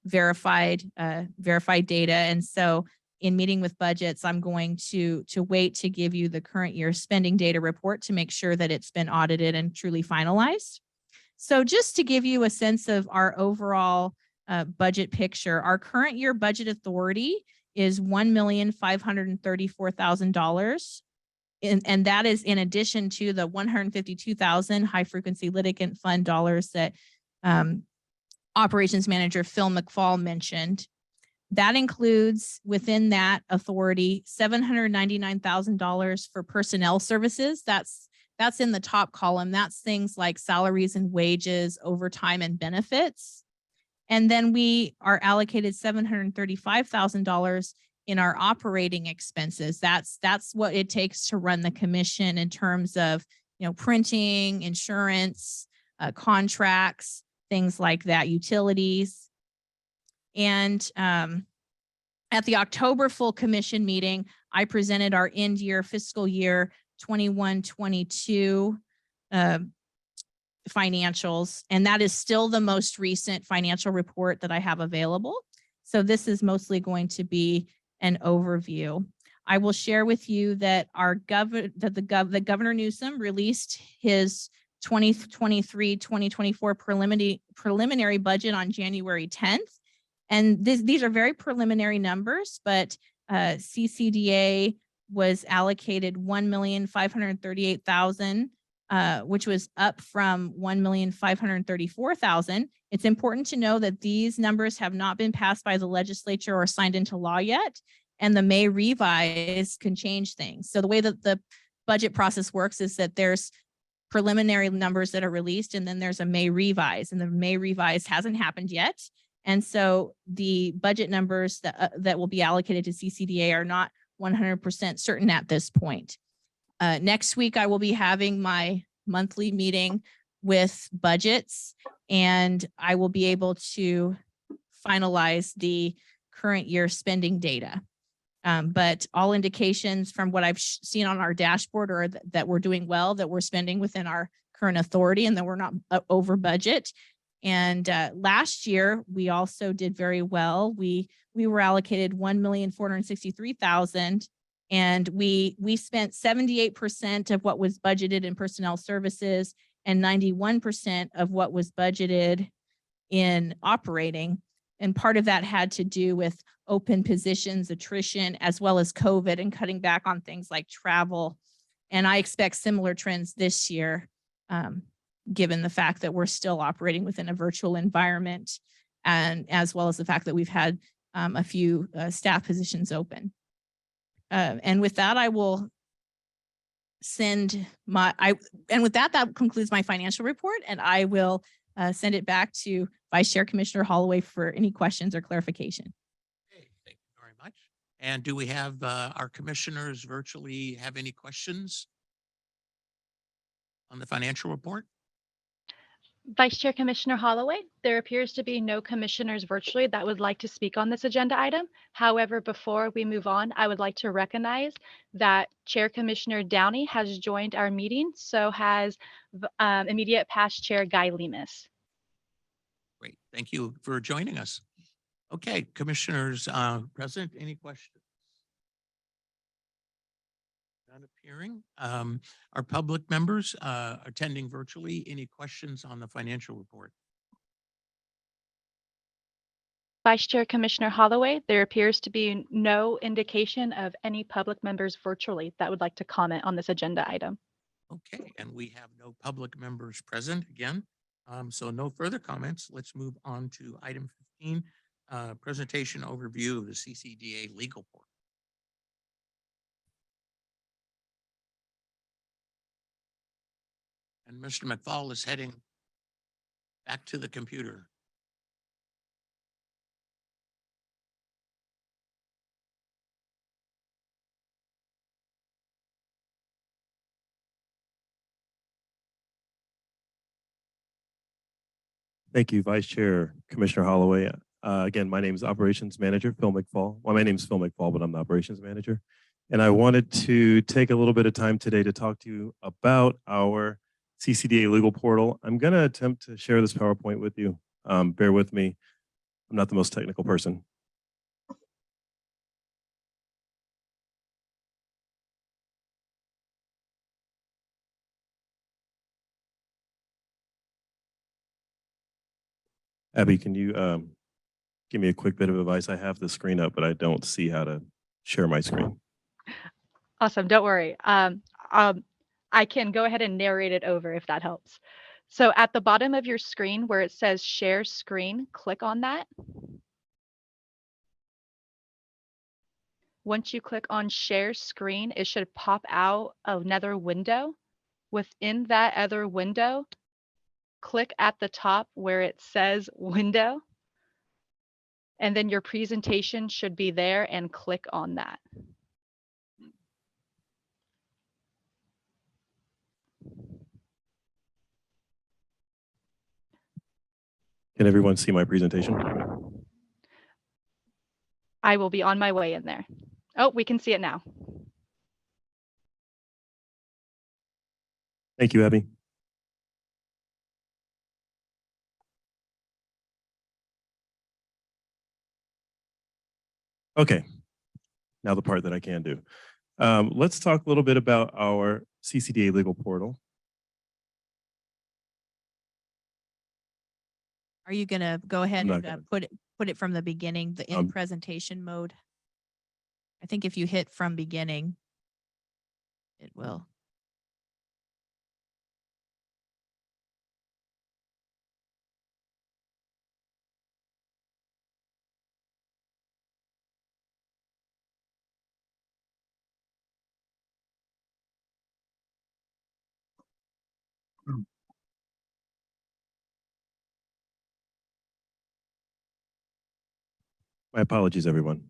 verified data. And so in meeting with budgets, I'm going to wait to give you the current year spending data report to make sure that it's been audited and truly finalized. So just to give you a sense of our overall budget picture, our current year budget authority is $1,534,000. And that is in addition to the $152,000 high frequency litigant fund dollars that Operations Manager Phil McFall mentioned. That includes within that authority $799,000 for personnel services. That's in the top column. That's things like salaries and wages, overtime, and benefits. And then we are allocated $735,000 in our operating expenses. That's what it takes to run the commission in terms of printing, insurance, contracts, things like that, utilities. And at the October full commission meeting, I presented our end year fiscal year 21-22 financials, and that is still the most recent financial report that I have available. So this is mostly going to be an overview. I will share with you that the Governor Newsom released his 2023-2024 preliminary budget on January 10th. And these are very preliminary numbers, but CCDA was allocated $1,538,000, which was up from $1,534,000. It's important to know that these numbers have not been passed by the legislature or signed into law yet, and the May revise can change things. So the way that the budget process works is that there's preliminary numbers that are released, and then there's a May revise, and the May revise hasn't happened yet. And so the budget numbers that will be allocated to CCDA are not 100% certain at this point. Next week, I will be having my monthly meeting with budgets, and I will be able to finalize the current year spending data. But all indications from what I've seen on our dashboard are that we're doing well, that we're spending within our current authority, and that we're not over budget. And last year, we also did very well. We were allocated $1,463,000, and we spent 78% of what was budgeted in personnel services and 91% of what was budgeted in operating. And part of that had to do with open positions, attrition, as well as COVID and cutting back on things like travel. And I expect similar trends this year, given the fact that we're still operating within a virtual environment, and as well as the fact that we've had a few staff positions open. And with that, I will send that concludes my financial report, and I will send it back to Vice Chair Commissioner Holloway for any questions or clarification. Okay, thank you very much. And do we have our commissioners virtually have any questions on the financial report? Vice Chair Commissioner Holloway, there appears to be no commissioners virtually that would like to speak on this agenda item. However, before we move on, I would like to recognize that Chair Commissioner Downey has joined our meeting, so has immediate past Chair Guy Lemus. Great, thank you for joining us. Okay, commissioners present, any questions? None appearing. Our public members attending virtually, any questions on the financial report? Vice Chair Commissioner Holloway, there appears to be no indication of any public members virtually that would like to comment on this agenda item. Okay, and we have no public members present again. So no further comments. Let's move on to item 15, presentation overview of the CCDA legal portal. And Mr. McFall is heading back to the computer. Thank you, Vice Chair Commissioner Holloway. Again, my name is Operations Manager Phil McFall. Well, my name is Phil McFall, but I'm the Operations Manager. And I wanted to take a little bit of time today to talk to you about our CCDA legal portal. I'm going to attempt to share this PowerPoint with you. Bear with me. I'm not the most technical person. Abby, can you give me a quick bit of advice? I have the screen up, but I don't see how to share my screen. Awesome, don't worry. I can go ahead and narrate it over if that helps. So at the bottom of your screen where it says share screen, click on that. Once you click on share screen, it should pop out another window. Within that other window, click at the top where it says window, and then your presentation should be there, and click on that. Can everyone see my presentation? I will be on my way in there. Oh, we can see it now. Thank you, Abby. Okay, now the part that I can do. Let's talk a little bit about our CCDA legal portal. Are you gonna go ahead not and gonna. put it from the beginning, the in presentation mode? I think if you hit from beginning, it will. My apologies, everyone.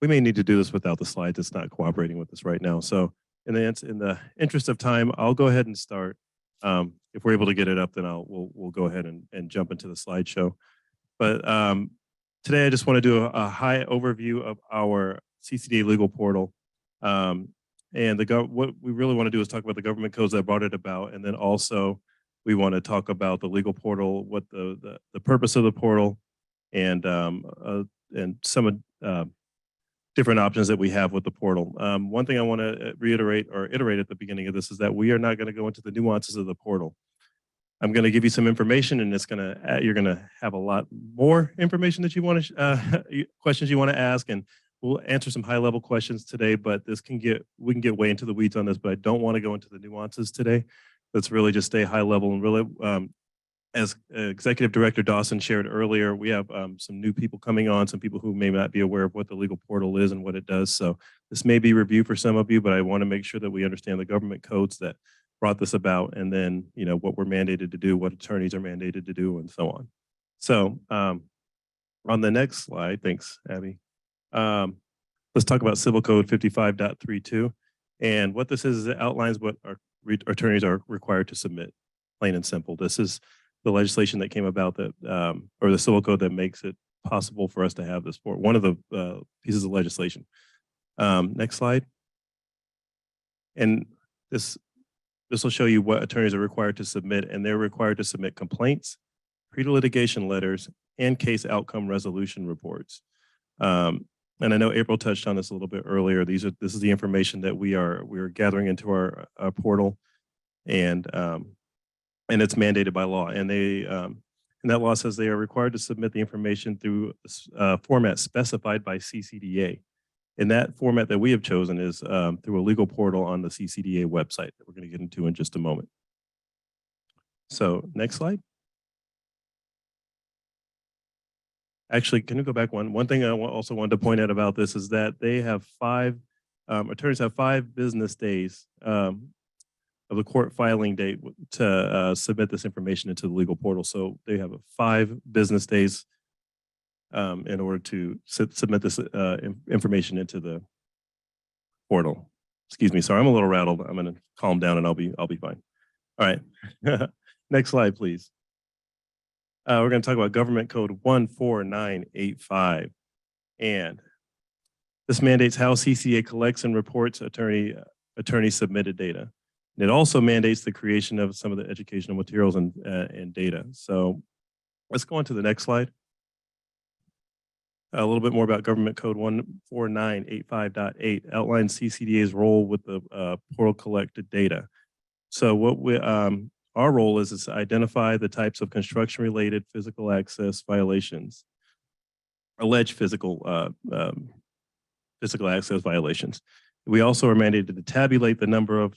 We may need to do this without the slides. It's not cooperating with us right now. So in the interest of time, I'll go ahead and start. If we're able to get it up, then we'll go ahead and jump into the slideshow. But today I just want to do a high overview of our CCDA legal portal. And what we really want to do is talk about the government codes that brought it about. And then also we want to talk about the legal portal, what the purpose of the portal, and some different options that we have with the portal. One thing I want to reiterate or iterate at the beginning of this is that we are not going to go into the nuances of the portal. I'm going to give you some information, and you're going to have a lot more information that you want to questions you want to ask, and we'll answer some high level questions today. But we can get way into the weeds on this, but I don't want to go into the nuances today. Let's really just stay high level and really. As Executive Director Dawson shared earlier, we have some new people coming on, some people who may not be aware of what the legal portal is and what it does. So this may be review for some of you, but I want to make sure that we understand the government codes that brought this about, and then what we're mandated to do, what attorneys are mandated to do, and so on. So on the next slide, thanks, Abby. Let's talk about Civil Code 55.32. And what this is it outlines what our attorneys are required to submit, plain and simple. This is the legislation that came about that, or the civil code that makes it possible for us to have this for one of the pieces of legislation. Next slide. And this will show you what attorneys are required to submit, and they're required to submit complaints, pre-litigation letters, and case outcome resolution reports. And I know April touched on this a little bit earlier. This is the information that we are gathering into our portal, and it's mandated by law. And and that law says they are required to submit the information through a format specified by CCDA. And that format that we have chosen is through a legal portal on the CCDA website that we're going to get into in just a moment. So next slide. Actually, can you go back one? One thing I also wanted to point out about this is that they have attorneys have 5 business days of the court filing date to submit this information into the legal portal. So they have 5 business days in order to submit this information into the portal. Excuse me, sorry, I'm a little rattled. I'm going to calm down and I'll be fine. All right, next slide, please. We're going to talk about Government Code 14985, and this mandates how CCDA collects and reports attorney submitted data. And it also mandates the creation of some of the educational materials and data. So let's go on to the next slide. A little bit more about Government Code 14985.8 outlines CCDA's role with the portal collected data. So what our role is to identify the types of construction-related physical access violations, alleged physical access violations. We also are mandated to tabulate the number of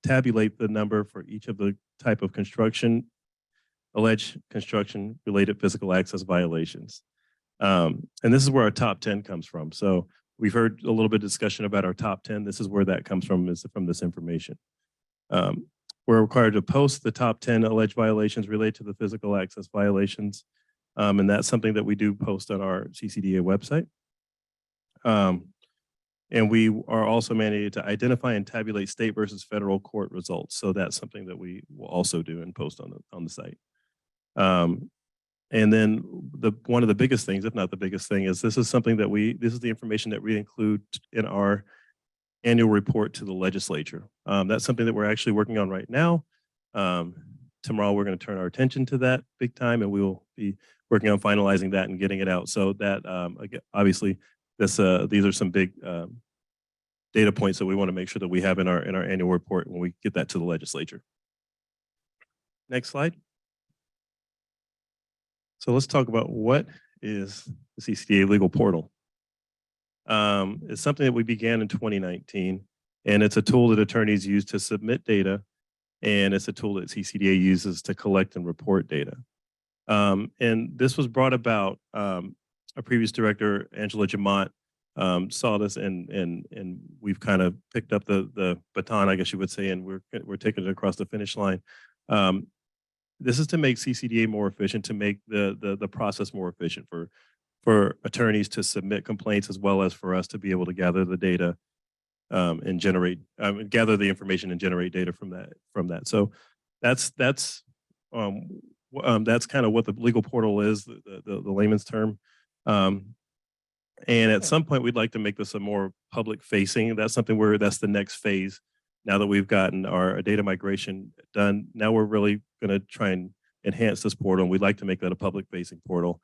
tabulate the number for each of the type of alleged construction related physical access violations. And this is where our top 10 comes from. So we've heard a little bit of discussion about our top 10. This is where that comes from, is from this information. We're required to post the top 10 alleged violations related to the physical access violations. And that's something that we do post on our CCDA website. And we are also mandated to identify and tabulate state versus federal court results. So that's something that we will also do and post on the site. And then one of the biggest things, if not the biggest thing, is this is something that this is the information that we include in our annual report to the legislature. That's something that we're actually working on right now. Tomorrow, we're going to turn our attention to that big time, and we will be working on finalizing that and getting it out. So that, again, obviously, these are some big data points that we want to make sure that we have in our annual report when we get that to the legislature. Next slide. So let's talk about what is the CCDA legal portal. It's something that we began in 2019, and it's a tool that attorneys use to submit data, and it's a tool that CCDA uses to collect and report data. And this was brought about, our previous director, Angela Jamont, saw this, and we've kind of picked up the baton, I guess you would say, and we're taking it across the finish line. This is to make CCDA more efficient, to make the process more efficient for attorneys to submit complaints, as well as for us to be able to gather the data and gather the information and generate data from that. So that's kind of what the legal portal is, the layman's term. And at some point, we'd like to make this a more public facing. That's something that's the next phase. Now that we've gotten our data migration done, now we're really going to try and enhance this portal. And we'd like to make that a public facing portal,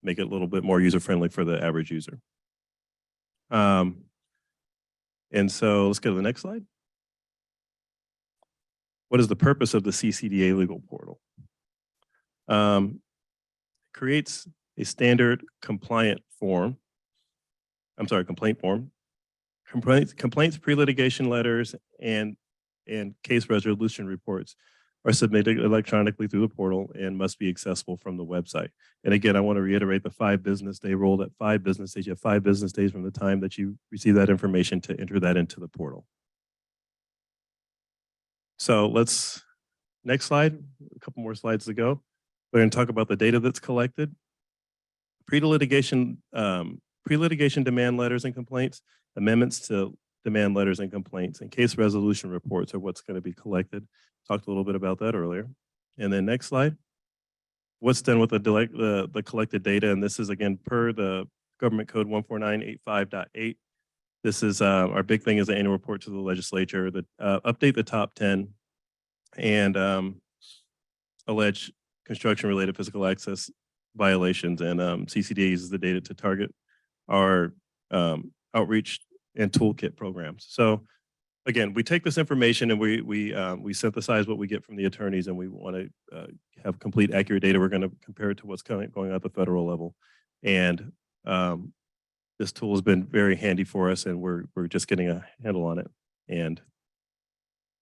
make it a little bit more user friendly for the average user. And so let's go to the next slide. What is the purpose of the CCDA legal portal? Creates a standard complaint form. Complaints, pre-litigation letters, and case resolution reports are submitted electronically through the portal and must be accessible from the website. And again, I want to reiterate the 5 business day rule. That 5 business days, you have 5 business days from the time that you receive that information to enter that into the portal. So next slide, a couple more slides to go. We're going to talk about the data that's collected. Pre-litigation demand letters and complaints, amendments to demand letters and complaints, and case resolution reports are what's going to be collected. Talked a little bit about that earlier. And then next slide. What's done with the collected data, and this is again per the Government Code 14985.8. This is our big thing is the annual report to the legislature that update the top 10 and alleged construction-related physical access violations, and CCDA uses the data to target our outreach and toolkit programs. So again, we take this information and we synthesize what we get from the attorneys, and we want to have complete, accurate data. We're going to compare it to what's going on at the federal level, and this tool has been very handy for us, and we're just getting a handle on it. And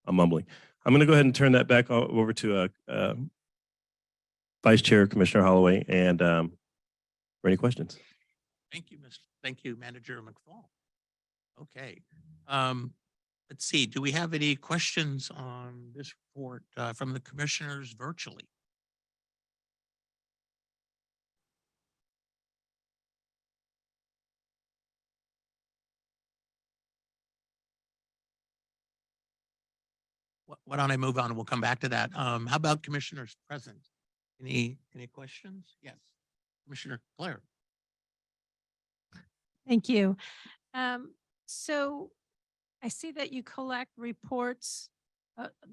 I'm mumbling. I'm going to go ahead and turn that back over to Vice Chair Commissioner Holloway, and for any questions. Thank you, Manager McFall. Okay. Let's see. Do we have any questions on this report from the commissioners virtually? Why don't I move on and we'll come back to that. How about commissioners present? Any questions? Yes, Commissioner Claire. Thank you. So I see that you collect reports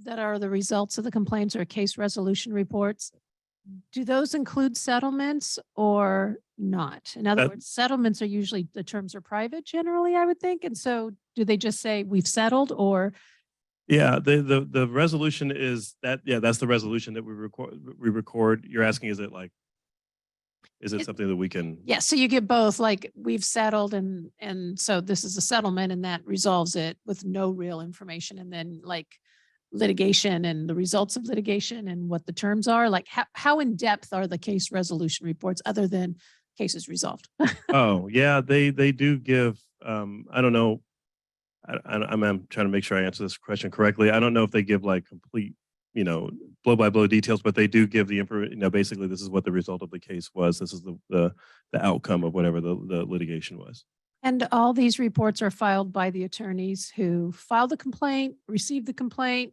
that are the results of the complaints or case resolution reports. Do those include settlements or not? In other words, settlements are usually, the terms are private generally, I would think. And so do they just say we've settled, or? Yeah, the resolution is that, yeah, that's the resolution that we record. You're asking, is it like Is it something that we can? Yeah, so you get both, like we've settled and so this is a settlement and that resolves it with no real information. And then like litigation and the results of litigation and what the terms are, like how in depth are the case resolution reports other than cases resolved? Oh, yeah, they do give, I don't know. I'm trying to make sure I answer this question correctly. I don't know if they give like complete, blow by blow details, but they do give the information, basically this is what the result of the case was. This is the outcome of whatever the litigation was. And all these reports are filed by the attorneys who filed the complaint, received the complaint.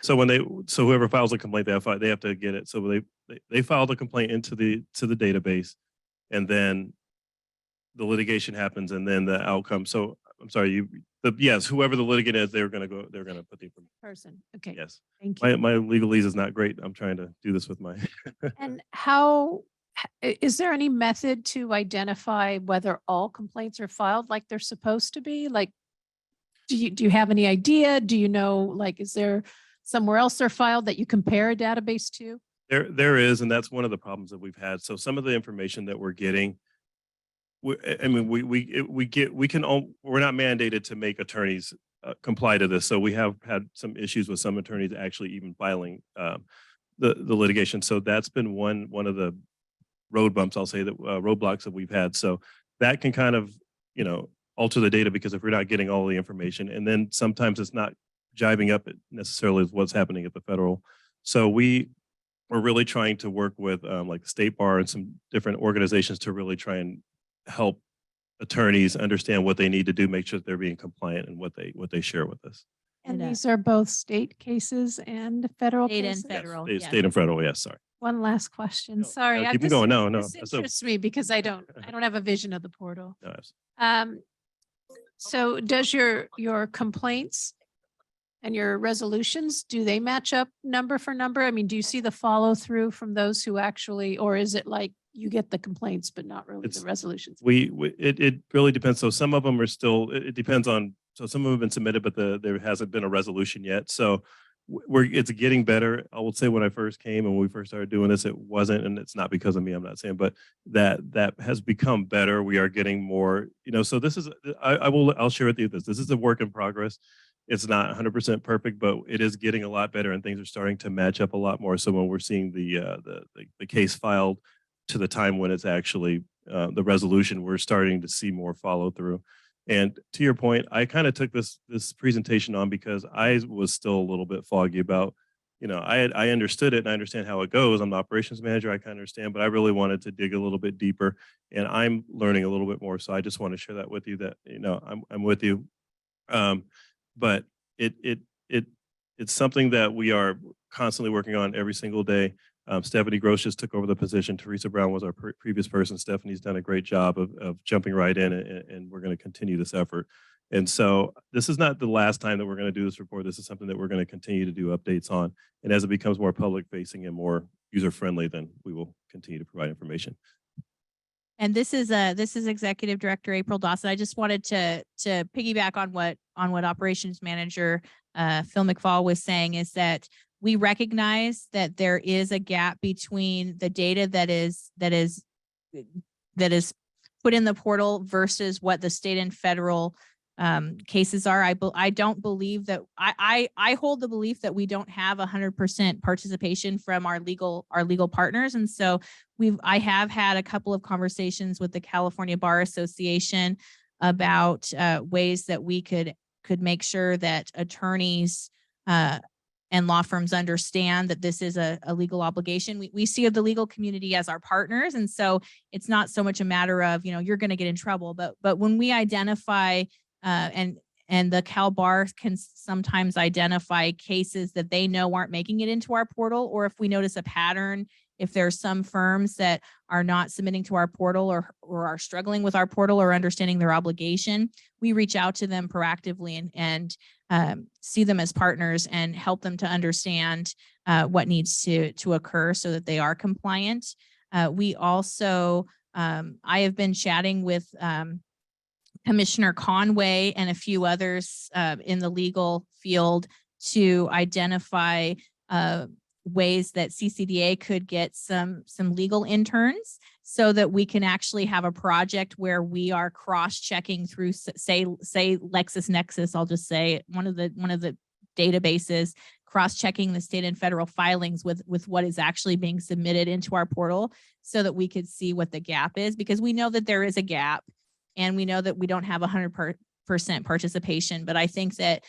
So whoever files a complaint, they have to get it. So they file the complaint into the database, and then the litigation happens, and then the outcome. So I'm sorry, yes, whoever the litigant is, they're going to put the information. Person. Okay. Yes. Thank you. My legalese is not great. I'm trying to do this with my. And is there any method to identify whether all complaints are filed like they're supposed to be? Like, do you have any idea? Do you know, like, is there somewhere else they're filed that you compare a database to? There is, and that's one of the problems that we've had. So some of the information that we're getting, we're not mandated to make attorneys comply to this. So we have had some issues with some attorneys actually even filing the litigation. So that's been one of the road bumps, I'll say, that roadblocks that we've had. So that can kind of, alter the data, because if we're not getting all the information, and then sometimes it's not jiving up necessarily with what's happening at the federal. So we're really trying to work with like the State Bar and some different organizations to really try and help attorneys understand what they need to do, make sure that they're being compliant and what they share with us. And these are both state cases and federal State and cases? federal. Yes, yes. state and federal, yes, sorry. One last question. Sorry. keep it going. No. This So- interests me because I don't have a vision of the portal. No, absolutely. So does your complaints and your resolutions, do they match up number for number? I mean, do you see the follow through from those who actually, or is it like you get the complaints, but not really the resolutions? It really depends. So some of them are still, it depends on, so some of them have been submitted, but there hasn't been a resolution yet. So it's getting better. I will say when I first came and we first started doing this, it wasn't, and it's not because of me, I'm not saying, but that has become better. We are getting more, so this is, I'll share with you this. This is a work in progress. It's not 100% perfect, but it is getting a lot better and things are starting to match up a lot more. So when we're seeing the case filed to the time when it's actually the resolution, we're starting to see more follow through. And to your point, I kind of took this presentation on because I was still a little bit foggy about, I understood it and I understand how it goes. I'm the operations manager, I kind of understand, but I really wanted to dig a little bit deeper, and I'm learning a little bit more. So I just want to share that with you that, I'm with you. But it's something that we are constantly working on every single day. Stephanie Gross just took over the position. Teresa Brown was our previous person. Stephanie's done a great job of jumping right in, and we're going to continue this effort. And so this is not the last time that we're going to do this report. This is something that we're going to continue to do updates on. And as it becomes more public facing and more user friendly, then we will continue to provide information. And this is Executive Director April Dawson. I just wanted to piggyback on what Operations Manager Phil McFall was saying, is that we recognize that there is a gap between the data that is put in the portal versus what the state and federal cases are. I don't believe that I hold the belief that we don't have 100% participation from our legal partners. And so I have had a couple of conversations with the California Bar Association about ways that we could make sure that attorneys and law firms understand that this is a legal obligation. We see the legal community as our partners. And so it's not so much a matter of, you're going to get in trouble, but when we identify and the Cal Bar can sometimes identify cases that they know aren't making it into our portal, or if we notice a pattern, if there's some firms that are not submitting to our portal or are struggling with our portal or understanding their obligation, we reach out to them proactively and see them as partners and help them to understand what needs to occur so that they are compliant. We also, I have been chatting with Commissioner Conway and a few others in the legal field to identify ways that CCDA could get some legal interns. so that we can actually have a project where we are cross-checking through, say LexisNexis, I'll just say one of the databases, cross-checking the state and federal filings with what is actually being submitted into our portal so that we could see what the gap is, because we know that there is a gap and we know that we don't have 100% participation. But I think that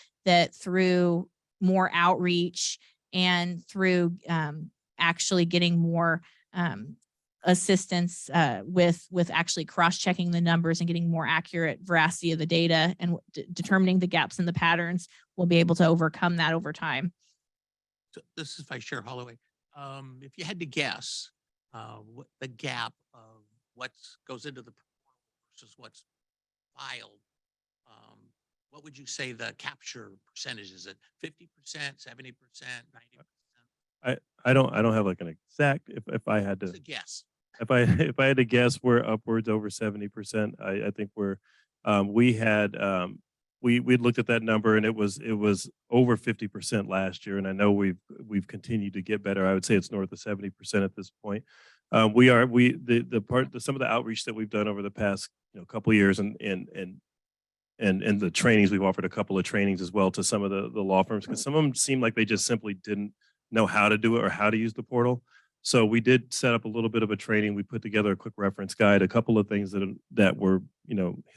through more outreach and through actually getting more assistance with actually cross-checking the numbers and getting more accurate veracity of the data and determining the gaps in the patterns, we'll be able to overcome that over time. So this is Vice Chair Holloway. If you had to guess what the gap of what goes into the portal versus what's filed, what would you say the capture percentage is? It 50%, 70%, 90%? I don't have like an exact, if I had It's to, a guess. if I had to guess, we're upwards over 70%. I think we're, we'd looked at that number and it was over 50% last year. And I know we've continued to get better. I would say it's north of 70% at this point. Some of the outreach that we've done over the past couple of years and the trainings, we've offered a couple of trainings as well to some of the law firms, because some of them seemed like they just simply didn't know how to do it or how to use the portal. So we did set up a little bit of a training. We put together a quick reference guide, a couple of things that were,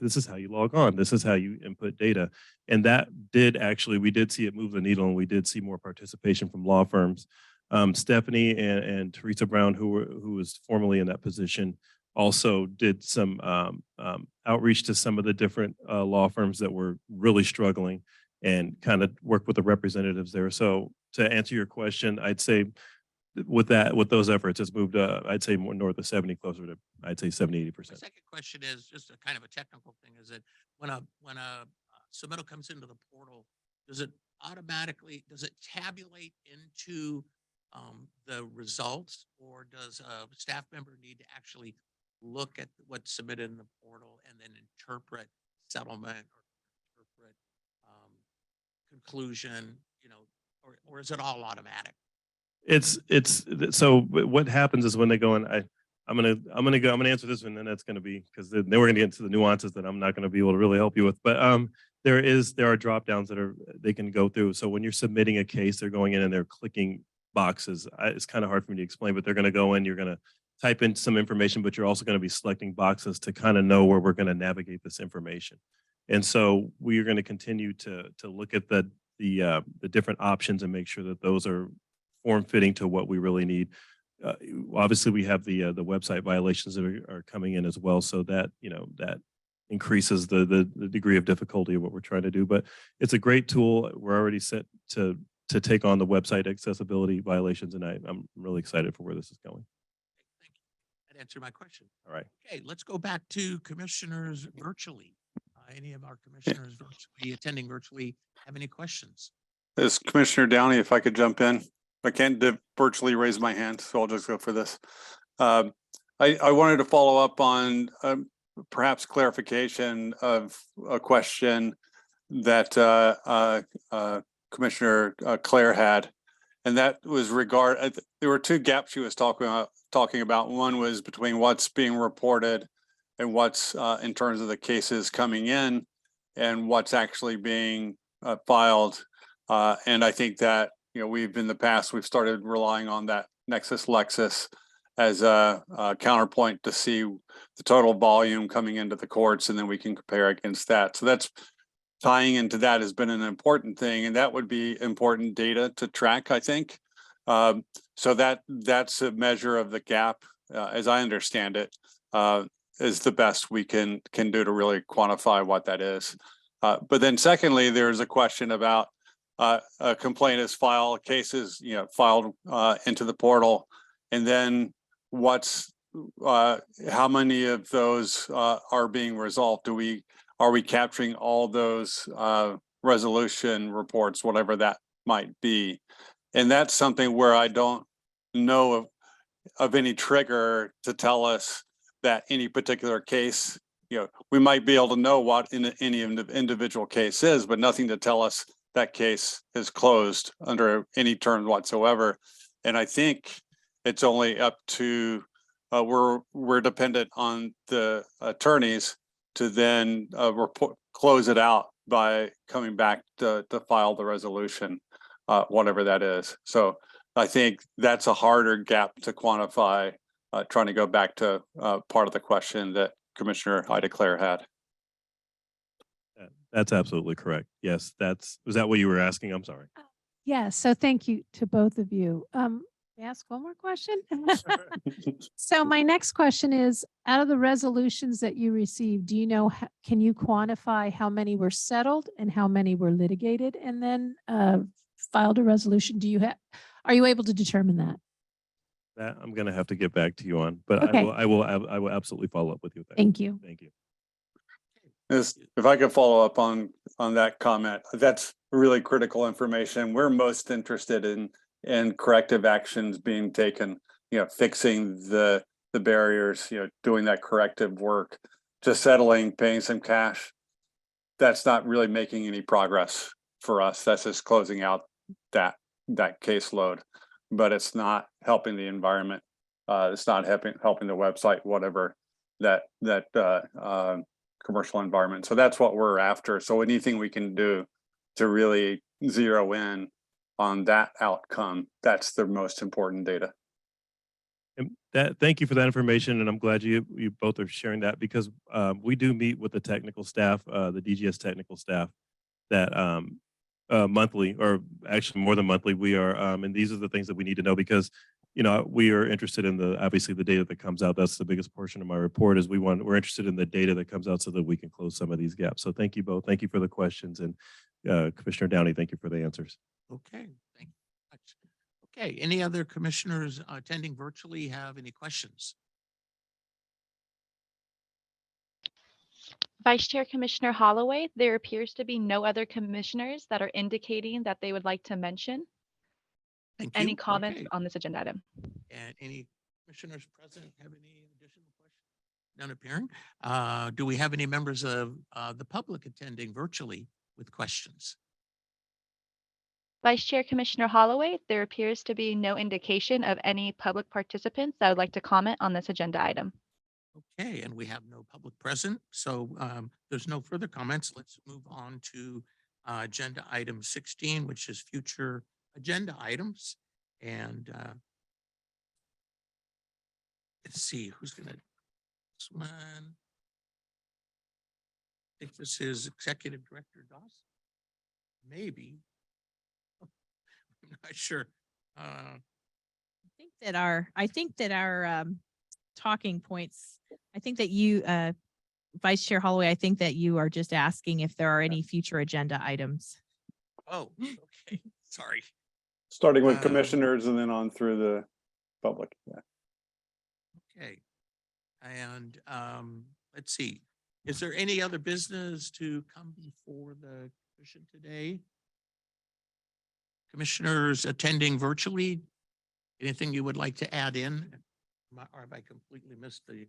this is how you log on, this is how you input data. And that we did see it move the needle, and we did see more participation from law firms. Stephanie and Teresa Brown, who was formerly in that position, also did some outreach to some of the different law firms that were really struggling and kind of worked with the representatives there. So to answer your question, I'd say with those efforts, it's moved, I'd say more north of 70, closer to, I'd say 70, 80%. The second question is just a kind of a technical thing, is that when a submittal comes into the portal, does it tabulate into the results, or does a staff member need to actually look at what's submitted in the portal and then interpret settlement or interpret conclusion, or is it all automatic? So what happens is when they go in, I'm gonna answer this one, and that's gonna be, because then we're gonna get into the nuances that I'm not gonna be able to really help you with. But there are drop downs that they can go through. So when you're submitting a case, they're going in and they're clicking boxes. It's kind of hard for me to explain, but they're gonna go in, you're gonna type in some information, but you're also gonna be selecting boxes to kind of know where we're gonna navigate this information. And so we are gonna continue to look at the different options and make sure that those are form fitting to what we really need. Obviously, we have the website violations that are coming in as well, so that that increases the degree of difficulty of what we're trying to do. But it's a great tool. We're already set to take on the website accessibility violations, and I'm really excited for where this is going. Thank you. That answered my question. All right. Okay, let's go back to commissioners virtually. Any of our commissioners attending virtually have any questions? This is Commissioner Downey, if I could jump in. I can't virtually raise my hand, so I'll just go for this. I wanted to follow up on perhaps clarification of a question that Commissioner Claire had, and that was there were two gaps she was talking about. One was between what's being reported and what's in terms of the cases coming in and what's actually being filed. And I think that we've in the past, we've started relying on that LexisNexis as a counterpoint to see the total volume coming into the courts, and then we can compare against that. So that's tying into that has been an important thing, and that would be important data to track, I think. So that's a measure of the gap, as I understand it, is the best we can do to really quantify what that is. But then secondly, there's a question about a complaint is filed, cases filed into the portal, and then how many of those are being resolved? Are we capturing all those resolution reports, whatever that might be? And that's something where I don't know of any trigger to tell us that any particular case, we might be able to know what any individual case is, but nothing to tell us that case is closed under any terms whatsoever. And I think it's only up to we're dependent on the attorneys to then close it out by coming back to file the resolution, whatever that is. So I think that's a harder gap to quantify, trying to go back to part of the question that Commissioner Ida Claire had. That's absolutely correct. Yes, was that what you were asking? I'm sorry. Yeah, so thank you to both of you. May I ask one more question? So my next question is, out of the resolutions that you received, do you know, can you quantify how many were settled and how many were litigated and then filed a resolution? Are you able to determine that? That I'm going to have to get back to you on, but Okay. I will absolutely follow up with you. Thank you. Thank you. If I could follow up on that comment, that's really critical information. We're most interested in corrective actions being taken, fixing the barriers, doing that corrective work. Just settling, paying some cash, that's not really making any progress for us. That's just closing out that caseload, but it's not helping the environment. It's not helping the website, whatever that commercial environment. So that's what we're after. So anything we can do to really zero in on that outcome, that's the most important data. And thank you for that information, and I'm glad you both are sharing that, because we do meet with the technical staff, the DGS technical staff, that monthly, or actually more than monthly. We are, and these are the things that we need to know, because we are interested in obviously the data that comes out. That's the biggest portion of my report, is we're interested in the data that comes out so that we can close some of these gaps. So thank you both. Thank you for the questions, and Commissioner Downey, thank you for the answers. Okay, thank you much. Okay, any other commissioners attending virtually have any questions? Vice Chair Commissioner Holloway, there appears to be no other commissioners that are indicating that they would like to mention Thank you. any comments Okay. on this agenda item. And any commissioners present have any additional questions? None appearing. Do we have any members of the public attending virtually with questions? Vice Chair Commissioner Holloway, there appears to be no indication of any public participants that would like to comment on this agenda item. Okay, and we have no public present, so there's no further comments. Let's move on to agenda item 16, which is future agenda items. And let's see who's gonna this one. I think this is Executive Director Dawson. Maybe. I'm not sure. I think that our talking points, I think that you, Vice Chair Holloway, I think that you are just asking if there are any future agenda items. Oh, okay. Sorry. Starting with commissioners and then on through the public. Yeah. Okay. And let's see. Is there any other business to come before the commission today? Commissioners attending virtually, anything you would like to add in? Or have I completely missed the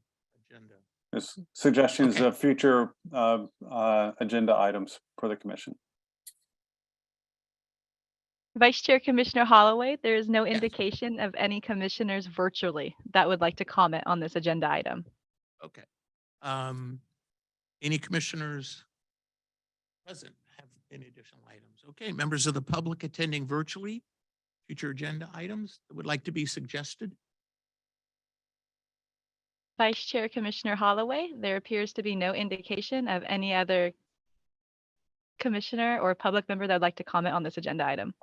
agenda? There's suggestions Okay. of future agenda items for the commission. Vice Chair Commissioner Holloway, there is no Yes. indication of any commissioners virtually that would like to comment on this agenda item. Okay. Any commissioners present have any additional items? Okay, members of the public attending virtually, future agenda items that would like to be suggested? Vice Chair Commissioner Holloway, there appears to be no indication of any other commissioner or public member that would like to comment on this agenda item.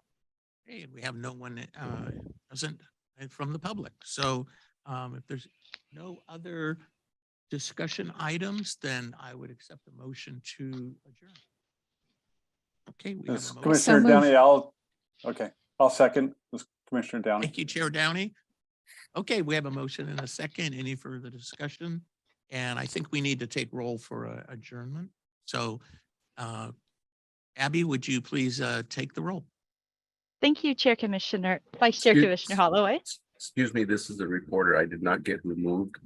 Okay, and we have no one present from the public. So if there's no other discussion items, then I would accept the motion to adjourn. Okay, we have a motion. Commissioner Downey, I'll second this, Commissioner Downey. Thank you, Chair Downey. Okay, we have a motion and a second. Any further discussion? And I think we need to take roll for adjournment. So Abby, would you please take the roll? Thank you, Vice Chair Commissioner Holloway. Excuse me, this is the reporter. I did not get removed.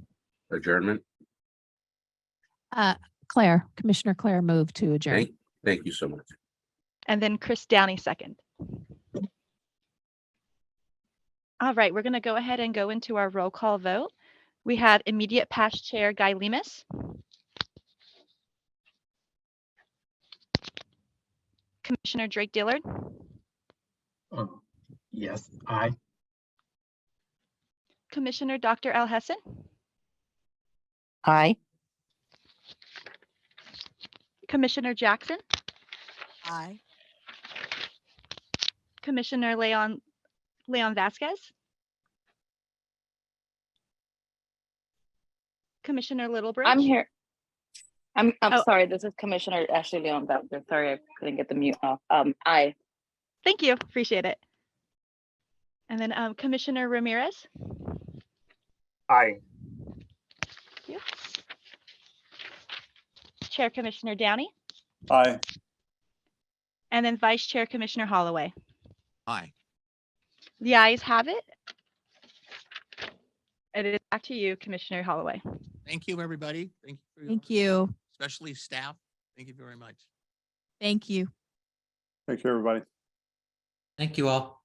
Adjournment. Commissioner Claire moved to adjourn. Thank you so much. And then Chris Downey second. All right, we're going to go ahead and go into our roll call vote. We had immediate past chair Guy Lemus. Commissioner Drake Dillard. Yes, aye. Commissioner Dr. Al Hessen. Aye. Commissioner Jackson. Aye. Commissioner Leon Vasquez. Commissioner Littlebridge. I'm here. I'm Oh. sorry. This is Commissioner Ashley Leon Valdez. Sorry, I couldn't get the mute off. Aye. Thank you. Appreciate it. And then Commissioner Ramirez. Aye. Thank you. Chair Commissioner Downey. Aye. And then Vice Chair Commissioner Holloway. Aye. The ayes have it. It is back to you, Commissioner Holloway. Thank you, everybody. Thank you. For your Thank you. Especially staff. Thank you very much. Thank you. Thank you, everybody. Thank you all.